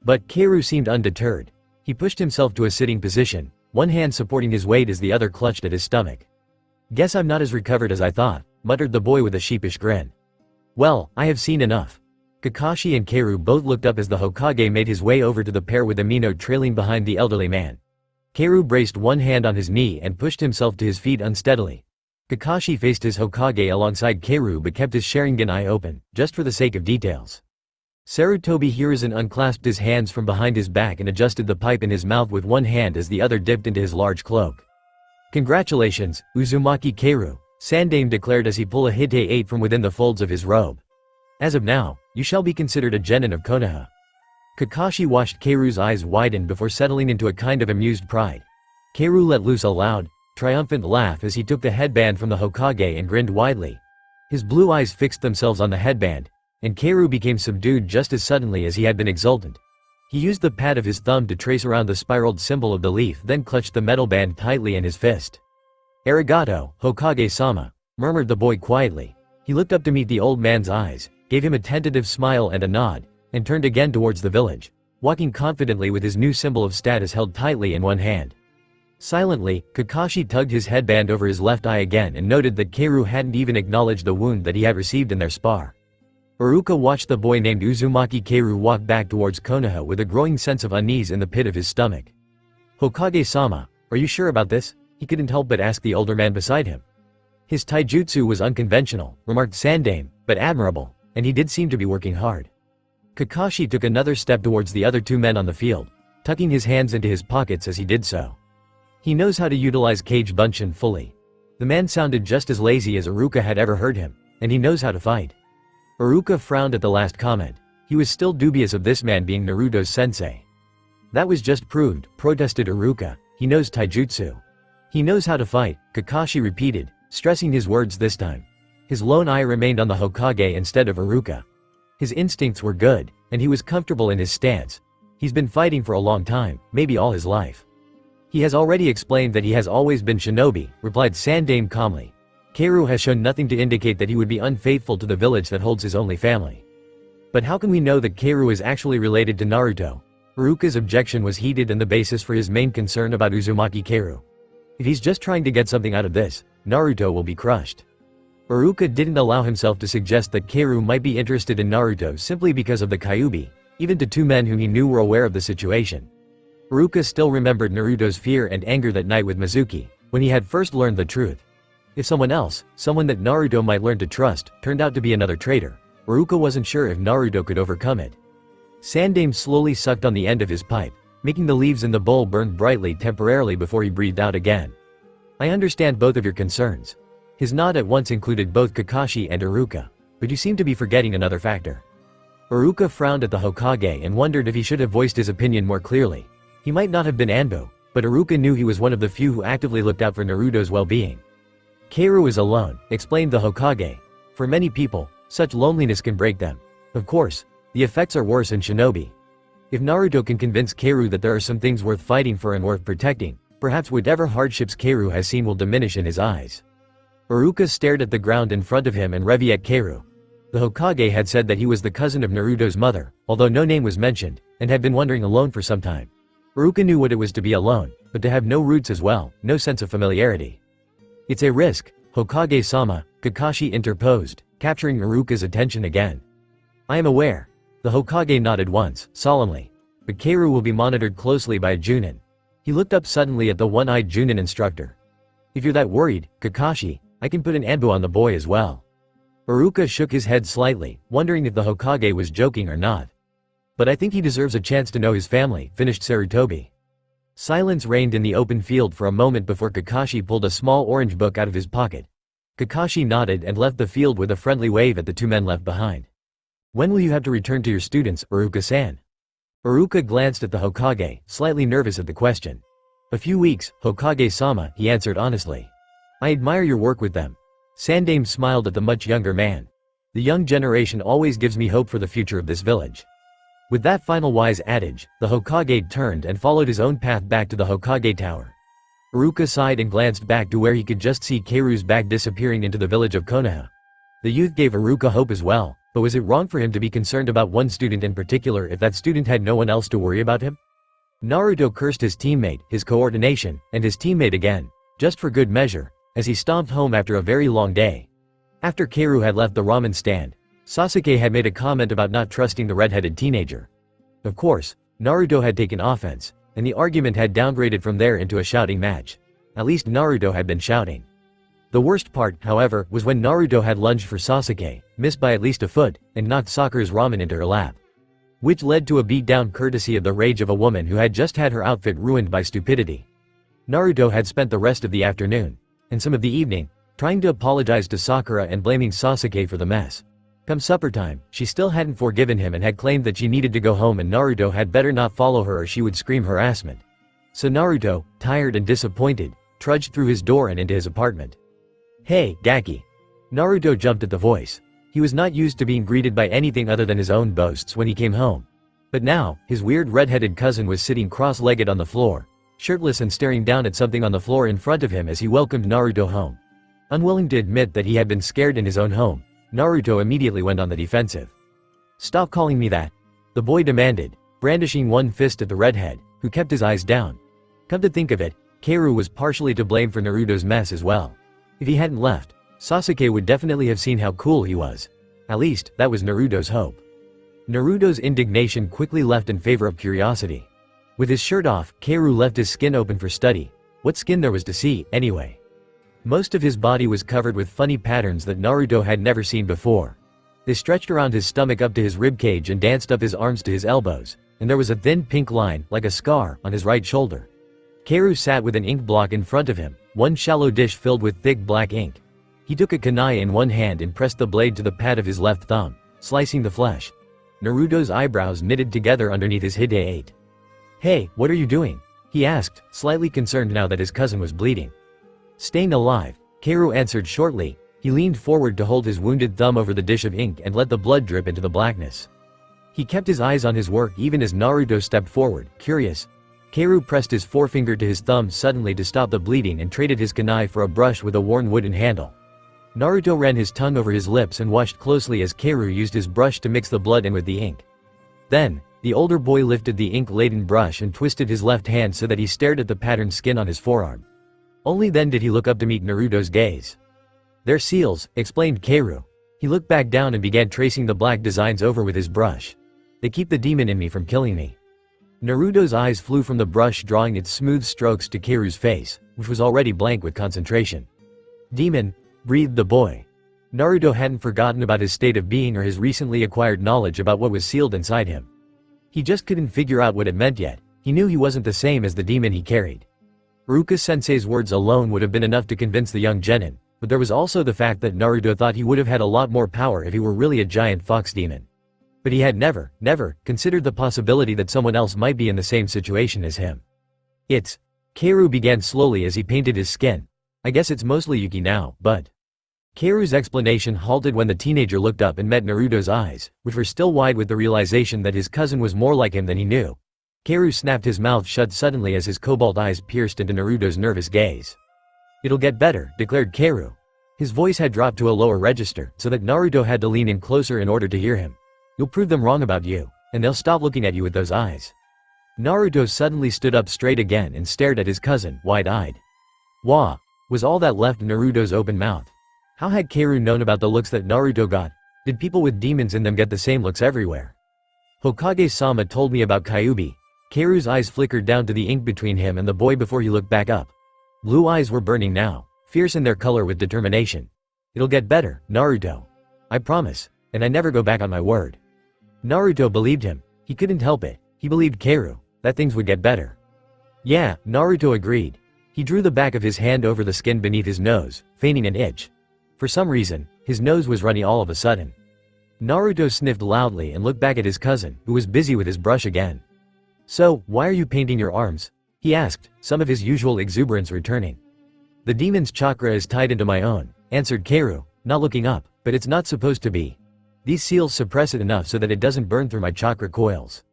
But Keiru seemed undeterred. He pushed himself to a sitting position, one hand supporting his weight as the other clutched at his stomach. "Guess I'm not as recovered as I thought," muttered the boy with a sheepish grin. "Well, I have seen enough." Kakashi and Keiru both looked up as the Hokage made his way over to the pair with Amino trailing behind the elderly man. Keiru braced one hand on his knee and pushed himself to his feet unsteadily. Kakashi faced his Hokage alongside Keiru but kept his Sharingan eye open, just for the sake of details. Sarutobi Hiruzen unclasped his hands from behind his back and adjusted the pipe in his mouth with one hand as the other dipped into his large cloak. "Congratulations, Uzumaki Keiru," Sandaime declared as he pulled a Hite 8 from within the folds of his robe. "As of now, you shall be considered a genin of Konoha." Kakashi watched Keiru's eyes widen before settling into a kind of amused pride. Keiru let loose a loud, triumphant laugh as he took the headband from the Hokage and grinned widely. His blue eyes fixed themselves on the headband, and Keiru became subdued just as suddenly as he had been exultant. He used the pad of his thumb to trace around the spiraled symbol of the leaf, then clutched the metal band tightly in his fist. "Arigato, Hokage-sama," murmured the boy quietly. He looked up to meet the old man's eyes, gave him a tentative smile and a nod, and turned again towards the village, walking confidently with his new symbol of status held tightly in one hand. Silently, Kakashi tugged his headband over his left eye again and noted that Keiru hadn't even acknowledged the wound that he had received in their spar. Iruka watched the boy named Uzumaki Keiru walk back towards Konoha with a growing sense of unease in the pit of his stomach. "Hokage-sama, are you sure about this?" he couldn't help but ask the older man beside him. "His taijutsu was unconventional," remarked Sandaime, "but admirable, and he did seem to be working hard." Kakashi took another step towards the other two men on the field, tucking his hands into his pockets as he did so. He knows how to utilize Kage Bunshin fully. The man sounded just as lazy as Iruka had ever heard him, and he knows how to fight. Iruka frowned at the last comment. He was still dubious of this man being Naruto's sensei. "That was just proved," protested Iruka. "He knows taijutsu." "He knows how to fight," Kakashi repeated, stressing his words this time. His lone eye remained on the Hokage instead of Iruka. His instincts were good, and he was comfortable in his stance. He's been fighting for a long time, maybe all his life. "He has already explained that he has always been shinobi," replied Sandaime calmly. "Keiru has shown nothing to indicate that he would be unfaithful to the village that holds his only family." "But how can we know that Keiru is actually related to Naruto?" Iruka's objection was heated and the basis for his main concern about Uzumaki Keiru. If he's just trying to get something out of this, Naruto will be crushed. Iruka didn't allow himself to suggest that Keiru might be interested in Naruto simply because of the Kyuubi, even to two men whom he knew were aware of the situation. Iruka still remembered Naruto's fear and anger that night with Mizuki, when he had first learned the truth. If someone else, someone that Naruto might learn to trust, turned out to be another traitor, Iruka wasn't sure if Naruto could overcome it. Sandaime slowly sucked on the end of his pipe, making the leaves in the bowl burn brightly temporarily before he breathed out again. "I understand both of your concerns." His nod at once included both Kakashi and Iruka, but you seem to be forgetting another factor. Iruka frowned at the Hokage and wondered if he should have voiced his opinion more clearly. He might not have been Anbu, but Iruka knew he was one of the few who actively looked out for Naruto's well-being. "Keiru is alone," explained the Hokage. "For many people, such loneliness can break them. Of course, the effects are worse in shinobi. If Naruto can convince Keiru that there are some things worth fighting for and worth protecting, perhaps whatever hardships Keiru has seen will diminish in his eyes." Iruka stared at the ground in front of him and reviewed at Keiru. The Hokage had said that he was the cousin of Naruto's mother, although no name was mentioned, and had been wandering alone for some time. Iruka knew what it was to be alone, but to have no roots as well, no sense of familiarity. "It's a risk, Hokage-sama," Kakashi interposed, capturing Iruka's attention again. "I am aware." The Hokage nodded once, solemnly. But Keiru will be monitored closely by a Junin. He looked up suddenly at the one-eyed Junin instructor. If you're that worried, Kakashi, I can put an anbu on the boy as well. Iruka shook his head slightly, wondering if the Hokage was joking or not. But I think he deserves a chance to know his family, finished Sarutobi. Silence reigned in the open field for a moment before Kakashi pulled a small orange book out of his pocket. Kakashi nodded and left the field with a friendly wave at the two men left behind. When will you have to return to your students, Iruka-san? Iruka glanced at the Hokage, slightly nervous at the question. A few weeks, Hokage-sama, he answered honestly. I admire your work with them. Sandame smiled at the much younger man. The young generation always gives me hope for the future of this village. With that final wise adage, the Hokage turned and followed his own path back to the Hokage tower. Iruka sighed and glanced back to where he could just see Keiru's bag disappearing into the village of Konoha. The youth gave Iruka hope as well, but was it wrong for him to be concerned about one student in particular if that student had no one else to worry about him? Naruto cursed his teammate, his coordination, and his teammate again, just for good measure, as he stomped home after a very long day. After Keiru had left the ramen stand, Sasuke had made a comment about not trusting the red-headed teenager. Of course, Naruto had taken offense, and the argument had downgraded from there into a shouting match. At least Naruto had been shouting. The worst part, however, was when Naruto had lunged for Sasuke, missed by at least a foot, and knocked Sakura's ramen into her lap. Which led to a beatdown courtesy of the rage of a woman who had just had her outfit ruined by stupidity. Naruto had spent the rest of the afternoon, and some of the evening, trying to apologize to Sakura and blaming Sasuke for the mess. Come supper time, she still hadn't forgiven him and had claimed that she needed to go home and Naruto had better not follow her or she would scream harassment. So Naruto, tired and disappointed, trudged through his door and into his apartment. Hey, Gaki. Naruto jumped at the voice. He was not used to being greeted by anything other than his own boasts when he came home. But now, his weird red-headed cousin was sitting cross-legged on the floor, shirtless and staring down at something on the floor in front of him as he welcomed Naruto home. Unwilling to admit that he had been scared in his own home, Naruto immediately went on the defensive. Stop calling me that, the boy demanded, brandishing one fist at the redhead, who kept his eyes down. Come to think of it, Keiru was partially to blame for Naruto's mess as well. If he hadn't left, Sasuke would definitely have seen how cool he was. At least, that was Naruto's hope. Naruto's indignation quickly left in favor of curiosity. With his shirt off, Keiru left his skin open for study. What skin there was to see, anyway? Most of his body was covered with funny patterns that Naruto had never seen before. They stretched around his stomach up to his ribcage and danced up his arms to his elbows, and there was a thin pink line, like a scar, on his right shoulder. Keiru sat with an ink block in front of him, one shallow dish filled with thick black ink. He took a kunai in one hand and pressed the blade to the pad of his left thumb, slicing the flesh. Naruto's eyebrows knitted together underneath his hide. Hey, what are you doing? He asked, slightly concerned now that his cousin was bleeding. Staying alive, Keiru answered shortly. He leaned forward to hold his wounded thumb over the dish of ink and let the blood drip into the blackness. He kept his eyes on his work even as Naruto stepped forward, curious. Keiru pressed his forefinger to his thumb suddenly to stop the bleeding and traded his kunai for a brush with a worn wooden handle. Naruto ran his tongue over his lips and watched closely as Keiru used his brush to mix the blood in with the ink. Then, the older boy lifted the ink-laden brush and twisted his left hand so that he stared at the patterned skin on his forearm. Only then did he look up to meet Naruto's gaze. They're seals, explained Keiru. He looked back down and began tracing the black designs over with his brush. They keep the demon in me from killing me. Naruto's eyes flew from the brush drawing its smooth strokes to Keiru's face, which was already blank with concentration. Demon, breathed the boy. Naruto hadn't forgotten about his state of being or his recently acquired knowledge about what was sealed inside him. He just couldn't figure out what it meant yet. He knew he wasn't the same as the demon he carried. Iruka-sensei's words alone would have been enough to convince the young genin, but there was also the fact that Naruto thought he would have had a lot more power if he were really a giant fox demon. But he had never considered the possibility that someone else might be in the same situation as him. Keiru began slowly as he painted his skin. I guess it's mostly Yuki now, but... Keiru's explanation halted when the teenager looked up and met Naruto's eyes, which were still wide with the realization that his cousin was more like him than he knew. Keiru snapped his mouth shut suddenly as his cobalt eyes pierced into Naruto's nervous gaze. It'll get better, declared Keiru. His voice had dropped to a lower register, so that Naruto had to lean in closer in order to hear him. You'll prove them wrong about you, and they'll stop looking at you with those eyes. Naruto suddenly stood up straight again and stared at his cousin, wide-eyed. Wah! Was all that left in Naruto's open mouth. How had Keiru known about the looks that Naruto got? Did people with demons in them get the same looks everywhere? Hokage-sama told me about Kyuubi. Keiru's eyes flickered down to the ink between him and the boy before he looked back up. Blue eyes were burning now, fierce in their color with determination. It'll get better, Naruto. I promise, and I never go back on my word. Naruto believed him. He couldn't help it. He believed Keiru, that things would get better. Yeah, Naruto agreed. He drew the back of his hand over the skin beneath his nose, feigning an itch. For some reason, his nose was runny all of a sudden. Naruto sniffed loudly and looked back at his cousin, who was busy with his brush again. So, why are you painting your arms? He asked, some of his usual exuberance returning. The demon's chakra is tied into my own, answered Keiru, not looking up, but it's not supposed to be. These seals suppress it enough so that it doesn't burn through my chakra coils.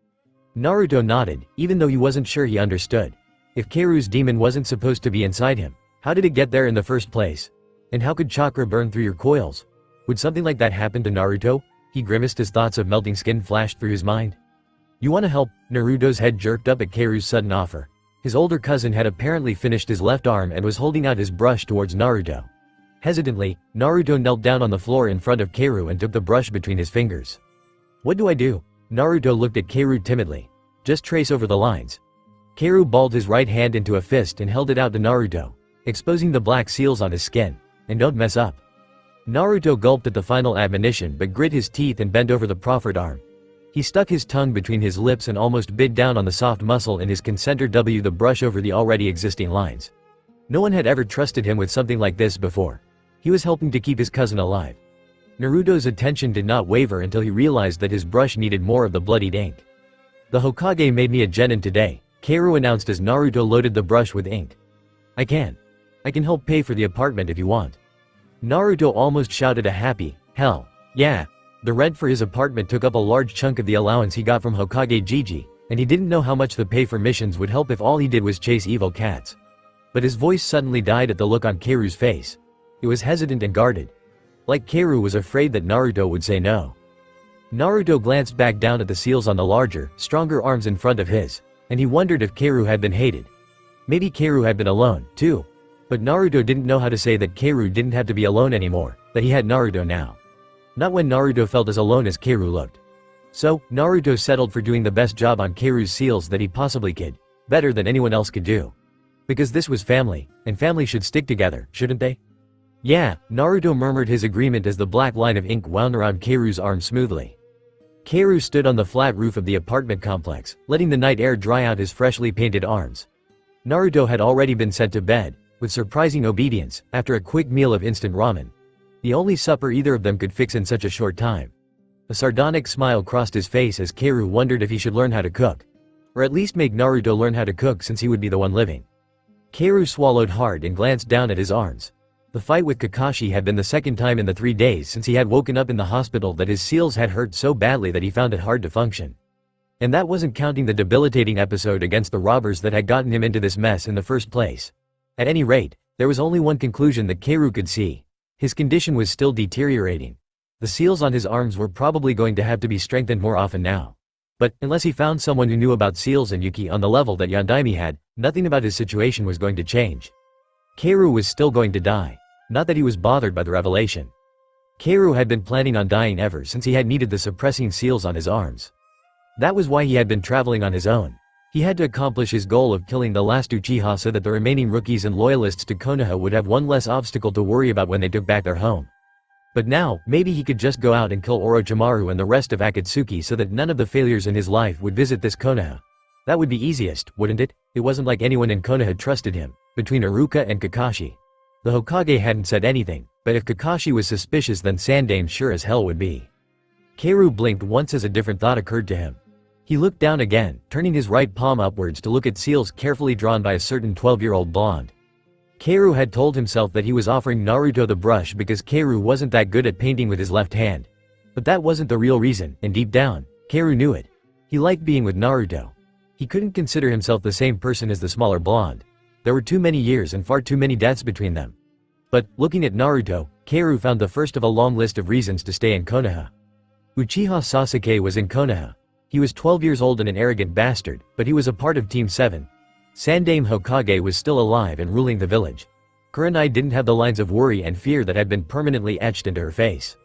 Naruto nodded, even though he wasn't sure he understood. If Keiru's demon wasn't supposed to be inside him, how did it get there in the first place? And how could chakra burn through your coils? Would something like that happen to Naruto? He grimaced as thoughts of melting skin flashed through his mind. You wanna help? Naruto's head jerked up at Keiru's sudden offer. His older cousin had apparently finished his left arm and was holding out his brush towards Naruto. Hesitantly, Naruto knelt down on the floor in front of Keiru and took the brush between his fingers. What do I do? Naruto looked at Keiru timidly. Just trace over the lines. Keiru balled his right hand into a fist and held it out to Naruto, exposing the black seals on his skin. And don't mess up. Naruto gulped at the final admonition but grit his teeth and bent over the proffered arm. He stuck his tongue between his lips and almost bit down on the soft muscle in his concenter W the brush over the already existing lines. No one had ever trusted him with something like this before. He was helping to keep his cousin alive. Naruto's attention did not waver until he realized that his brush needed more of the bloodied ink. The Hokage made me a genin today, Keiru announced as Naruto loaded the brush with ink. I can help pay for the apartment if you want. Naruto almost shouted a happy, hell, yeah. The rent for his apartment took up a large chunk of the allowance he got from Hokage Gigi, and he didn't know how much the pay for missions would help if all he did was chase evil cats. But his voice suddenly died at the look on Keiru's face. It was hesitant and guarded. Like Keiru was afraid that Naruto would say no. Naruto glanced back down at the seals on the larger, stronger arms in front of his, and he wondered if Keiru had been hated. Maybe Keiru had been alone, too. But Naruto didn't know how to say that Keiru didn't have to be alone anymore, that he had Naruto now. Not when Naruto felt as alone as Keiru looked. So, Naruto settled for doing the best job on Keiru's seals that he possibly could, better than anyone else could do. Because this was family, and family should stick together, shouldn't they? Yeah, Naruto murmured his agreement as the black line of ink wound around Keiru's arm smoothly. Keiru stood on the flat roof of the apartment complex, letting the night air dry out his freshly painted arms. Naruto had already been sent to bed, with surprising obedience, after a quick meal of instant ramen. The only supper either of them could fix in such a short time. A sardonic smile crossed his face as Keiru wondered if he should learn how to cook. Or at least make Naruto learn how to cook since he would be the one living. Keiru swallowed hard and glanced down at his arms. The fight with Kakashi had been the second time in the 3 days since he had woken up in the hospital that his seals had hurt so badly that he found it hard to function. And that wasn't counting the debilitating episode against the robbers that had gotten him into this mess in the first place. At any rate, there was only one conclusion that Keiru could see. His condition was still deteriorating. The seals on his arms were probably going to have to be strengthened more often now. But, unless he found someone who knew about seals and Yuki on the level that Yondaime had, nothing about his situation was going to change. Keiru was still going to die. Not that he was bothered by the revelation. Keiru had been planning on dying ever since he had needed the suppressing seals on his arms. That was why he had been traveling on his own. He had to accomplish his goal of killing the last Uchiha so that the remaining rookies and loyalists to Konoha would have one less obstacle to worry about when they took back their home. But now, maybe he could just go out and kill Orochimaru and the rest of Akatsuki so that none of the failures in his life would visit this Konoha. That would be easiest, wouldn't it? It wasn't like anyone in Konoha trusted him, between Iruka and Kakashi. The Hokage hadn't said anything, but if Kakashi was suspicious then Sandaime sure as hell would be. Keiru blinked once as a different thought occurred to him. He looked down again, turning his right palm upwards to look at seals carefully drawn by a certain 12-year-old blonde. Keiru had told himself that he was offering Naruto the brush because Keiru wasn't that good at painting with his left hand. But that wasn't the real reason, and deep down, Keiru knew it. He liked being with Naruto. He couldn't consider himself the same person as the smaller blonde. There were too many years and far too many deaths between them. But, looking at Naruto, Keiru found the first of a long list of reasons to stay in Konoha. Uchiha Sasuke was in Konoha. He was 12 years old and an arrogant bastard, but he was a part of Team 7. Sandaime Hokage was still alive and ruling the village. Kurenai didn't have the lines of worry and fear that had been permanently etched into her face.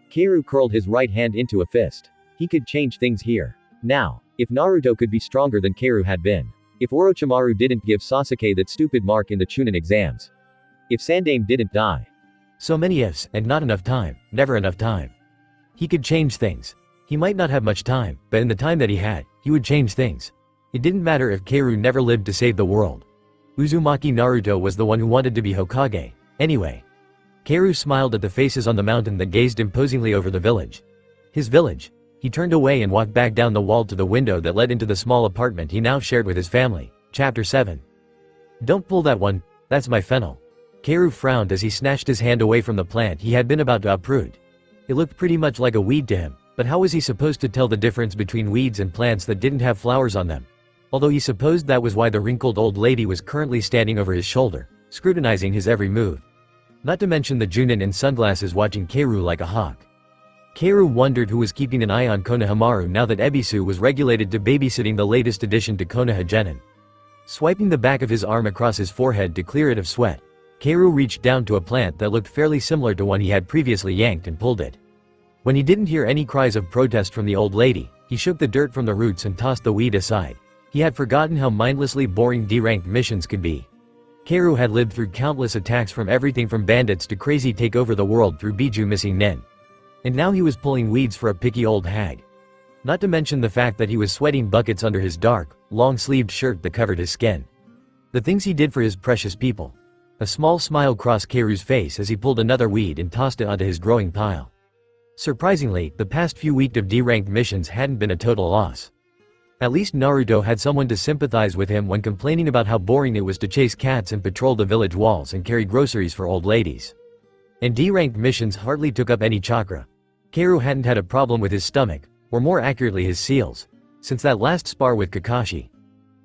Keiru curled his right hand into a fist. He could change things here. Now, if Naruto could be stronger than Karu had been. If Orochimaru didn't give Sasuke that stupid mark in the Chunin exams. If Sandaime didn't die. So many ifs, and not enough time, never enough time. He could change things. He might not have much time, but in the time that he had, he would change things. It didn't matter if Karu never lived to save the world. Uzumaki Naruto was the one who wanted to be Hokage. Anyway. Karu smiled at the faces on the mountain that gazed imposingly over the village. His village. He turned away and walked back down the wall to the window that led into the small apartment he now shared with his family. Chapter 7. Don't pull that one, that's my fennel. Karu frowned as he snatched his hand away from the plant he had been about to uproot. It looked pretty much like a weed to him, but how was he supposed to tell the difference between weeds and plants that didn't have flowers on them? Although he supposed that was why the wrinkled old lady was currently standing over his shoulder, scrutinizing his every move. Not to mention the Junin in sunglasses watching Karu like a hawk. Karu wondered who was keeping an eye on Konohamaru now that Ebisu was regulated to babysitting the latest addition to Konoha genin. Swiping the back of his arm across his forehead to clear it of sweat, Karu reached down to a plant that looked fairly similar to one he had previously yanked and pulled it. When he didn't hear any cries of protest from the old lady, he shook the dirt from the roots and tossed the weed aside. He had forgotten how mindlessly boring D-ranked missions could be. Karu had lived through countless attacks from everything from bandits to crazy take over the world through Biju missing Nen. And now he was pulling weeds for a picky old hag. Not to mention the fact that he was sweating buckets under his dark, long-sleeved shirt that covered his skin. The things he did for his precious people. A small smile crossed Karu's face as he pulled another weed and tossed it onto his growing pile. Surprisingly, the past few weeks of D-ranked missions hadn't been a total loss. At least Naruto had someone to sympathize with him when complaining about how boring it was to chase cats and patrol the village walls and carry groceries for old ladies. And D-ranked missions hardly took up any chakra. Karu hadn't had a problem with his stomach, or more accurately his seals, since that last spar with Kakashi.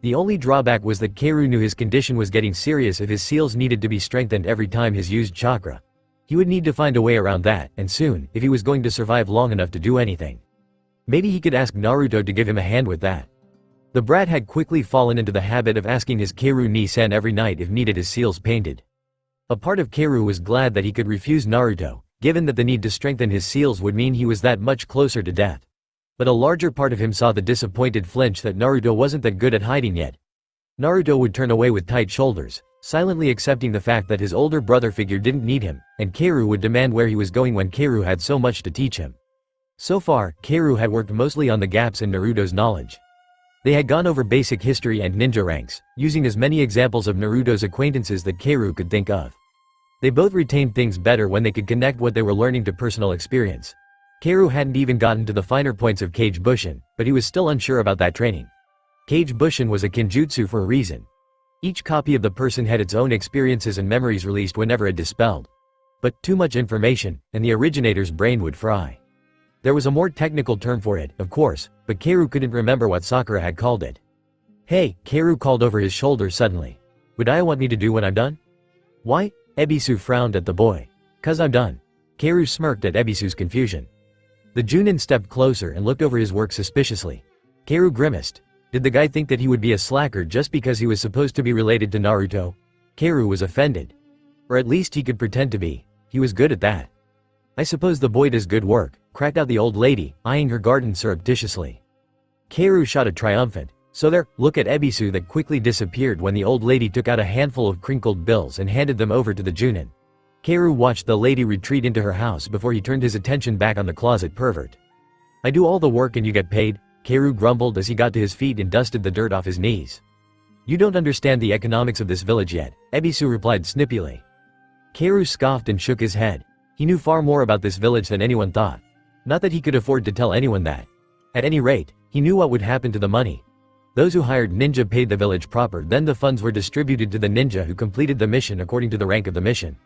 The only drawback was that Karu knew his condition was getting serious if his seals needed to be strengthened every time he's used chakra. He would need to find a way around that, and soon, if he was going to survive long enough to do anything. Maybe he could ask Naruto to give him a hand with that. The brat had quickly fallen into the habit of asking his Karu-ni-san every night if needed his seals painted. A part of Karu was glad that he could refuse Naruto, given that the need to strengthen his seals would mean he was that much closer to death. But a larger part of him saw the disappointed flinch that Naruto wasn't that good at hiding yet. Naruto would turn away with tight shoulders, silently accepting the fact that his older brother figure didn't need him, and Karu would demand where he was going when Karu had so much to teach him. So far, Karu had worked mostly on the gaps in Naruto's knowledge. They had gone over basic history and ninja ranks, using as many examples of Naruto's acquaintances that Karu could think of. They both retained things better when they could connect what they were learning to personal experience. Karu hadn't even gotten to the finer points of Kage Bushin, but he was still unsure about that training. Kage Bushin was a kinjutsu for a reason. Each copy of the person had its own experiences and memories released whenever it dispelled. But too much information, and the originator's brain would fry. There was a more technical term for it, of course, but Karu couldn't remember what Sakura had called it. "Hey," Karu called over his shoulder suddenly. "Would I want me to do when I'm done?" "Why?" Ebisu frowned at the boy. "'Cause I'm done." Karu smirked at Ebisu's confusion. The Junin stepped closer and looked over his work suspiciously. Karu grimaced. Did the guy think that he would be a slacker just because he was supposed to be related to Naruto? Karu was offended. Or at least he could pretend to be. He was good at that. "I suppose the boy does good work," cracked out the old lady, eyeing her garden surreptitiously. Karu shot a triumphant, "So there, look at Ebisu," that quickly disappeared when the old lady took out a handful of crinkled bills and handed them over to the Junin. Karu watched the lady retreat into her house before he turned his attention back on the closet pervert. "I do all the work and you get paid?" Karu grumbled as he got to his feet and dusted the dirt off his knees. "You don't understand the economics of this village yet," Ebisu replied snippily. Karu scoffed and shook his head. He knew far more about this village than anyone thought. Not that he could afford to tell anyone that. At any rate, he knew what would happen to the money. Those who hired ninja paid the village proper, then the funds were distributed to the ninja who completed the mission according to the rank of the mission.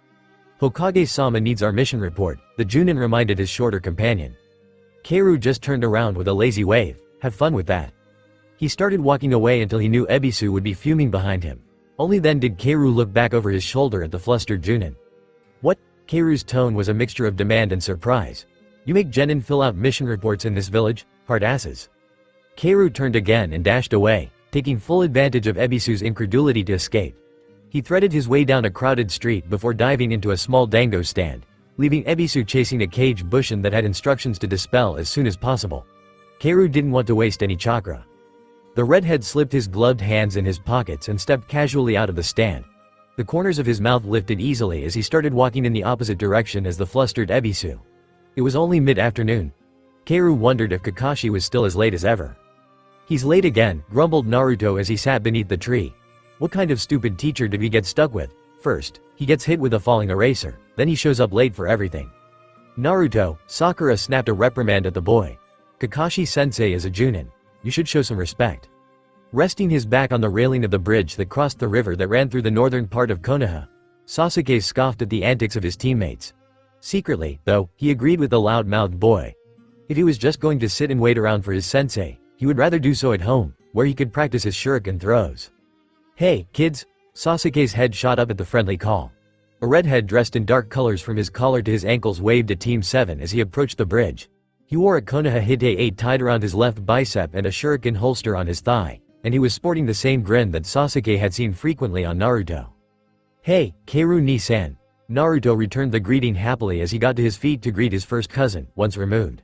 "Hokage-sama needs our mission report," the Junin reminded his shorter companion. Karu just turned around with a lazy wave. "Have fun with that." He started walking away until he knew Ebisu would be fuming behind him. Only then did Karu look back over his shoulder at the flustered Junin. "What?" Karu's tone was a mixture of demand and surprise. "You make genin fill out mission reports in this village? Hard asses." Karu turned again and dashed away, taking full advantage of Ebisu's incredulity to escape. He threaded his way down a crowded street before diving into a small dango stand, leaving Ebisu chasing a Kage Bushin that had instructions to dispel as soon as possible. Keiru didn't want to waste any chakra. The redhead slipped his gloved hands in his pockets and stepped casually out of the stand. The corners of his mouth lifted easily as he started walking in the opposite direction as the flustered Ebisu. It was only mid-afternoon. Keiru wondered if Kakashi was still as late as ever. "He's late again," grumbled Naruto as he sat beneath the tree. What kind of stupid teacher did we get stuck with? First, he gets hit with a falling eraser, then he shows up late for everything. "Naruto," Sakura snapped a reprimand at the boy. "Kakashi-sensei is a Junin. You should show some respect." Resting his back on the railing of the bridge that crossed the river that ran through the northern part of Konoha, Sasuke scoffed at the antics of his teammates. Secretly, though, he agreed with the loud-mouthed boy. If he was just going to sit and wait around for his sensei, he would rather do so at home, where he could practice his shuriken throws. "Hey, kids!" Sasuke's head shot up at the friendly call. A redhead dressed in dark colors from his collar to his ankles waved at Team 7 as he approached the bridge. He wore a Konoha Hite 8 tied around his left bicep and a shuriken holster on his thigh, and he was sporting the same grin that Sasuke had seen frequently on Naruto. "Hey, Keiru-ni-san." Naruto returned the greeting happily as he got to his feet to greet his first cousin, once removed.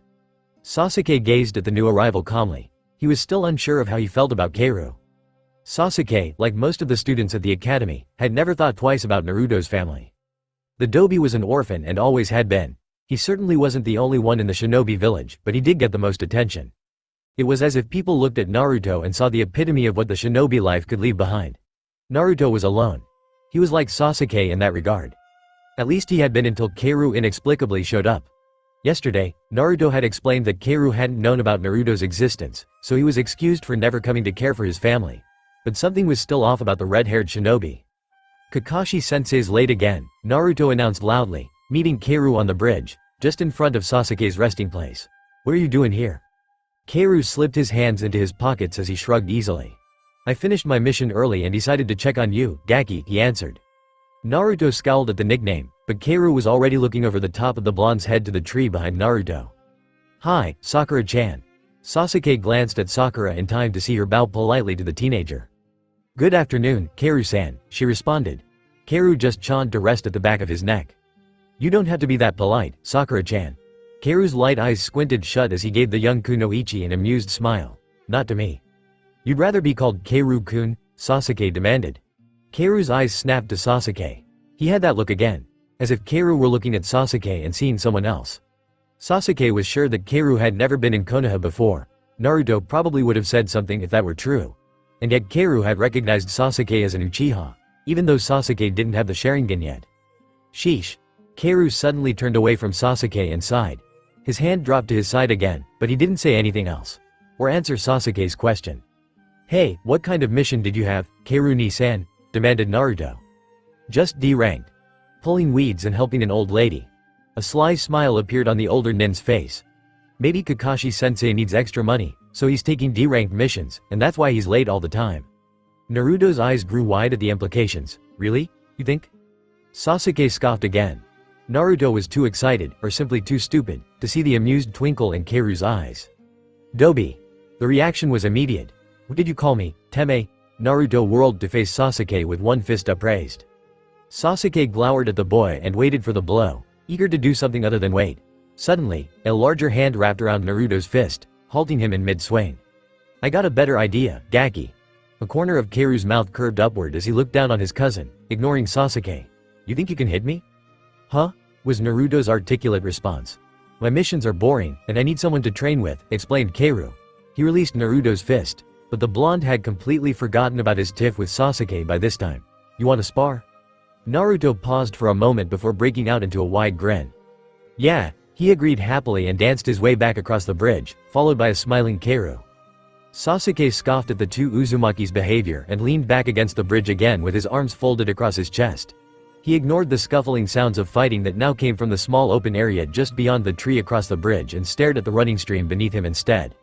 Sasuke gazed at the new arrival calmly. He was still unsure of how he felt about Keiru. Sasuke, like most of the students at the academy, had never thought twice about Naruto's family. The Dobi was an orphan and always had been. He certainly wasn't the only one in the shinobi village, but he did get the most attention. It was as if people looked at Naruto and saw the epitome of what the shinobi life could leave behind. Naruto was alone. He was like Sasuke in that regard. At least he had been until Keiru inexplicably showed up. Yesterday, Naruto had explained that Keiru hadn't known about Naruto's existence, so he was excused for never coming to care for his family. But something was still off about the red-haired shinobi. "Kakashi-sensei's late again," Naruto announced loudly, meeting Keiru on the bridge, just in front of Sasuke's resting place. "What are you doing here?" Keiru slipped his hands into his pockets as he shrugged easily. "I finished my mission early and decided to check on you, Gaki," he answered. Naruto scowled at the nickname, but Keiru was already looking over the top of the blonde's head to the tree behind Naruto. "Hi, Sakura-chan." Sasuke glanced at Sakura in time to see her bow politely to the teenager. "Good afternoon, Keiru-san," she responded. Keiru just yawned to rest at the back of his neck. "You don't have to be that polite, Sakura-chan." Keiru's light eyes squinted shut as he gave the young kunoichi an amused smile. "Not to me." "You'd rather be called Keiru-kun?" Sasuke demanded. Keiru's eyes snapped to Sasuke. He had that look again, as if Keiru were looking at Sasuke and seeing someone else. Sasuke was sure that Keiru had never been in Konoha before. Naruto probably would have said something if that were true. And yet Keiru had recognized Sasuke as an uchiha, even though Sasuke didn't have the Sharingan yet. Sheesh. Keiru suddenly turned away from Sasuke and sighed. His hand dropped to his side again, but he didn't say anything else. Or answer Sasuke's question. "Hey, what kind of mission did you have, Keiru-ni-san?" demanded Naruto. "Just D-ranked. Pulling weeds and helping an old lady." A sly smile appeared on the older nin's face. "Maybe Kakashi-sensei needs extra money, so he's taking D-ranked missions, and that's why he's late all the time." Naruto's eyes grew wide at the implications. "Really? You think?" Sasuke scoffed again. Naruto was too excited, or simply too stupid, to see the amused twinkle in Keiru's eyes. "Dobi." The reaction was immediate. "What did you call me, Teme?" Naruto whirled to face Sasuke with one fist upraised. Sasuke glowered at the boy and waited for the blow, eager to do something other than wait. Suddenly, a larger hand wrapped around Naruto's fist, halting him in mid-swing. "I got a better idea, Gaki." A corner of Keiru's mouth curved upward as he looked down on his cousin, ignoring Sasuke. "You think you can hit me?" "Huh?" was Naruto's articulate response. "My missions are boring, and I need someone to train with," explained Keiru. He released Naruto's fist, but the blonde had completely forgotten about his tiff with Sasuke by this time. "You want to spar?" Naruto paused for a moment before breaking out into a wide grin. "Yeah," he agreed happily and danced his way back across the bridge, followed by a smiling Keiru. Sasuke scoffed at the two Uzumaki's behavior and leaned back against the bridge again with his arms folded across his chest. He ignored the scuffling sounds of fighting that now came from the small open area just beyond the tree across the bridge and stared at the running stream beneath him instead.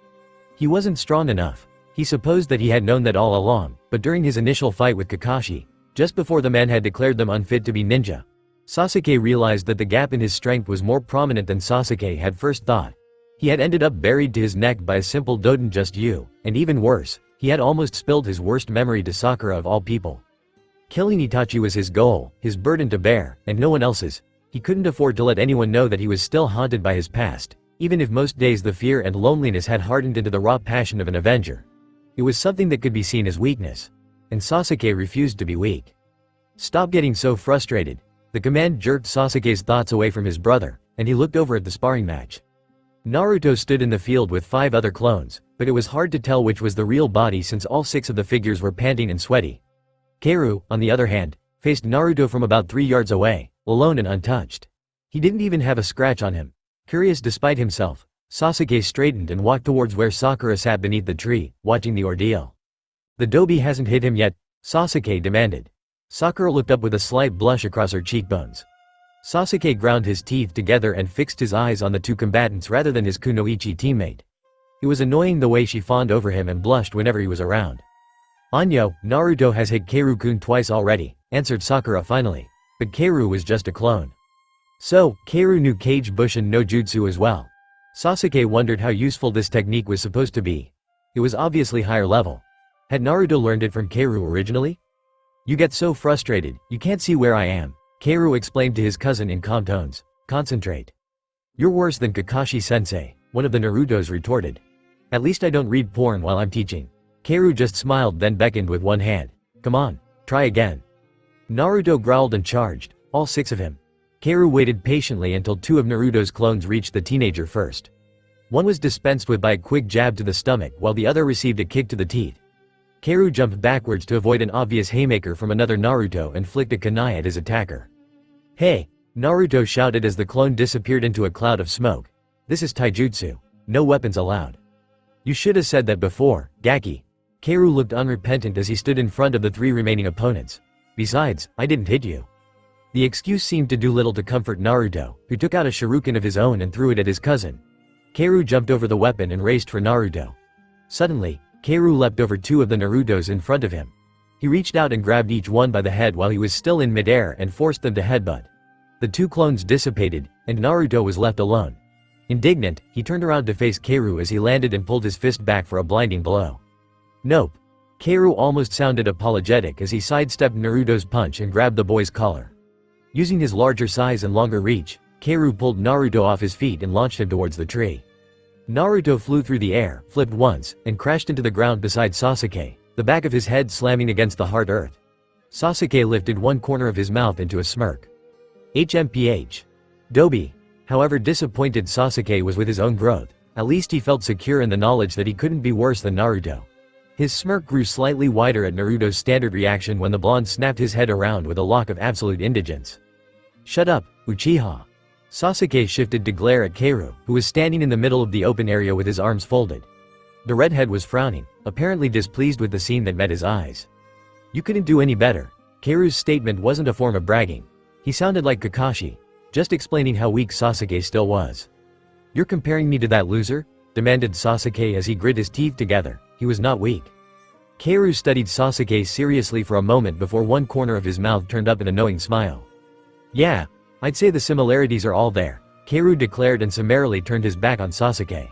He wasn't strong enough. He supposed that he had known that all along, but during his initial fight with Kakashi, just before the man had declared them unfit to be ninja, Sasuke realized that the gap in his strength was more prominent than Sasuke had first thought. He had ended up buried to his neck by a simple doden just you, and even worse, he had almost spilled his worst memory to Sakura of all people. Killing Itachi was his goal, his burden to bear, and no one else's. He couldn't afford to let anyone know that he was still haunted by his past, even if most days the fear and loneliness had hardened into the raw passion of an avenger. It was something that could be seen as weakness. And Sasuke refused to be weak. "Stop getting so frustrated." The command jerked Sasuke's thoughts away from his brother, and he looked over at the sparring match. Naruto stood in the field with 5 other clones, but it was hard to tell which was the real body since all 6 of the figures were panting and sweaty. Kaoru, on the other hand, faced Naruto from about 3 yards away, alone and untouched. He didn't even have a scratch on him. Curious despite himself, Sasuke straightened and walked towards where Sakura sat beneath the tree, watching the ordeal. "The dobi hasn't hit him yet?" Sasuke demanded. Sakura looked up with a slight blush across her cheekbones. Sasuke ground his teeth together and fixed his eyes on the 2 combatants rather than his kunoichi teammate. It was annoying the way she fawned over him and blushed whenever he was around. "Anyo, Naruto has hit Kaoru-kun twice already," answered Sakura finally. But Kaoru was just a clone. So, Kaoru knew Kage Bushin no Jutsu as well. Sasuke wondered how useful this technique was supposed to be. It was obviously higher level. Had Naruto learned it from Kaoru originally? "You get so frustrated, you can't see where I am," Kaoru explained to his cousin in calm tones. "Concentrate." "You're worse than Kakashi-sensei," one of the Narutos retorted. "At least I don't read porn while I'm teaching." Kaoru just smiled then beckoned with one hand. "Come on, try again." Naruto growled and charged, all 6 of him. Kaoru waited patiently until 2 of Naruto's clones reached the teenager first. One was dispensed with by a quick jab to the stomach while the other received a kick to the teeth. Kaoru jumped backwards to avoid an obvious haymaker from another Naruto and flicked a kunai at his attacker. "Hey!" Naruto shouted as the clone disappeared into a cloud of smoke. "This is taijutsu. No weapons allowed." "You should have said that before, Gaki." Kaoru looked unrepentant as he stood in front of the 3 remaining opponents. "Besides, I didn't hit you." The excuse seemed to do little to comfort Naruto, who took out a shuriken of his own and threw it at his cousin. Kaoru jumped over the weapon and raced for Naruto. Suddenly, Kaoru leapt over 2 of the Narutos in front of him. He reached out and grabbed each one by the head while he was still in midair and forced them to headbutt. The 2 clones dissipated, and Naruto was left alone. Indignant, he turned around to face Kaoru as he landed and pulled his fist back for a blinding blow. "Nope." Kaoru almost sounded apologetic as he sidestepped Naruto's punch and grabbed the boy's collar. Using his larger size and longer reach, Kaoru pulled Naruto off his feet and launched him towards the tree. Naruto flew through the air, flipped once, and crashed into the ground beside Sasuke, the back of his head slamming against the hard earth. Sasuke lifted one corner of his mouth into a smirk. HMPH. Dobi. However disappointed Sasuke was with his own growth, at least he felt secure in the knowledge that he couldn't be worse than Naruto. His smirk grew slightly wider at Naruto's standard reaction when the blonde snapped his head around with a look of absolute indigence. "Shut up, Uchiha." Sasuke shifted to glare at Kaoru, who was standing in the middle of the open area with his arms folded. The redhead was frowning, apparently displeased with the scene that met his eyes. "You couldn't do any better." Kaoru's statement wasn't a form of bragging. He sounded like Kakashi, just explaining how weak Sasuke still was. "You're comparing me to that loser?" demanded Sasuke as he grit his teeth together. He was not weak. Kaoru studied Sasuke seriously for a moment before one corner of his mouth turned up in a knowing smile. "Yeah, I'd say the similarities are all there," Kaoru declared and summarily turned his back on Sasuke.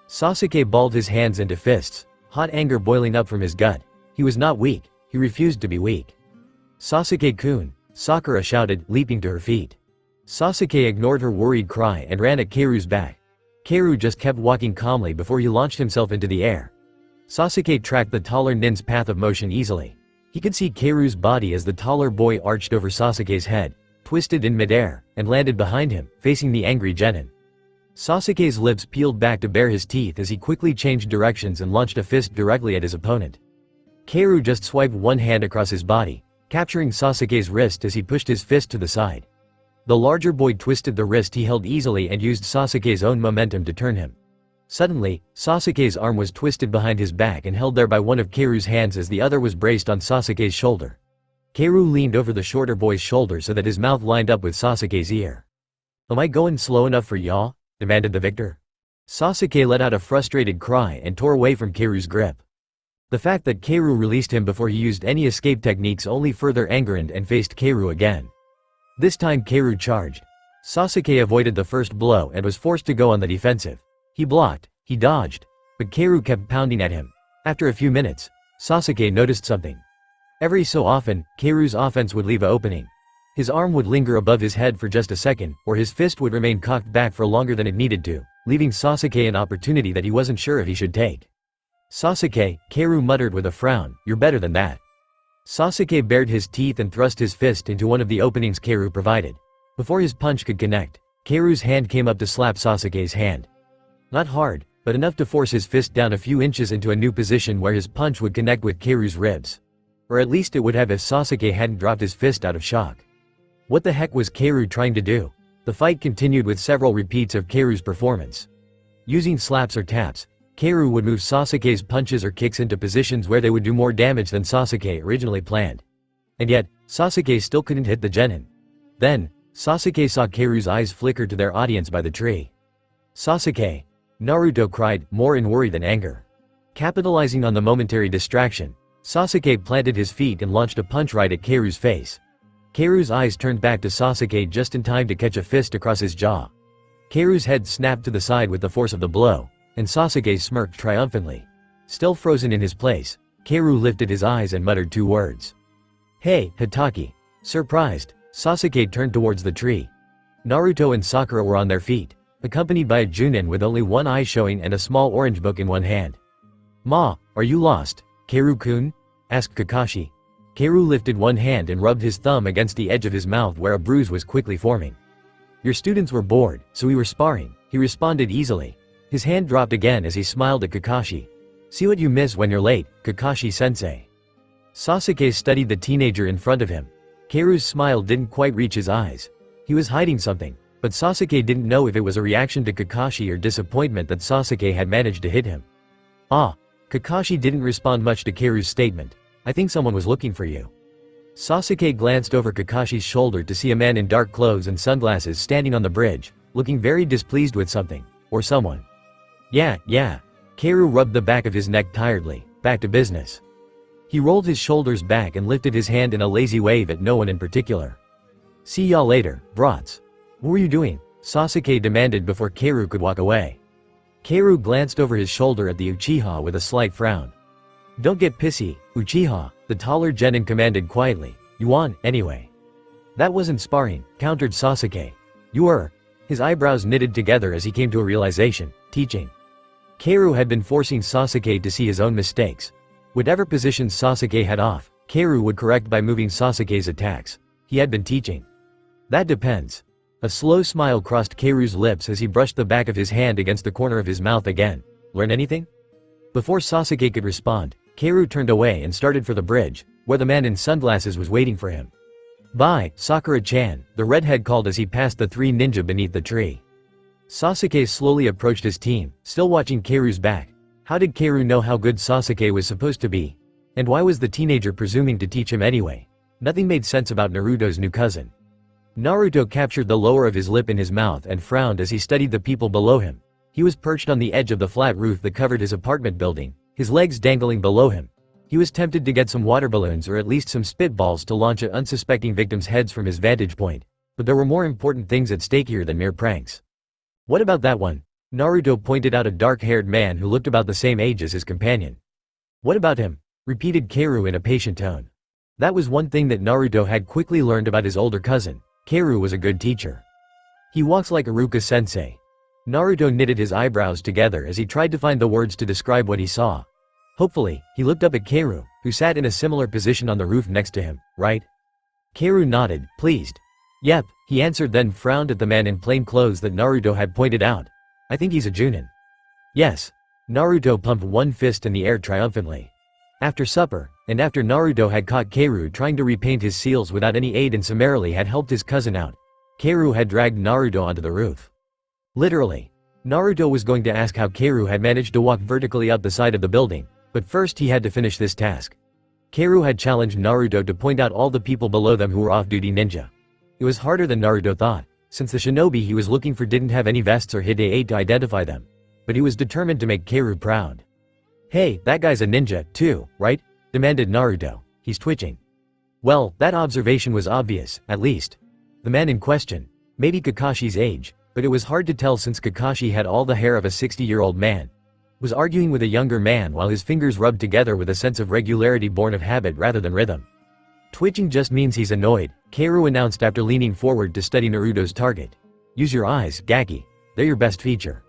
Sasuke balled his hands into fists, hot anger boiling up from his gut. He was not weak, he refused to be weak. "Sasuke-kun," Sakura shouted, leaping to her feet. Sasuke ignored her worried cry and ran at Kaoru's back. Kaoru just kept walking calmly before he launched himself into the air. Sasuke tracked the taller nin's path of motion easily. He could see Kaoru's body as the taller boy arched over Sasuke's head, twisted in midair, and landed behind him, facing the angry genin. Sasuke's lips peeled back to bare his teeth as he quickly changed directions and launched a fist directly at his opponent. Kaoru just swiped one hand across his body, capturing Sasuke's wrist as he pushed his fist to the side. The larger boy twisted the wrist he held easily and used Sasuke's own momentum to turn him. Suddenly, Sasuke's arm was twisted behind his back and held there by one of Kaoru's hands as the other was braced on Sasuke's shoulder. Kaoru leaned over the shorter boy's shoulder so that his mouth lined up with Sasuke's ear. "Am I going slow enough for y'all?" demanded the victor. Sasuke let out a frustrated cry and tore away from Kaoru's grip. The fact that Kaoru released him before he used any escape techniques only further angered and faced Kaoru again. This time Kaoru charged. Sasuke avoided the first blow and was forced to go on the defensive. He blocked, he dodged, but Kaoru kept pounding at him. After a few minutes, Sasuke noticed something. Every so often, Kaoru's offense would leave an opening. His arm would linger above his head for just a second, or his fist would remain cocked back for longer than it needed to, leaving Sasuke an opportunity that he wasn't sure if he should take. "Sasuke," Kaoru muttered with a frown, "you're better than that." Sasuke bared his teeth and thrust his fist into one of the openings Kaoru provided. Before his punch could connect, Kaoru's hand came up to slap Sasuke's hand. Not hard, but enough to force his fist down a few inches into a new position where his punch would connect with Kaoru's ribs. Or at least it would have if Sasuke hadn't dropped his fist out of shock. What the heck was Kaoru trying to do? The fight continued with several repeats of Kaoru's performance. Using slaps or taps, Kaoru would move Sasuke's punches or kicks into positions where they would do more damage than Sasuke originally planned. And yet, Sasuke still couldn't hit the genin. Then, Sasuke saw Kaoru's eyes flicker to their audience by the tree. "Sasuke!" Naruto cried, more in worry than anger. Capitalizing on the momentary distraction, Sasuke planted his feet and launched a punch right at Kaoru's face. Kaoru's eyes turned back to Sasuke just in time to catch a fist across his jaw. Kaoru's head snapped to the side with the force of the blow, and Sasuke smirked triumphantly. Still frozen in his place, Kaoru lifted his eyes and muttered 2 words. "Hey, Hitaki." Surprised, Sasuke turned towards the tree. Naruto and Sakura were on their feet, accompanied by a Junin with only one eye showing and a small orange book in one hand. "Ma, are you lost, Kaoru-kun?" asked Kakashi. Kaoru lifted one hand and rubbed his thumb against the edge of his mouth where a bruise was quickly forming. "Your students were bored, so we were sparring," he responded easily. His hand dropped again as he smiled at Kakashi. "See what you miss when you're late, Kakashi-sensei." Sasuke studied the teenager in front of him. Kaoru's smile didn't quite reach his eyes. He was hiding something, but Sasuke didn't know if it was a reaction to Kakashi or disappointment that Sasuke had managed to hit him. "Ah." Kakashi didn't respond much to Kaoru's statement. "I think someone was looking for you." Sasuke glanced over Kakashi's shoulder to see a man in dark clothes and sunglasses standing on the bridge, looking very displeased with something, or someone. Yeah. Kaoru rubbed the back of his neck tiredly, back to business. He rolled his shoulders back and lifted his hand in a lazy wave at no one in particular. "See y'all later, brats." "What were you doing?" Sasuke demanded before Kaoru could walk away. Kaoru glanced over his shoulder at the Uchiha with a slight frown. "Don't get pissy, Uchiha," the taller genin commanded quietly. "You won, anyway." "That wasn't sparring," countered Sasuke. "You were." His eyebrows knitted together as he came to a realization, teaching. Kaoru had been forcing Sasuke to see his own mistakes. Whatever positions Sasuke had off, Kaoru would correct by moving Sasuke's attacks. He had been teaching. "That depends." A slow smile crossed Kaoru's lips as he brushed the back of his hand against the corner of his mouth again. "Learn anything?" Before Sasuke could respond, Kaoru turned away and started for the bridge, where the man in sunglasses was waiting for him. "Bye, Sakura-chan," the redhead called as he passed the 3 ninja beneath the tree. Sasuke slowly approached his team, still watching Kaoru's back. How did Kaoru know how good Sasuke was supposed to be? And why was the teenager presuming to teach him anyway? Nothing made sense about Naruto's new cousin. Naruto captured the lower of his lip in his mouth and frowned as he studied the people below him. He was perched on the edge of the flat roof that covered his apartment building, his legs dangling below him. He was tempted to get some water balloons or at least some spitballs to launch at unsuspecting victims' heads from his vantage point. But there were more important things at stake here than mere pranks. "What about that one?" Naruto pointed out a dark-haired man who looked about the same age as his companion. "What about him?" repeated Kaoru in a patient tone. That was one thing that Naruto had quickly learned about his older cousin. Kaoru was a good teacher. "He walks like Iruka-sensei." Naruto knitted his eyebrows together as he tried to find the words to describe what he saw. Hopefully, he looked up at Kaoru, who sat in a similar position on the roof next to him, right? Kaoru nodded, pleased. "Yep," he answered, then frowned at the man in plain clothes that Naruto had pointed out. "I think he's a Junin." "Yes." Naruto pumped one fist in the air triumphantly. After supper, and after Naruto had caught Kaoru trying to repaint his seals without any aid and summarily had helped his cousin out, Kaoru had dragged Naruto onto the roof. Literally. Naruto was going to ask how Kaoru had managed to walk vertically up the side of the building, but first he had to finish this task. Kaoru had challenged Naruto to point out all the people below them who were off-duty ninja. It was harder than Naruto thought, since the shinobi he was looking for didn't have any vests or hide to identify them. But he was determined to make Kaoru proud. "Hey, that guy's a ninja, too, right?" demanded Naruto. "He's twitching." Well, that observation was obvious, at least. The man in question, maybe Kakashi's age, but it was hard to tell since Kakashi had all the hair of a 60-year-old man, was arguing with a younger man while his fingers rubbed together with a sense of regularity born of habit rather than rhythm. "Twitching just means he's annoyed," Kaoru announced after leaning forward to study Naruto's target. "Use your eyes, Gaki. They're your best feature."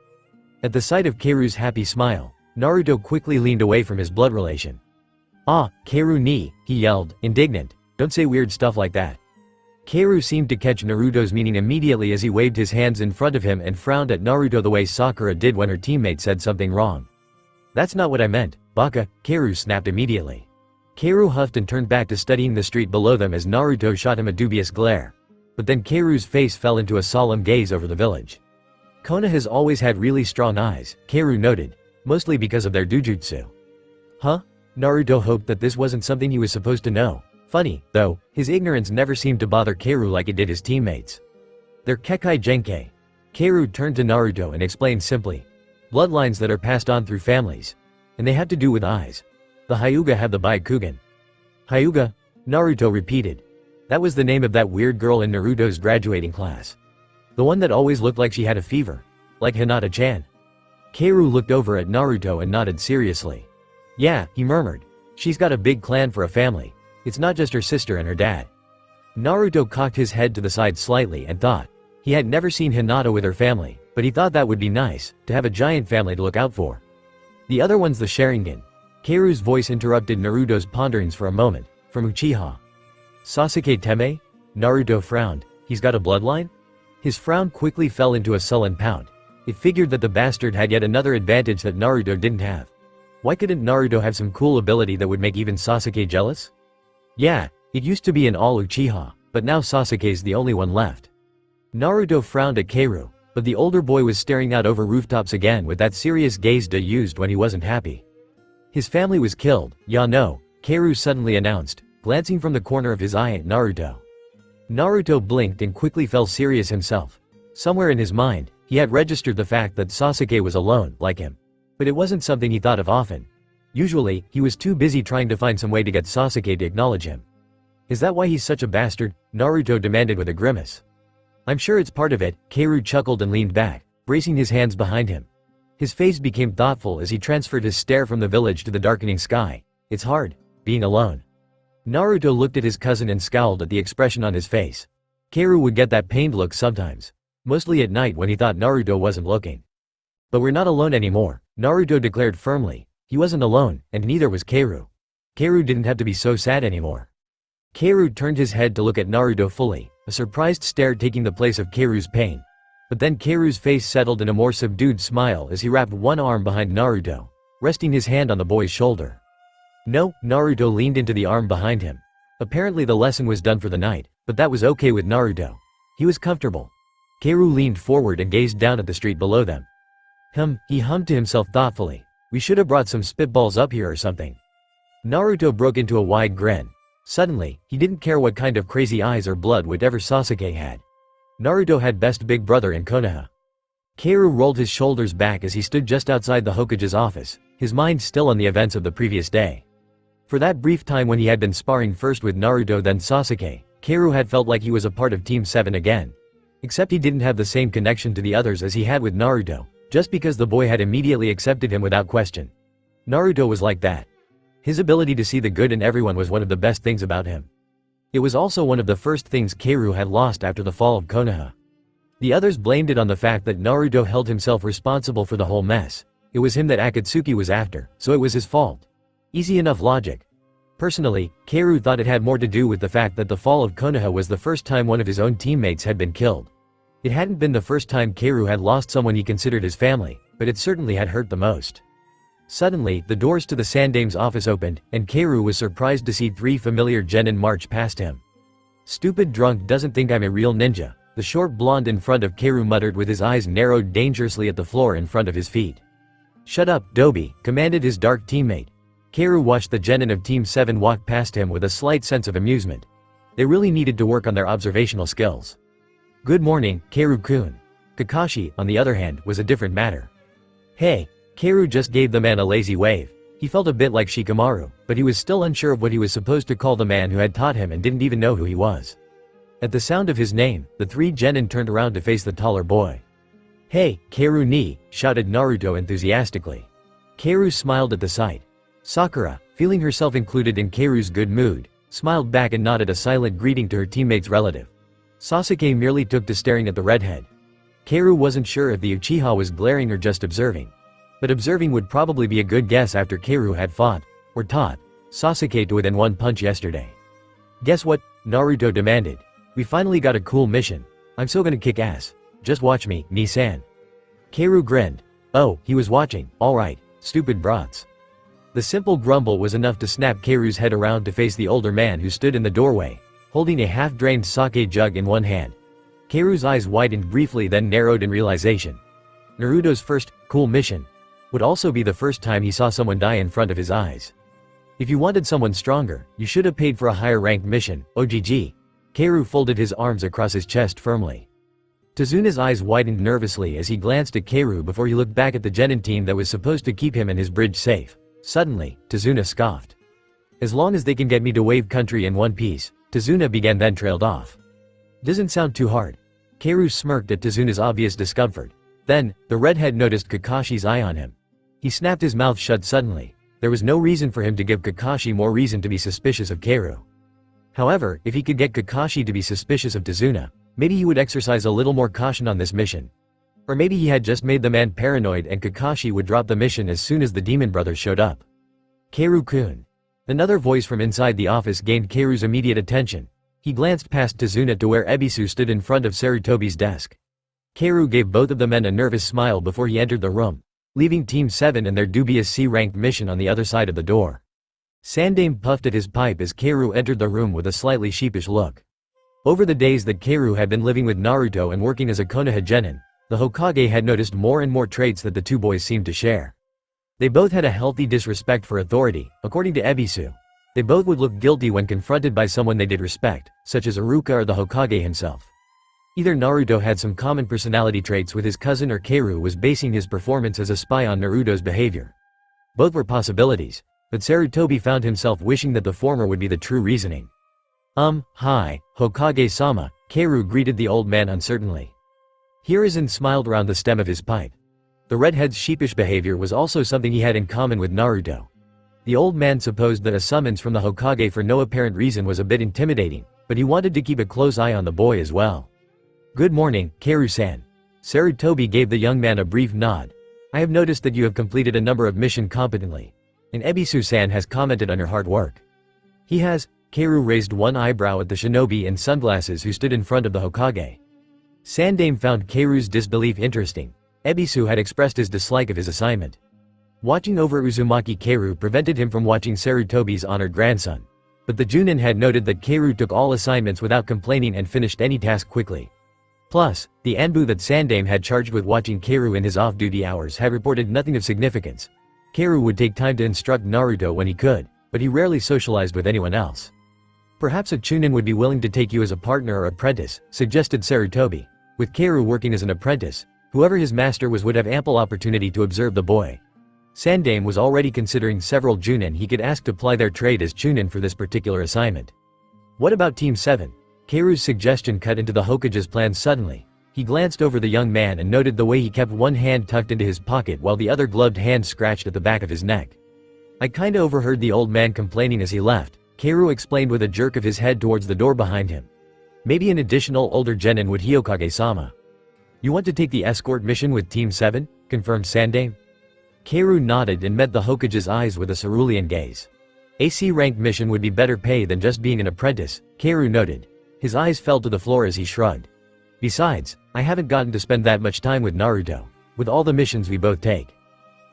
At the sight of Keiru's happy smile, Naruto quickly leaned away from his blood relation. "Ah, Keiru ni," he yelled, indignant. "Don't say weird stuff like that." Keiru seemed to catch Naruto's meaning immediately as he waved his hands in front of him and frowned at Naruto the way Sakura did when her teammate said something wrong. "That's not what I meant, baka," Keiru snapped immediately. Keiru huffed and turned back to studying the street below them as Naruto shot him a dubious glare. But then Keiru's face fell into a solemn gaze over the village. Konoha has always had really strong eyes, Keiru noted, mostly because of their dujutsu. Huh? Naruto hoped that this wasn't something he was supposed to know. Funny, though, his ignorance never seemed to bother Keiru like it did his teammates. They're Kekkei Genkei. Keiru turned to Naruto and explained simply. Bloodlines that are passed on through families. And they have to do with eyes. The Hyuga have the Byakugan. Hyuga? Naruto repeated. That was the name of that weird girl in Naruto's graduating class. The one that always looked like she had a fever. Like Hinata-chan. Keiru looked over at Naruto and nodded seriously. Yeah, he murmured. She's got a big clan for a family. It's not just her sister and her dad. Naruto cocked his head to the side slightly and thought. He had never seen Hinata with her family, but he thought that would be nice, to have a giant family to look out for. The other one's the Sharingan. Keiru's voice interrupted Naruto's ponderings for a moment. From Uchiha. Sasuke Teme? Naruto frowned. He's got a bloodline? His frown quickly fell into a sullen pout. It figured that the bastard had yet another advantage that Naruto didn't have. Why couldn't Naruto have some cool ability that would make even Sasuke jealous? Yeah, it used to be an all Uchiha, but now Sasuke's the only one left. Naruto frowned at Keiru, but the older boy was staring out over rooftops again with that serious gaze De used when he wasn't happy. His family was killed, ya no, Keiru suddenly announced, glancing from the corner of his eye at Naruto. Naruto blinked and quickly fell serious himself. Somewhere in his mind, he had registered the fact that Sasuke was alone, like him. But it wasn't something he thought of often. Usually, he was too busy trying to find some way to get Sasuke to acknowledge him. Is that why he's such a bastard? Naruto demanded with a grimace. I'm sure it's part of it, Keiru chuckled and leaned back, bracing his hands behind him. His face became thoughtful as he transferred his stare from the village to the darkening sky. It's hard, being alone. Naruto looked at his cousin and scowled at the expression on his face. Keiru would get that pained look sometimes. Mostly at night when he thought Naruto wasn't looking. But we're not alone anymore, Naruto declared firmly. He wasn't alone, and neither was Keiru. Keiru didn't have to be so sad anymore. Keiru turned his head to look at Naruto fully, a surprised stare taking the place of Keiru's pain. But then Keiru's face settled in a more subdued smile as he wrapped one arm behind Naruto, resting his hand on the boy's shoulder. No, Naruto leaned into the arm behind him. Apparently the lesson was done for the night, but that was okay with Naruto. He was comfortable. Keiru leaned forward and gazed down at the street below them. He hummed to himself thoughtfully. We should have brought some spitballs up here or something. Naruto broke into a wide grin. Suddenly, he didn't care what kind of crazy eyes or blood whatever Sasuke had. Naruto had best big brother in Konoha. Keiru rolled his shoulders back as he stood just outside the Hokage's office, his mind still on the events of the previous day. For that brief time when he had been sparring first with Naruto then Sasuke, Keiru had felt like he was a part of Team 7 again. Except he didn't have the same connection to the others as he had with Naruto, just because the boy had immediately accepted him without question. Naruto was like that. His ability to see the good in everyone was one of the best things about him. It was also one of the first things Keiru had lost after the fall of Konoha. The others blamed it on the fact that Naruto held himself responsible for the whole mess. It was him that Akatsuki was after, so it was his fault. Easy enough logic. Personally, Keiru thought it had more to do with the fact that the fall of Konoha was the first time one of his own teammates had been killed. It hadn't been the first time Keiru had lost someone he considered his family, but it certainly had hurt the most. Suddenly, the doors to the Sandame's office opened, and Keiru was surprised to see three familiar genin march past him. Stupid drunk doesn't think I'm a real ninja, the short blonde in front of Keiru muttered with his eyes narrowed dangerously at the floor in front of his feet. Shut up, Dobi, commanded his dark teammate. Keiru watched the genin of Team 7 walk past him with a slight sense of amusement. They really needed to work on their observational skills. Good morning, Keiru-kun. Kakashi, on the other hand, was a different matter. Hey, Keiru just gave the man a lazy wave. He felt a bit like Shikamaru, but he was still unsure of what he was supposed to call the man who had taught him and didn't even know who he was. At the sound of his name, the three genin turned around to face the taller boy. Hey, Keiru ni, shouted Naruto enthusiastically. Keiru smiled at the sight. Sakura, feeling herself included in Keiru's good mood, smiled back and nodded a silent greeting to her teammate's relative. Sasuke merely took to staring at the redhead. Keiru wasn't sure if the Uchiha was glaring or just observing. But observing would probably be a good guess after Keiru had fought, or taught, Sasuke to within one punch yesterday. "Guess what?" Naruto demanded. "We finally got a cool mission. I'm so gonna kick ass. Just watch me, Ni-san." Keiru grinned. Oh, he was watching, alright, stupid brats. The simple grumble was enough to snap Keiru's head around to face the older man who stood in the doorway, holding a half-drained sake jug in one hand. Keiru's eyes widened briefly, then narrowed in realization. Naruto's first, cool mission would also be the first time he saw someone die in front of his eyes. If you wanted someone stronger, you should have paid for a higher-ranked mission, OGG. Keiru folded his arms across his chest firmly. Tazuna's eyes widened nervously as he glanced at Keiru before he looked back at the genin team that was supposed to keep him and his bridge safe. Suddenly, Tazuna scoffed. "As long as they can get me to Wave Country in one piece," Tazuna began, then trailed off. "Doesn't sound too hard." Keiru smirked at Tazuna's obvious discomfort. Then, the redhead noticed Kakashi's eye on him. He snapped his mouth shut suddenly. There was no reason for him to give Kakashi more reason to be suspicious of Keiru. However, if he could get Kakashi to be suspicious of Tazuna, maybe he would exercise a little more caution on this mission. Or maybe he had just made the man paranoid and Kakashi would drop the mission as soon as the demon brothers showed up. "Keiru-kun." Another voice from inside the office gained Keiru's immediate attention. He glanced past Tazuna to where Ebisu stood in front of Sarutobi's desk. Keiru gave both of the men a nervous smile before he entered the room, leaving Team 7 and their dubious C-ranked mission on the other side of the door. Sandame puffed at his pipe as Keiru entered the room with a slightly sheepish look. Over the days that Keiru had been living with Naruto and working as a Konoha genin, the Hokage had noticed more and more traits that the two boys seemed to share. They both had a healthy disrespect for authority, according to Ebisu. They both would look guilty when confronted by someone they did respect, such as Iruka or the Hokage himself. Either Naruto had some common personality traits with his cousin or Keiru was basing his performance as a spy on Naruto's behavior. Both were possibilities, but Sarutobi found himself wishing that the former would be the true reasoning. Hi, Hokage-sama," Keiru greeted the old man uncertainly. Hiruzen smiled around the stem of his pipe. The redhead's sheepish behavior was also something he had in common with Naruto. The old man supposed that a summons from the Hokage for no apparent reason was a bit intimidating, but he wanted to keep a close eye on the boy as well. "Good morning, Keiru-san." Sarutobi gave the young man a brief nod. "I have noticed that you have completed a number of missions competently, and Ebisu-san has commented on your hard work." "He has?" Keiru raised one eyebrow at the shinobi in sunglasses who stood in front of the Hokage. Sandame found Keiru's disbelief interesting. Ebisu had expressed his dislike of his assignment. Watching over Uzumaki Keiru prevented him from watching Sarutobi's honored grandson. But the Junin had noted that Keiru took all assignments without complaining and finished any task quickly. Plus, the anbu that Sandame had charged with watching Keiru in his off-duty hours had reported nothing of significance. Keiru would take time to instruct Naruto when he could, but he rarely socialized with anyone else. "Perhaps a Chunin would be willing to take you as a partner or apprentice," suggested Sarutobi. With Keiru working as an apprentice, whoever his master was would have ample opportunity to observe the boy. Sandame was already considering several Junin he could ask to ply their trade as Chunin for this particular assignment. "What about Team 7? Keiru's suggestion cut into the Hokage's plans suddenly. He glanced over the young man and noted the way he kept one hand tucked into his pocket while the other gloved hand scratched at the back of his neck. "I kinda overheard the old man complaining as he left," Keiru explained with a jerk of his head towards the door behind him. "Maybe an additional older genin would Hokage-sama." "You want to take the escort mission with Team 7? Confirmed Sandame. Keiru nodded and met the Hokage's eyes with a cerulean gaze. "A C-ranked mission would be better pay than just being an apprentice," Keiru noted. His eyes fell to the floor as he shrugged. "Besides, I haven't gotten to spend that much time with Naruto, with all the missions we both take."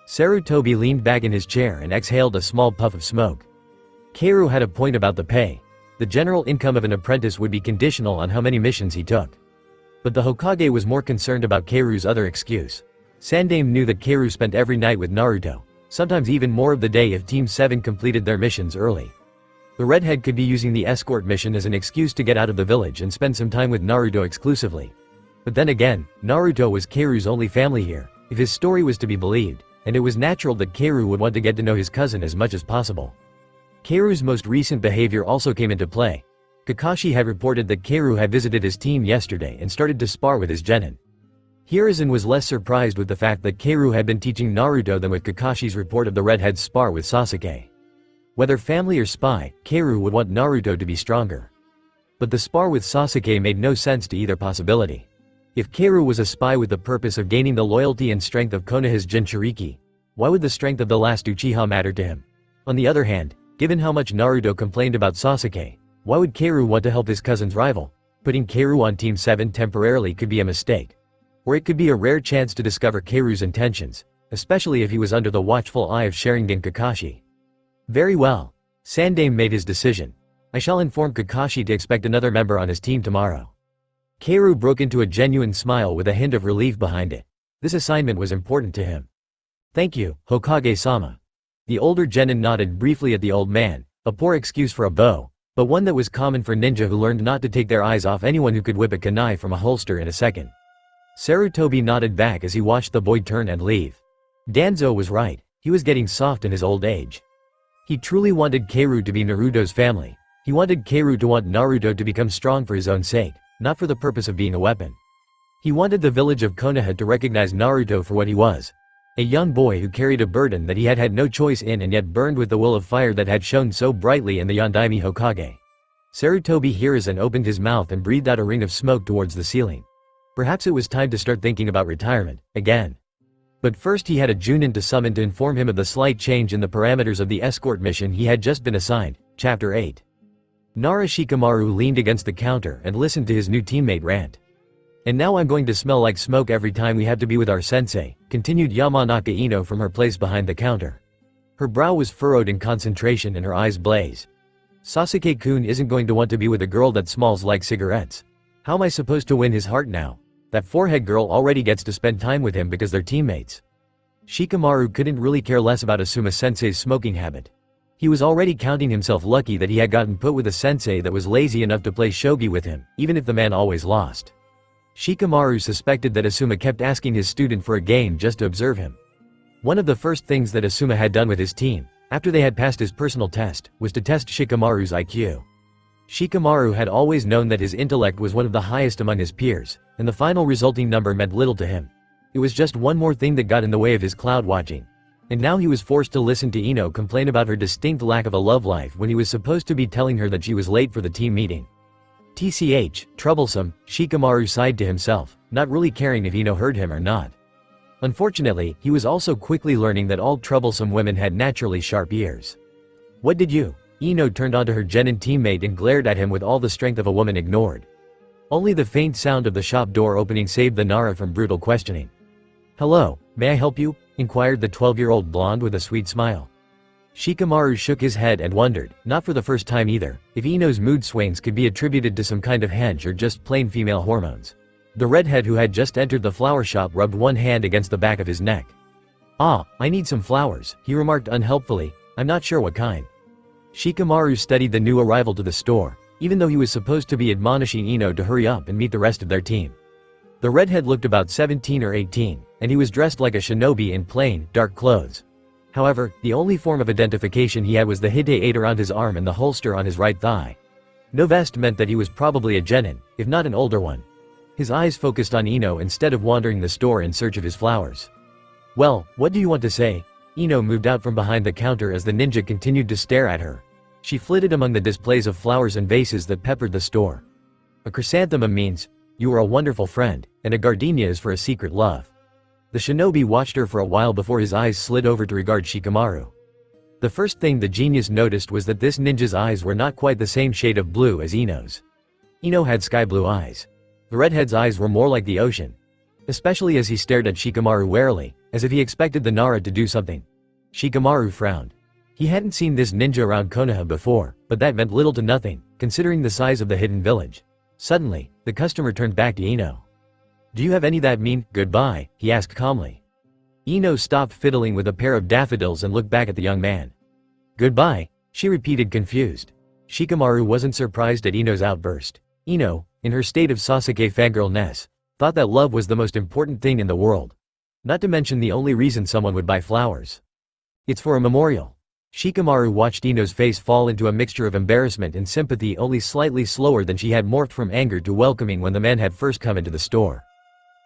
Sarutobi leaned back in his chair and exhaled a small puff of smoke. Keiru had a point about the pay. The general income of an apprentice would be conditional on how many missions he took. But the Hokage was more concerned about Keiru's other excuse. Sandame knew that Keiru spent every night with Naruto, sometimes even more of the day if Team 7 completed their missions early. The redhead could be using the escort mission as an excuse to get out of the village and spend some time with Naruto exclusively. But then again, Naruto was Keiru's only family here, if his story was to be believed, and it was natural that Keiru would want to get to know his cousin as much as possible. Keiru's most recent behavior also came into play. Kakashi had reported that Keiru had visited his team yesterday and started to spar with his genin. Hiruzen was less surprised with the fact that Keiru had been teaching Naruto than with Kakashi's report of the redhead's spar with Sasuke. Whether family or spy, Keiru would want Naruto to be stronger. But the spar with Sasuke made no sense to either possibility. If Keiru was a spy with the purpose of gaining the loyalty and strength of Konoha's jinchuriki, why would the strength of the last Uchiha matter to him? On the other hand, given how much Naruto complained about Sasuke, why would Keiru want to help his cousin's rival? Putting Keiru on Team 7 temporarily could be a mistake. Or it could be a rare chance to discover Keiru's intentions, especially if he was under the watchful eye of Sharingan Kakashi. Very well. Sandaime made his decision. I shall inform Kakashi to expect another member on his team tomorrow. Keiru broke into a genuine smile with a hint of relief behind it. This assignment was important to him. Thank you, Hokage-sama. The older genin nodded briefly at the old man, a poor excuse for a bow, but one that was common for ninja who learned not to take their eyes off anyone who could whip a kunai from a holster in a second. Sarutobi nodded back as he watched the boy turn and leave. Danzo was right, he was getting soft in his old age. He truly wanted Keiru to be Naruto's family. He wanted Keiru to want Naruto to become strong for his own sake, not for the purpose of being a weapon. He wanted the village of Konoha to recognize Naruto for what he was. A young boy who carried a burden that he had had no choice in and yet burned with the will of fire that had shone so brightly in the Yondaime Hokage. Sarutobi Hiruzen opened his mouth and breathed out a ring of smoke towards the ceiling. Perhaps it was time to start thinking about retirement, again. But first he had a Junin to summon to inform him of the slight change in the parameters of the escort mission he had just been assigned, Chapter 8. Nara Shikamaru leaned against the counter and listened to his new teammate rant. And now I'm going to smell like smoke every time we have to be with our sensei, continued Yamanaka Ino from her place behind the counter. Her brow was furrowed in concentration and her eyes blaze. Sasuke-kun isn't going to want to be with a girl that smells like cigarettes. How am I supposed to win his heart now? That forehead girl already gets to spend time with him because they're teammates. Shikamaru couldn't really care less about Asuma-sensei's smoking habit. He was already counting himself lucky that he had gotten put with a sensei that was lazy enough to play shogi with him, even if the man always lost. Shikamaru suspected that Asuma kept asking his student for a game just to observe him. One of the first things that Asuma had done with his team, after they had passed his personal test, was to test Shikamaru's IQ. Shikamaru had always known that his intellect was one of the highest among his peers, and the final resulting number meant little to him. It was just one more thing that got in the way of his cloud watching. And now he was forced to listen to Ino complain about her distinct lack of a love life when he was supposed to be telling her that she was late for the team meeting. TCH, troublesome, Shikamaru sighed to himself, not really caring if Ino heard him or not. Unfortunately, he was also quickly learning that all troublesome women had naturally sharp ears. What did you? Ino turned onto her genin teammate and glared at him with all the strength of a woman ignored. Only the faint sound of the shop door opening saved the Nara from brutal questioning. Hello, may I help you? Inquired the 12-year-old blonde with a sweet smile. Shikamaru shook his head and wondered, not for the first time either, if Ino's mood swings could be attributed to some kind of hench or just plain female hormones. The redhead who had just entered the flower shop rubbed one hand against the back of his neck. Ah, I need some flowers, he remarked unhelpfully, I'm not sure what kind. Shikamaru studied the new arrival to the store, even though he was supposed to be admonishing Ino to hurry up and meet the rest of their team. The redhead looked about 17 or 18, and he was dressed like a shinobi in plain, dark clothes. However, the only form of identification he had was the hide-8 around his arm and the holster on his right thigh. No vest meant that he was probably a genin, if not an older one. His eyes focused on Ino instead of wandering the store in search of his flowers. Well, what do you want to say? Ino moved out from behind the counter as the ninja continued to stare at her. She flitted among the displays of flowers and vases that peppered the store. A chrysanthemum means, you are a wonderful friend, and a gardenia is for a secret love. The shinobi watched her for a while before his eyes slid over to regard Shikamaru. The first thing the genius noticed was that this ninja's eyes were not quite the same shade of blue as Ino's. Ino had sky blue eyes. The redhead's eyes were more like the ocean. Especially as he stared at Shikamaru warily, as if he expected the Nara to do something. Shikamaru frowned. He hadn't seen this ninja around Konoha before, but that meant little to nothing, considering the size of the hidden village. Suddenly, the customer turned back to Ino. Do you have any that mean, goodbye? He asked calmly. Ino stopped fiddling with a pair of daffodils and looked back at the young man. Goodbye? She repeated confused. Shikamaru wasn't surprised at Ino's outburst. Ino, in her state of Sasuke fangirlness, thought that love was the most important thing in the world. Not to mention the only reason someone would buy flowers. It's for a memorial. Shikamaru watched Ino's face fall into a mixture of embarrassment and sympathy only slightly slower than she had morphed from anger to welcoming when the man had first come into the store.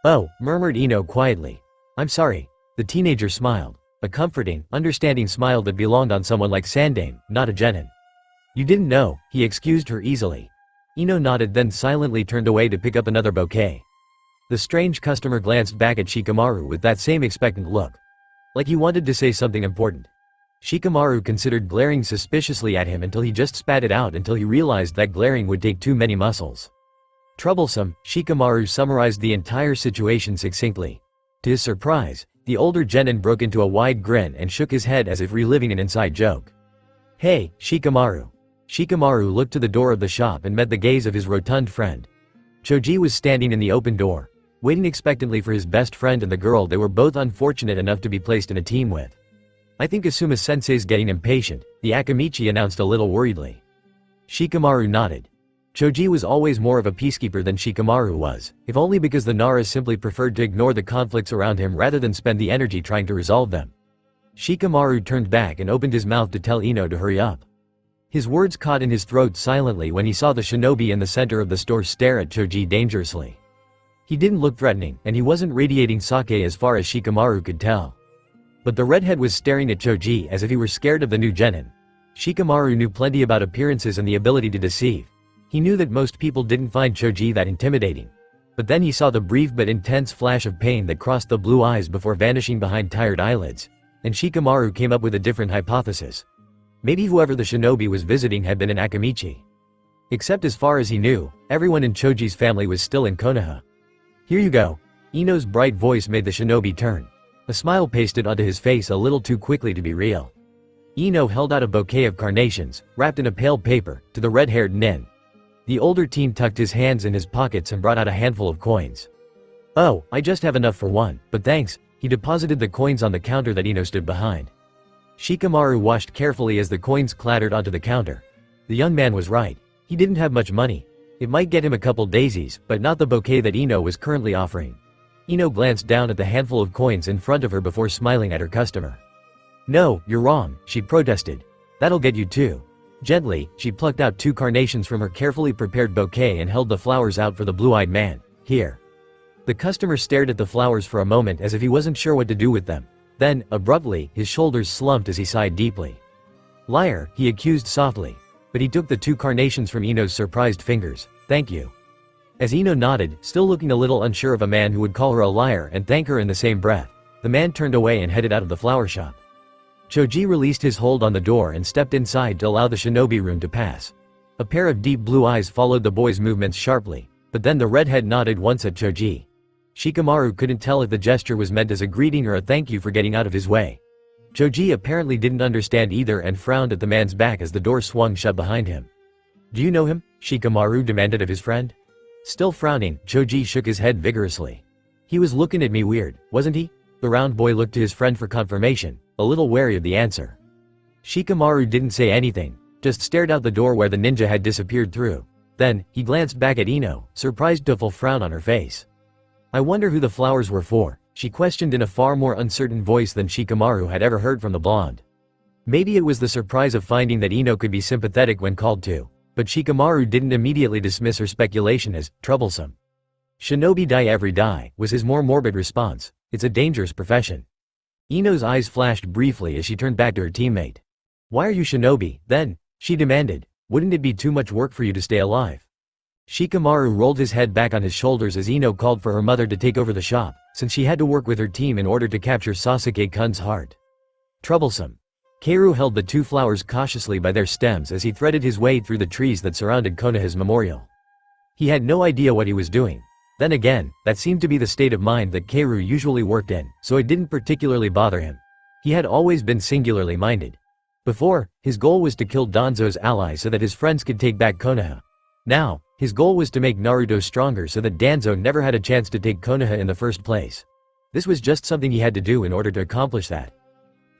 Oh, murmured Ino quietly. I'm sorry. The teenager smiled, a comforting, understanding smile that belonged on someone like Sandaime, not a genin. You didn't know, he excused her easily. Ino nodded then silently turned away to pick up another bouquet. The strange customer glanced back at Shikamaru with that same expectant look. Like he wanted to say something important. Shikamaru considered glaring suspiciously at him until he just spat it out until he realized that glaring would take too many muscles. Troublesome, Shikamaru summarized the entire situation succinctly. To his surprise, the older genin broke into a wide grin and shook his head as if reliving an inside joke. "Hey, Shikamaru." Shikamaru looked to the door of the shop and met the gaze of his rotund friend. Choji was standing in the open door, waiting expectantly for his best friend and the girl they were both unfortunate enough to be placed in a team with. "I think Asuma-sensei's getting impatient," the Akamichi announced a little worriedly. Shikamaru nodded. Choji was always more of a peacekeeper than Shikamaru was, if only because the Nara simply preferred to ignore the conflicts around him rather than spend the energy trying to resolve them. Shikamaru turned back and opened his mouth to tell Ino to hurry up. His words caught in his throat silently when he saw the shinobi in the center of the store stare at Choji dangerously. He didn't look threatening, and he wasn't radiating sake as far as Shikamaru could tell. But the redhead was staring at Choji as if he were scared of the new genin. Shikamaru knew plenty about appearances and the ability to deceive. He knew that most people didn't find Choji that intimidating. But then he saw the brief but intense flash of pain that crossed the blue eyes before vanishing behind tired eyelids, and Shikamaru came up with a different hypothesis. Maybe whoever the shinobi was visiting had been an Akamichi. Except as far as he knew, everyone in Choji's family was still in Konoha. "Here you go." Ino's bright voice made the shinobi turn. A smile pasted onto his face a little too quickly to be real. Ino held out a bouquet of carnations, wrapped in a pale paper, to the red-haired nin. The older teen tucked his hands in his pockets and brought out a handful of coins. "Oh, I just have enough for one, but thanks." He deposited the coins on the counter that Ino stood behind. Shikamaru watched carefully as the coins clattered onto the counter. The young man was right. He didn't have much money. It might get him a couple daisies, but not the bouquet that Ino was currently offering. Ino glanced down at the handful of coins in front of her before smiling at her customer. "No, you're wrong," she protested. "That'll get you two." Gently, she plucked out 2 carnations from her carefully prepared bouquet and held the flowers out for the blue-eyed man. "Here." The customer stared at the flowers for a moment as if he wasn't sure what to do with them. Then, abruptly, his shoulders slumped as he sighed deeply. "Liar," he accused softly. But he took the 2 carnations from Ino's surprised fingers. "Thank you." As Ino nodded, still looking a little unsure of a man who would call her a liar and thank her in the same breath, the man turned away and headed out of the flower shop. Choji released his hold on the door and stepped inside to allow the shinobi room to pass. A pair of deep blue eyes followed the boy's movements sharply, but then the redhead nodded once at Choji. Shikamaru couldn't tell if the gesture was meant as a greeting or a thank you for getting out of his way. Choji apparently didn't understand either and frowned at the man's back as the door swung shut behind him. "Do you know him?" Shikamaru demanded of his friend. Still frowning, Choji shook his head vigorously. "He was looking at me weird, wasn't he?" The round boy looked to his friend for confirmation, a little wary of the answer. Shikamaru didn't say anything, just stared out the door where the ninja had disappeared through. Then, he glanced back at Ino, surprised to full frown on her face. "I wonder who the flowers were for," she questioned in a far more uncertain voice than Shikamaru had ever heard from the blonde. Maybe it was the surprise of finding that Ino could be sympathetic when called to, but Shikamaru didn't immediately dismiss her speculation as troublesome. "Shinobi die every die," was his more morbid response. "It's a dangerous profession." Ino's eyes flashed briefly as she turned back to her teammate. "Why are you shinobi, then?" she demanded. "Wouldn't it be too much work for you to stay alive?" Shikamaru rolled his head back on his shoulders as Ino called for her mother to take over the shop, since she had to work with her team in order to capture Sasuke-kun's heart. Troublesome. Keiru held the 2 flowers cautiously by their stems as he threaded his way through the trees that surrounded Konoha's memorial. He had no idea what he was doing. Then again, that seemed to be the state of mind that Keiru usually worked in, so it didn't particularly bother him. He had always been singularly minded. Before, his goal was to kill Danzo's ally so that his friends could take back Konoha. Now, his goal was to make Naruto stronger so that Danzo never had a chance to take Konoha in the first place. This was just something he had to do in order to accomplish that.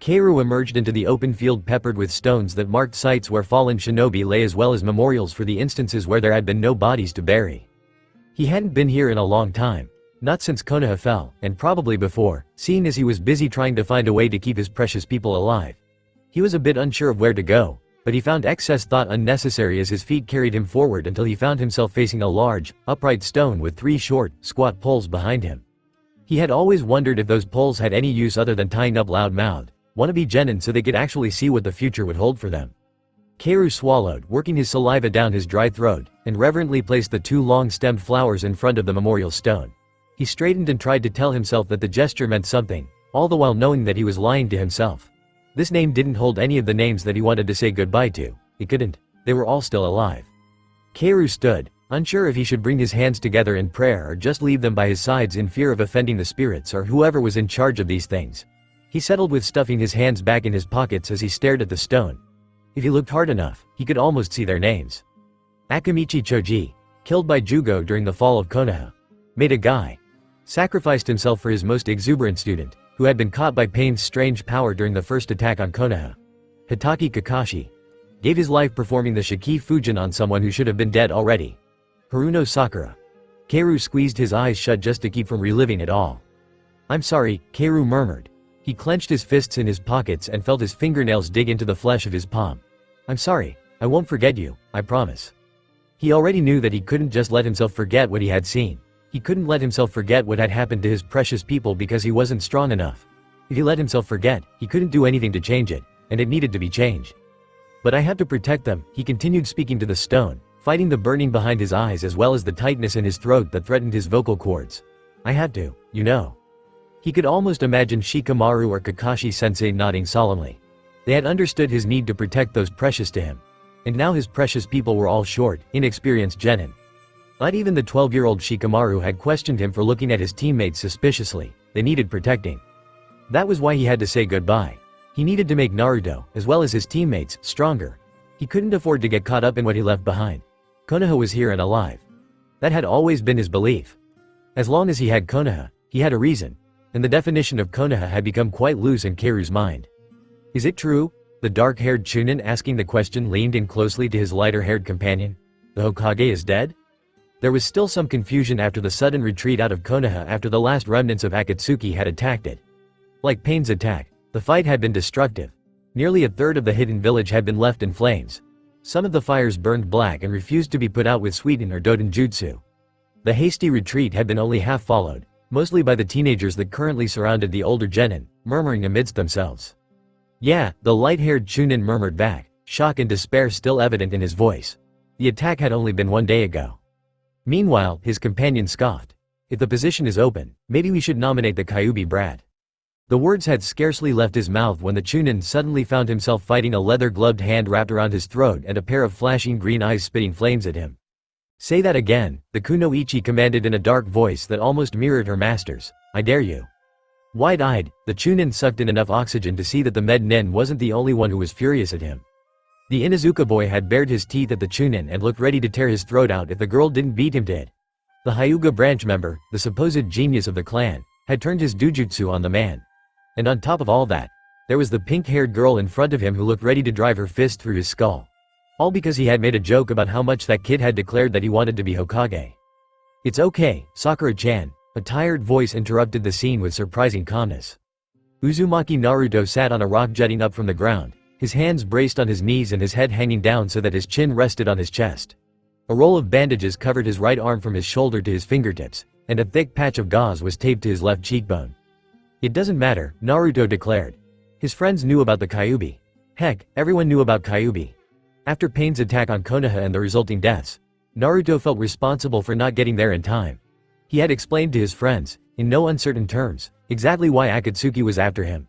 Keiru emerged into the open field peppered with stones that marked sites where fallen shinobi lay as well as memorials for the instances where there had been no bodies to bury. He hadn't been here in a long time. Not since Konoha fell, and probably before, seeing as he was busy trying to find a way to keep his precious people alive. He was a bit unsure of where to go, but he found excess thought unnecessary as his feet carried him forward until he found himself facing a large, upright stone with 3 short, squat poles behind him. He had always wondered if those poles had any use other than tying up loud-mouthed, wannabe genin so they could actually see what the future would hold for them. Keiru swallowed, working his saliva down his dry throat, and reverently placed the 2 long-stemmed flowers in front of the memorial stone. He straightened and tried to tell himself that the gesture meant something, all the while knowing that he was lying to himself. This name didn't hold any of the names that he wanted to say goodbye to. It couldn't. They were all still alive. Kaoru stood, unsure if he should bring his hands together in prayer or just leave them by his sides in fear of offending the spirits or whoever was in charge of these things. He settled with stuffing his hands back in his pockets as he stared at the stone. If he looked hard enough, he could almost see their names. Akamichi Choji, killed by Jugo during the fall of Konoha. Made a guy. Sacrificed himself for his most exuberant student, who had been caught by Pain's strange power during the first attack on Konoha. Hitaki Kakashi. Gave his life performing the Shiki Fujin on someone who should have been dead already. Haruno Sakura. Kaoru squeezed his eyes shut just to keep from reliving it all. "I'm sorry," Kaoru murmured. He clenched his fists in his pockets and felt his fingernails dig into the flesh of his palm. "I'm sorry. I won't forget you, I promise." He already knew that he couldn't just let himself forget what he had seen. He couldn't let himself forget what had happened to his precious people because he wasn't strong enough. If he let himself forget, he couldn't do anything to change it, and it needed to be changed. "But I had to protect them," he continued speaking to the stone, fighting the burning behind his eyes as well as the tightness in his throat that threatened his vocal cords. "I had to, you know." He could almost imagine Shikamaru or Kakashi-sensei nodding solemnly. They had understood his need to protect those precious to him. And now his precious people were all short, inexperienced genin. Not even the 12-year-old Shikamaru had questioned him for looking at his teammates suspiciously. They needed protecting. That was why he had to say goodbye. He needed to make Naruto, as well as his teammates, stronger. He couldn't afford to get caught up in what he left behind. Konoha was here and alive. That had always been his belief. As long as he had Konoha, he had a reason. And the definition of Konoha had become quite loose in Kaoru's mind. "Is it true?" The dark-haired Chunin asking the question leaned in closely to his lighter-haired companion. "The Hokage is dead?" There was still some confusion after the sudden retreat out of Konoha after the last remnants of Akatsuki had attacked it. Like Pain's attack, the fight had been destructive. Nearly a third of the hidden village had been left in flames. Some of the fires burned black and refused to be put out with Suiten or Dodenjutsu. The hasty retreat had been only half followed, mostly by the teenagers that currently surrounded the older genin, murmuring amidst themselves. "Yeah," the light-haired Chunin murmured back, shock and despair still evident in his voice. The attack had only been one day ago. Meanwhile, his companion scoffed. "If the position is open, maybe we should nominate the Kyuubi brat." The words had scarcely left his mouth when the Chunin suddenly found himself fighting a leather-gloved hand wrapped around his throat and a pair of flashing green eyes spitting flames at him. "Say that again," the kunoichi commanded in a dark voice that almost mirrored her master's. "I dare you." Wide-eyed, the Chunin sucked in enough oxygen to see that the med-nin wasn't the only one who was furious at him. The Inuzuka boy had bared his teeth at the Chunin and looked ready to tear his throat out if the girl didn't beat him to it. The Hyuga branch member, the supposed genius of the clan, had turned his dujutsu on the man. And on top of all that, there was the pink-haired girl in front of him who looked ready to drive her fist through his skull. All because he had made a joke about how much that kid had declared that he wanted to be Hokage. "It's okay, Sakura-chan," a tired voice interrupted the scene with surprising calmness. Uzumaki Naruto sat on a rock jutting up from the ground, his hands braced on his knees and his head hanging down so that his chin rested on his chest. A roll of bandages covered his right arm from his shoulder to his fingertips, and a thick patch of gauze was taped to his left cheekbone. "It doesn't matter," Naruto declared. His friends knew about the Kyuubi. Heck, everyone knew about Kyuubi. After Pain's attack on Konoha and the resulting deaths, Naruto felt responsible for not getting there in time. He had explained to his friends, in no uncertain terms, exactly why Akatsuki was after him.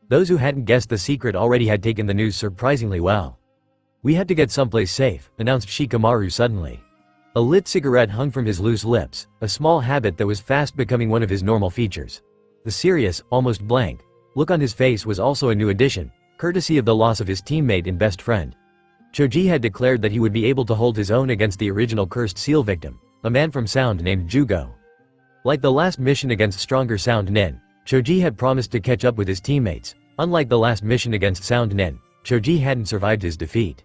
Those who hadn't guessed the secret already had taken the news surprisingly well. "We had to get someplace safe," announced Shikamaru suddenly. A lit cigarette hung from his loose lips, a small habit that was fast becoming one of his normal features. The serious, almost blank, look on his face was also a new addition, courtesy of the loss of his teammate and best friend. Choji had declared that he would be able to hold his own against the original cursed seal victim, a man from Sound named Jugo. Like the last mission against stronger Sound Nin, Choji had promised to catch up with his teammates. Unlike the last mission against Sound Nin, Choji hadn't survived his defeat.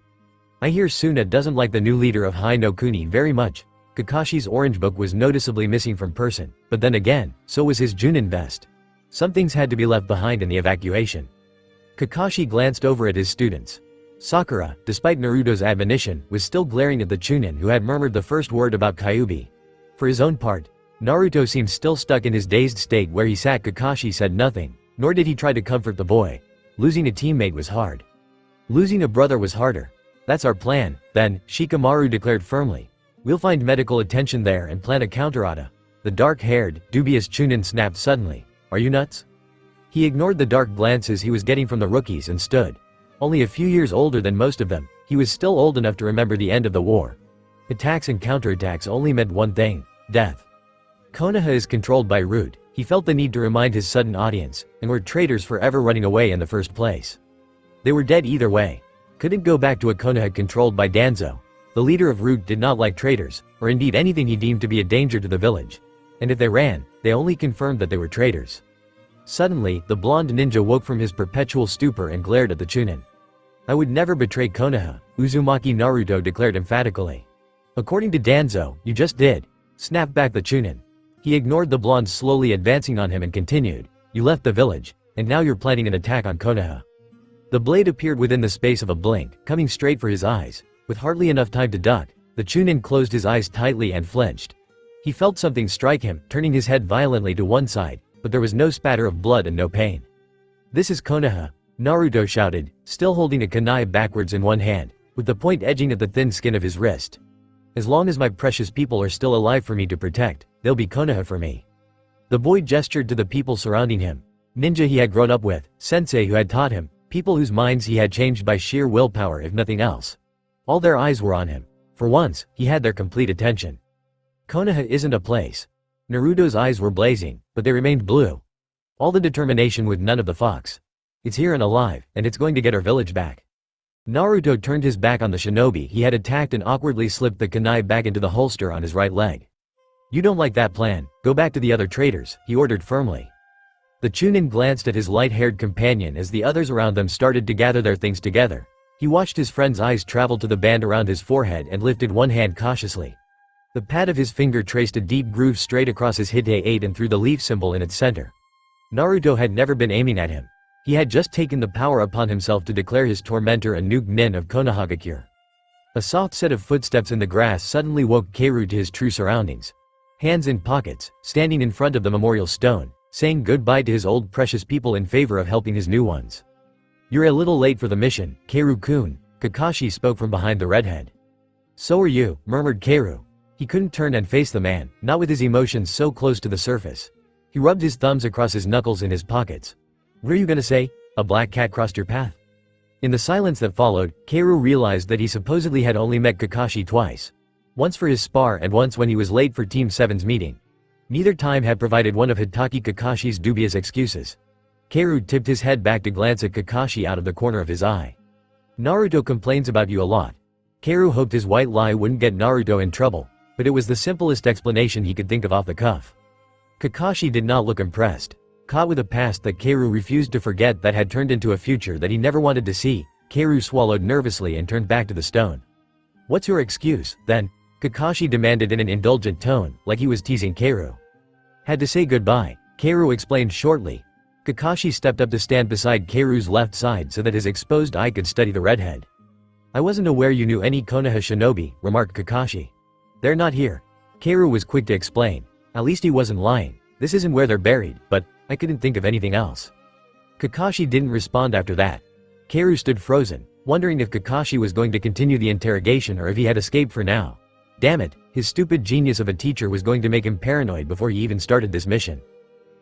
"I hear Suna doesn't like the new leader of Hai no Kuni very much." Kakashi's orange book was noticeably missing from person, but then again, so was his Junin vest. Some things had to be left behind in the evacuation. Kakashi glanced over at his students. Sakura, despite Naruto's admonition, was still glaring at the Chunin who had murmured the first word about Kyuubi. For his own part, Naruto seemed still stuck in his dazed state where he sat. Kakashi said nothing, nor did he try to comfort the boy. Losing a teammate was hard. Losing a brother was harder. "That's our plan, then," Shikamaru declared firmly. "We'll find medical attention there and plan a counteratta. The dark-haired, dubious Chunin snapped suddenly. "Are you nuts?" He ignored the dark glances he was getting from the rookies and stood. Only a few years older than most of them, he was still old enough to remember the end of the war. Attacks and counterattacks only meant one thing: death. Konoha is controlled by root. He felt the need to remind his sudden audience, and were traitors forever running away in the first place. They were dead either way. Couldn't go back to a Konoha controlled by Danzo. The leader of root did not like traitors, or indeed anything he deemed to be a danger to the village. And if they ran, they only confirmed that they were traitors. Suddenly, the blonde ninja woke from his perpetual stupor and glared at the Chunin. "I would never betray Konoha," Uzumaki Naruto declared emphatically. "According to Danzo, you just did," snapped back the Chunin. He ignored the blonde slowly advancing on him and continued, "You left the village, and now you're planning an attack on Konoha." The blade appeared within the space of a blink, coming straight for his eyes. With hardly enough time to duck, the Chunin closed his eyes tightly and flinched. He felt something strike him, turning his head violently to one side, but there was no spatter of blood and no pain. "This is Konoha," Naruto shouted, still holding a kunai backwards in one hand, with the point edging at the thin skin of his wrist. "As long as my precious people are still alive for me to protect, they'll be Konoha for me." The boy gestured to the people surrounding him. Ninja he had grown up with, sensei who had taught him, people whose minds he had changed by sheer willpower if nothing else. All their eyes were on him. For once, he had their complete attention. Konoha isn't a place. Naruto's eyes were blazing, but they remained blue. All the determination with none of the fox. "It's here and alive, and it's going to get our village back." Naruto turned his back on the shinobi he had attacked and awkwardly slipped the kunai back into the holster on his right leg. "You don't like that plan, go back to the other traitors," he ordered firmly. The Chunin glanced at his light-haired companion as the others around them started to gather their things together. He watched his friend's eyes travel to the band around his forehead and lifted one hand cautiously. The pad of his finger traced a deep groove straight across his hite 8 and through the leaf symbol in its center. Naruto had never been aiming at him. He had just taken the power upon himself to declare his tormentor a new nin of konohagakure. A soft set of footsteps in the grass suddenly woke Keiru to his true surroundings. Hands in pockets, standing in front of the memorial stone, saying goodbye to his old precious people in favor of helping his new ones. "You're a little late for the mission, Keiru-kun," Kakashi spoke from behind the redhead. "So are you," murmured Keiru. He couldn't turn and face the man, not with his emotions so close to the surface. He rubbed his thumbs across his knuckles in his pockets. "What are you gonna say? A black cat crossed your path?" In the silence that followed, Keiru realized that he supposedly had only met Kakashi twice. Once for his spar and once when he was late for Team 7's meeting. Neither time had provided one of Hitaki Kakashi's dubious excuses. Keiru tipped his head back to glance at Kakashi out of the corner of his eye. "Naruto complains about you a lot." Keiru hoped his white lie wouldn't get Naruto in trouble, but it was the simplest explanation he could think of off the cuff. Kakashi did not look impressed. Caught with a past that Keiru refused to forget that had turned into a future that he never wanted to see, Keiru swallowed nervously and turned back to the stone. "What's your excuse, then?" Kakashi demanded in an indulgent tone, like he was teasing Keiru. "Had to say goodbye," Keiru explained shortly. Kakashi stepped up to stand beside Keiru's left side so that his exposed eye could study the redhead. "I wasn't aware you knew any Konoha shinobi," remarked Kakashi. "They're not here." Keiru was quick to explain. At least he wasn't lying. This isn't where they're buried, but I couldn't think of anything else. Kakashi didn't respond after that. Keiru stood frozen, wondering if Kakashi was going to continue the interrogation or if he had escaped for now. Damn it, his stupid genius of a teacher was going to make him paranoid before he even started this mission.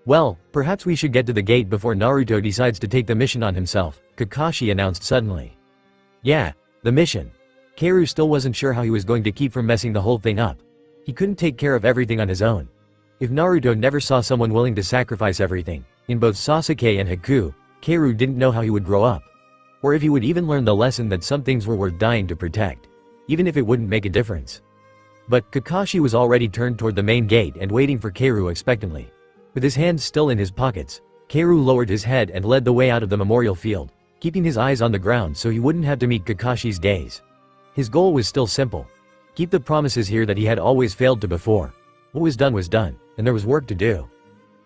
"Well, perhaps we should get to the gate before Naruto decides to take the mission on himself," Kakashi announced suddenly. "Yeah, the mission." Keiru still wasn't sure how he was going to keep from messing the whole thing up. He couldn't take care of everything on his own. If Naruto never saw someone willing to sacrifice everything, in both Sasuke and Haku, Keiru didn't know how he would grow up. Or if he would even learn the lesson that some things were worth dying to protect. Even if it wouldn't make a difference. But Kakashi was already turned toward the main gate and waiting for Keiru expectantly. With his hands still in his pockets, Keiru lowered his head and led the way out of the memorial field, keeping his eyes on the ground so he wouldn't have to meet Kakashi's gaze. His goal was still simple. Keep the promises here that he had always failed to before. What was done, and there was work to do.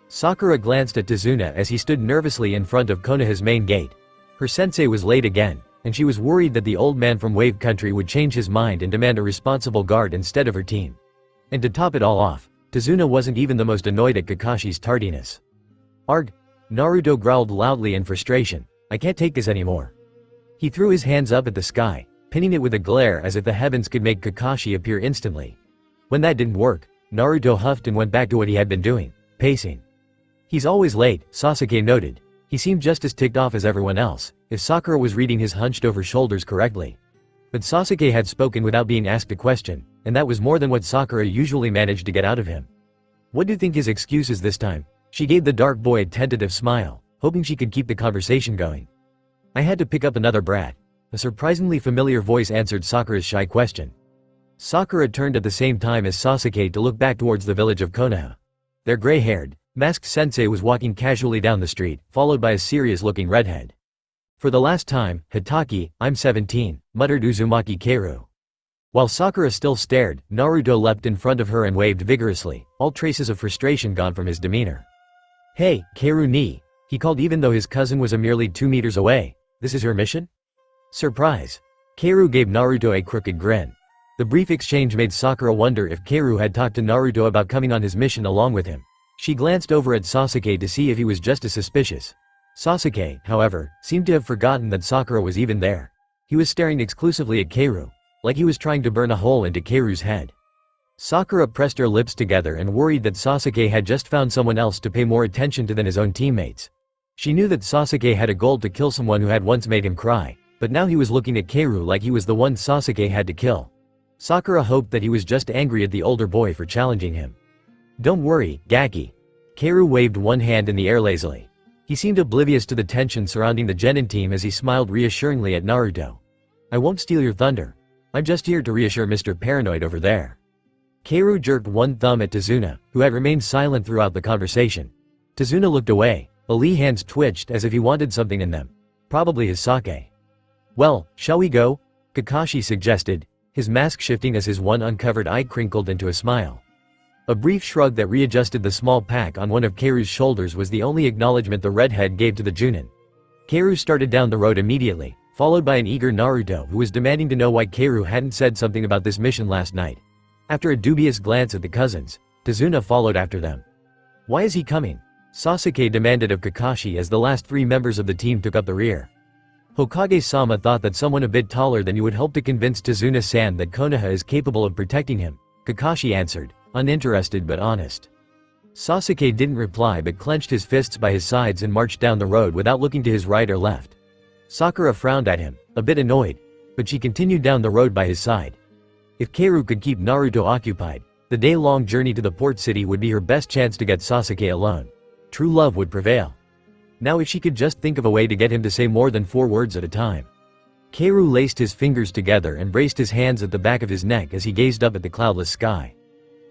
Sakura glanced at Tazuna as he stood nervously in front of Konoha's main gate. Her sensei was late again, and she was worried that the old man from Wave Country would change his mind and demand a responsible guard instead of her team. And to top it all off, Tazuna wasn't even the most annoyed at Kakashi's tardiness. "Arg!" Naruto growled loudly in frustration. "I can't take this anymore." He threw his hands up at the sky, pinning it with a glare as if the heavens could make Kakashi appear instantly. When that didn't work, Naruto huffed and went back to what he had been doing, pacing. He's always late, Sasuke noted. He seemed just as ticked off as everyone else, if Sakura was reading his hunched-over shoulders correctly. But Sasuke had spoken without being asked a question, and that was more than what Sakura usually managed to get out of him. What do you think his excuse is this time? She gave the dark boy a tentative smile, hoping she could keep the conversation going. I had to pick up another brat. A surprisingly familiar voice answered Sakura's shy question. Sakura turned at the same time as Sasuke to look back towards the village of Konoha. Their gray-haired, masked sensei was walking casually down the street, followed by a serious-looking redhead. For the last time, Hitaki, I'm 17, muttered Uzumaki Keiru. While Sakura still stared, Naruto leapt in front of her and waved vigorously, all traces of frustration gone from his demeanor. Hey, Keiru ni, he called even though his cousin was a merely 2 meters away. This is your mission? Surprise. Keiru gave Naruto a crooked grin. The brief exchange made Sakura wonder if Keiru had talked to Naruto about coming on his mission along with him. She glanced over at Sasuke to see if he was just as suspicious. Sasuke, however, seemed to have forgotten that Sakura was even there. He was staring exclusively at Keiru, like he was trying to burn a hole into Keiru's head. Sakura pressed her lips together and worried that Sasuke had just found someone else to pay more attention to than his own teammates. She knew that Sasuke had a goal to kill someone who had once made him cry, but now he was looking at Keiru like he was the one Sasuke had to kill. Sakura hoped that he was just angry at the older boy for challenging him. Don't worry, Gaki. Keiru waved one hand in the air lazily. He seemed oblivious to the tension surrounding the Genin team as he smiled reassuringly at Naruto. I won't steal your thunder. I'm just here to reassure Mr. Paranoid over there. Keiru jerked one thumb at Tazuna, who had remained silent throughout the conversation. Tazuna looked away. The Lee hands twitched as if he wanted something in them. Probably his sake. Well, shall we go? Kakashi suggested, his mask shifting as his one uncovered eye crinkled into a smile. A brief shrug that readjusted the small pack on one of Keiru's shoulders was the only acknowledgement the redhead gave to the Junin. Keiru started down the road immediately, followed by an eager Naruto who was demanding to know why Keiru hadn't said something about this mission last night. After a dubious glance at the cousins, Tazuna followed after them. Why is he coming? Sasuke demanded of Kakashi as the last 3 members of the team took up the rear. Hokage-sama thought that someone a bit taller than you would help to convince Tazuna-san that Konoha is capable of protecting him, Kakashi answered, uninterested but honest. Sasuke didn't reply but clenched his fists by his sides and marched down the road without looking to his right or left. Sakura frowned at him, a bit annoyed, but she continued down the road by his side. If Keiru could keep Naruto occupied, the day-long journey to the port city would be her best chance to get Sasuke alone. True love would prevail. Now if she could just think of a way to get him to say more than 4 words at a time. Keiru laced his fingers together and braced his hands at the back of his neck as he gazed up at the cloudless sky.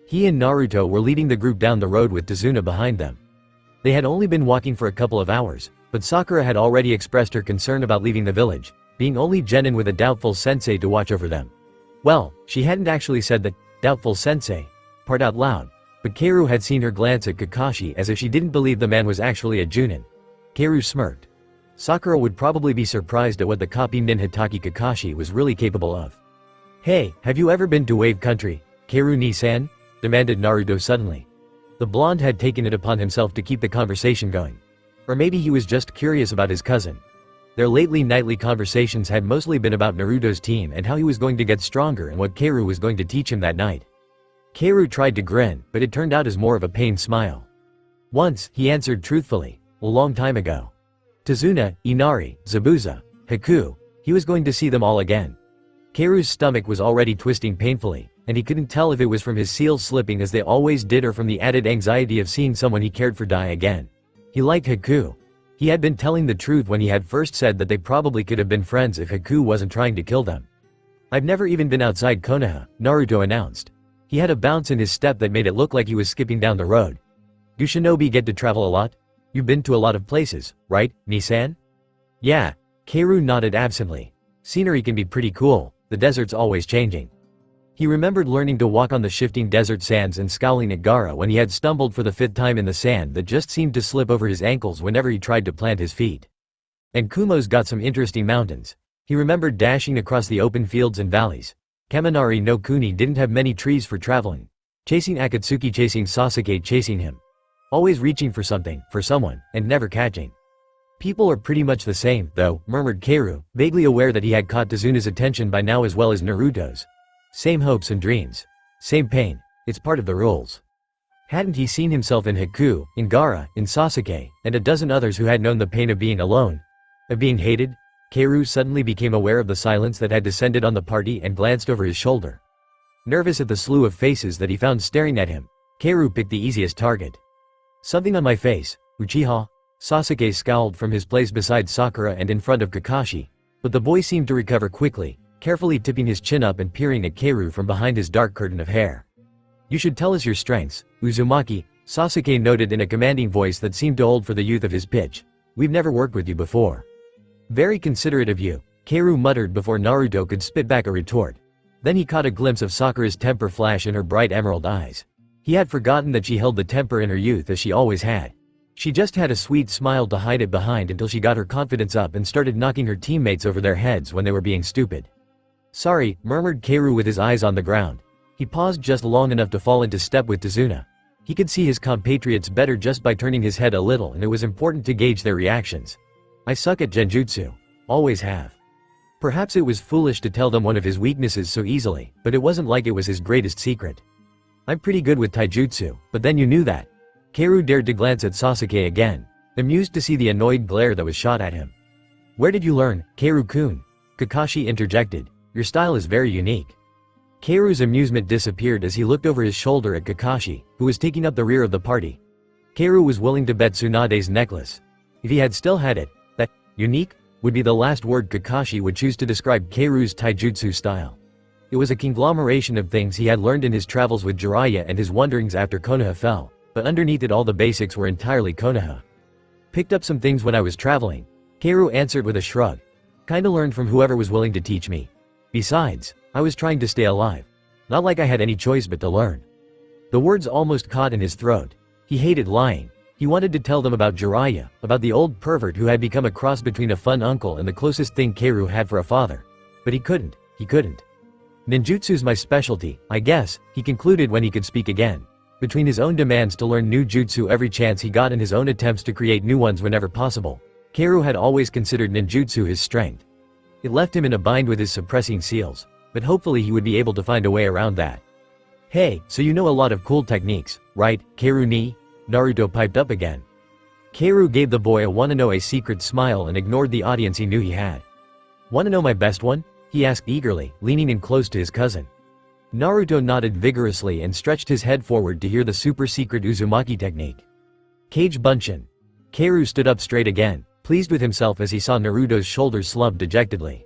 He and Naruto were leading the group down the road with Tazuna behind them. They had only been walking for a couple of hours, but Sakura had already expressed her concern about leaving the village, being only genin with a doubtful sensei to watch over them. Well, she hadn't actually said that doubtful sensei part out loud, but Keiru had seen her glance at Kakashi as if she didn't believe the man was actually a Junin. Keiru smirked. Sakura would probably be surprised at what the copy nin Hitaki Kakashi was really capable of. Hey, have you ever been to Wave Country, Keiru-ni-san? Demanded Naruto suddenly. The blonde had taken it upon himself to keep the conversation going. Or maybe he was just curious about his cousin. Their lately nightly conversations had mostly been about Naruto's team and how he was going to get stronger and what Keiru was going to teach him that night. Keiru tried to grin, but it turned out as more of a pained smile. Once, he answered truthfully, a long time ago. Tazuna, Inari, Zabuza, Haku, he was going to see them all again. Keiru's stomach was already twisting painfully, and he couldn't tell if it was from his seals slipping as they always did or from the added anxiety of seeing someone he cared for die again. He liked Haku. He had been telling the truth when he had first said that they probably could have been friends if Haku wasn't trying to kill them. I've never even been outside Konoha, Naruto announced. He had a bounce in his step that made it look like he was skipping down the road. Do shinobi get to travel a lot? You've been to a lot of places, right, Nisan? Yeah, Keiru nodded absently. Scenery can be pretty cool, the desert's always changing. He remembered learning to walk on the shifting desert sands and scowling at Gaara when he had stumbled for the 5th time in the sand that just seemed to slip over his ankles whenever he tried to plant his feet. And Kumo's got some interesting mountains. He remembered dashing across the open fields and valleys. Kaminari no Kuni didn't have many trees for traveling. Chasing Akatsuki, chasing Sasuke, chasing him. Always reaching for something, for someone, and never catching. People are pretty much the same, though, murmured Keiru, vaguely aware that he had caught Tazuna's attention by now as well as Naruto's. Same hopes and dreams. Same pain. It's part of the rules. Hadn't he seen himself in Haku, in Gaara, in Sasuke, and a dozen others who had known the pain of being alone? Of being hated? Keiru suddenly became aware of the silence that had descended on the party and glanced over his shoulder. Nervous at the slew of faces that he found staring at him, Keiru picked the easiest target. Something on my face, Uchiha? Sasuke scowled from his place beside Sakura and in front of Kakashi, but the boy seemed to recover quickly, carefully tipping his chin up and peering at Keiru from behind his dark curtain of hair. You should tell us your strengths, Uzumaki, Sasuke noted in a commanding voice that seemed too old for the youth of his pitch. We've never worked with you before. Very considerate of you, Keiru muttered before Naruto could spit back a retort. Then he caught a glimpse of Sakura's temper flash in her bright emerald eyes. He had forgotten that she held the temper in her youth as she always had. She just had a sweet smile to hide it behind until she got her confidence up and started knocking her teammates over their heads when they were being stupid. Sorry, murmured Keiru with his eyes on the ground. He paused just long enough to fall into step with Tazuna. He could see his compatriots better just by turning his head a little, and it was important to gauge their reactions. I suck at genjutsu. Always have. Perhaps it was foolish to tell them one of his weaknesses so easily, but it wasn't like it was his greatest secret. I'm pretty good with taijutsu, but then you knew that. Keiru dared to glance at Sasuke again, amused to see the annoyed glare that was shot at him. Where did you learn, Keiru-kun? Kakashi interjected. Your style is very unique. Keiru's amusement disappeared as he looked over his shoulder at Kakashi, who was taking up the rear of the party. Keiru was willing to bet Tsunade's necklace. If he had still had it, that unique would be the last word Kakashi would choose to describe Keiru's taijutsu style. It was a conglomeration of things he had learned in his travels with Jiraiya and his wanderings after Konoha fell, but underneath it all the basics were entirely Konoha. Picked up some things when I was traveling, Keiru answered with a shrug. Kinda learned from whoever was willing to teach me. Besides, I was trying to stay alive. Not like I had any choice but to learn. The words almost caught in his throat. He hated lying. He wanted to tell them about Jiraiya, about the old pervert who had become a cross between a fun uncle and the closest thing Keiru had for a father. But he couldn't. Ninjutsu's my specialty, I guess, he concluded when he could speak again. Between his own demands to learn new jutsu every chance he got and his own attempts to create new ones whenever possible, Keiru had always considered ninjutsu his strength. It left him in a bind with his suppressing seals, but hopefully he would be able to find a way around that. Hey, so you know a lot of cool techniques, right, Keiru ni? Naruto piped up again. Keiru gave the boy a wanna-know a secret smile and ignored the audience he knew he had. Wanna know my best one? He asked eagerly, leaning in close to his cousin. Naruto nodded vigorously and stretched his head forward to hear the super-secret Uzumaki technique. Kage Bunshin. Keiru stood up straight again, pleased with himself as he saw Naruto's shoulders slump dejectedly.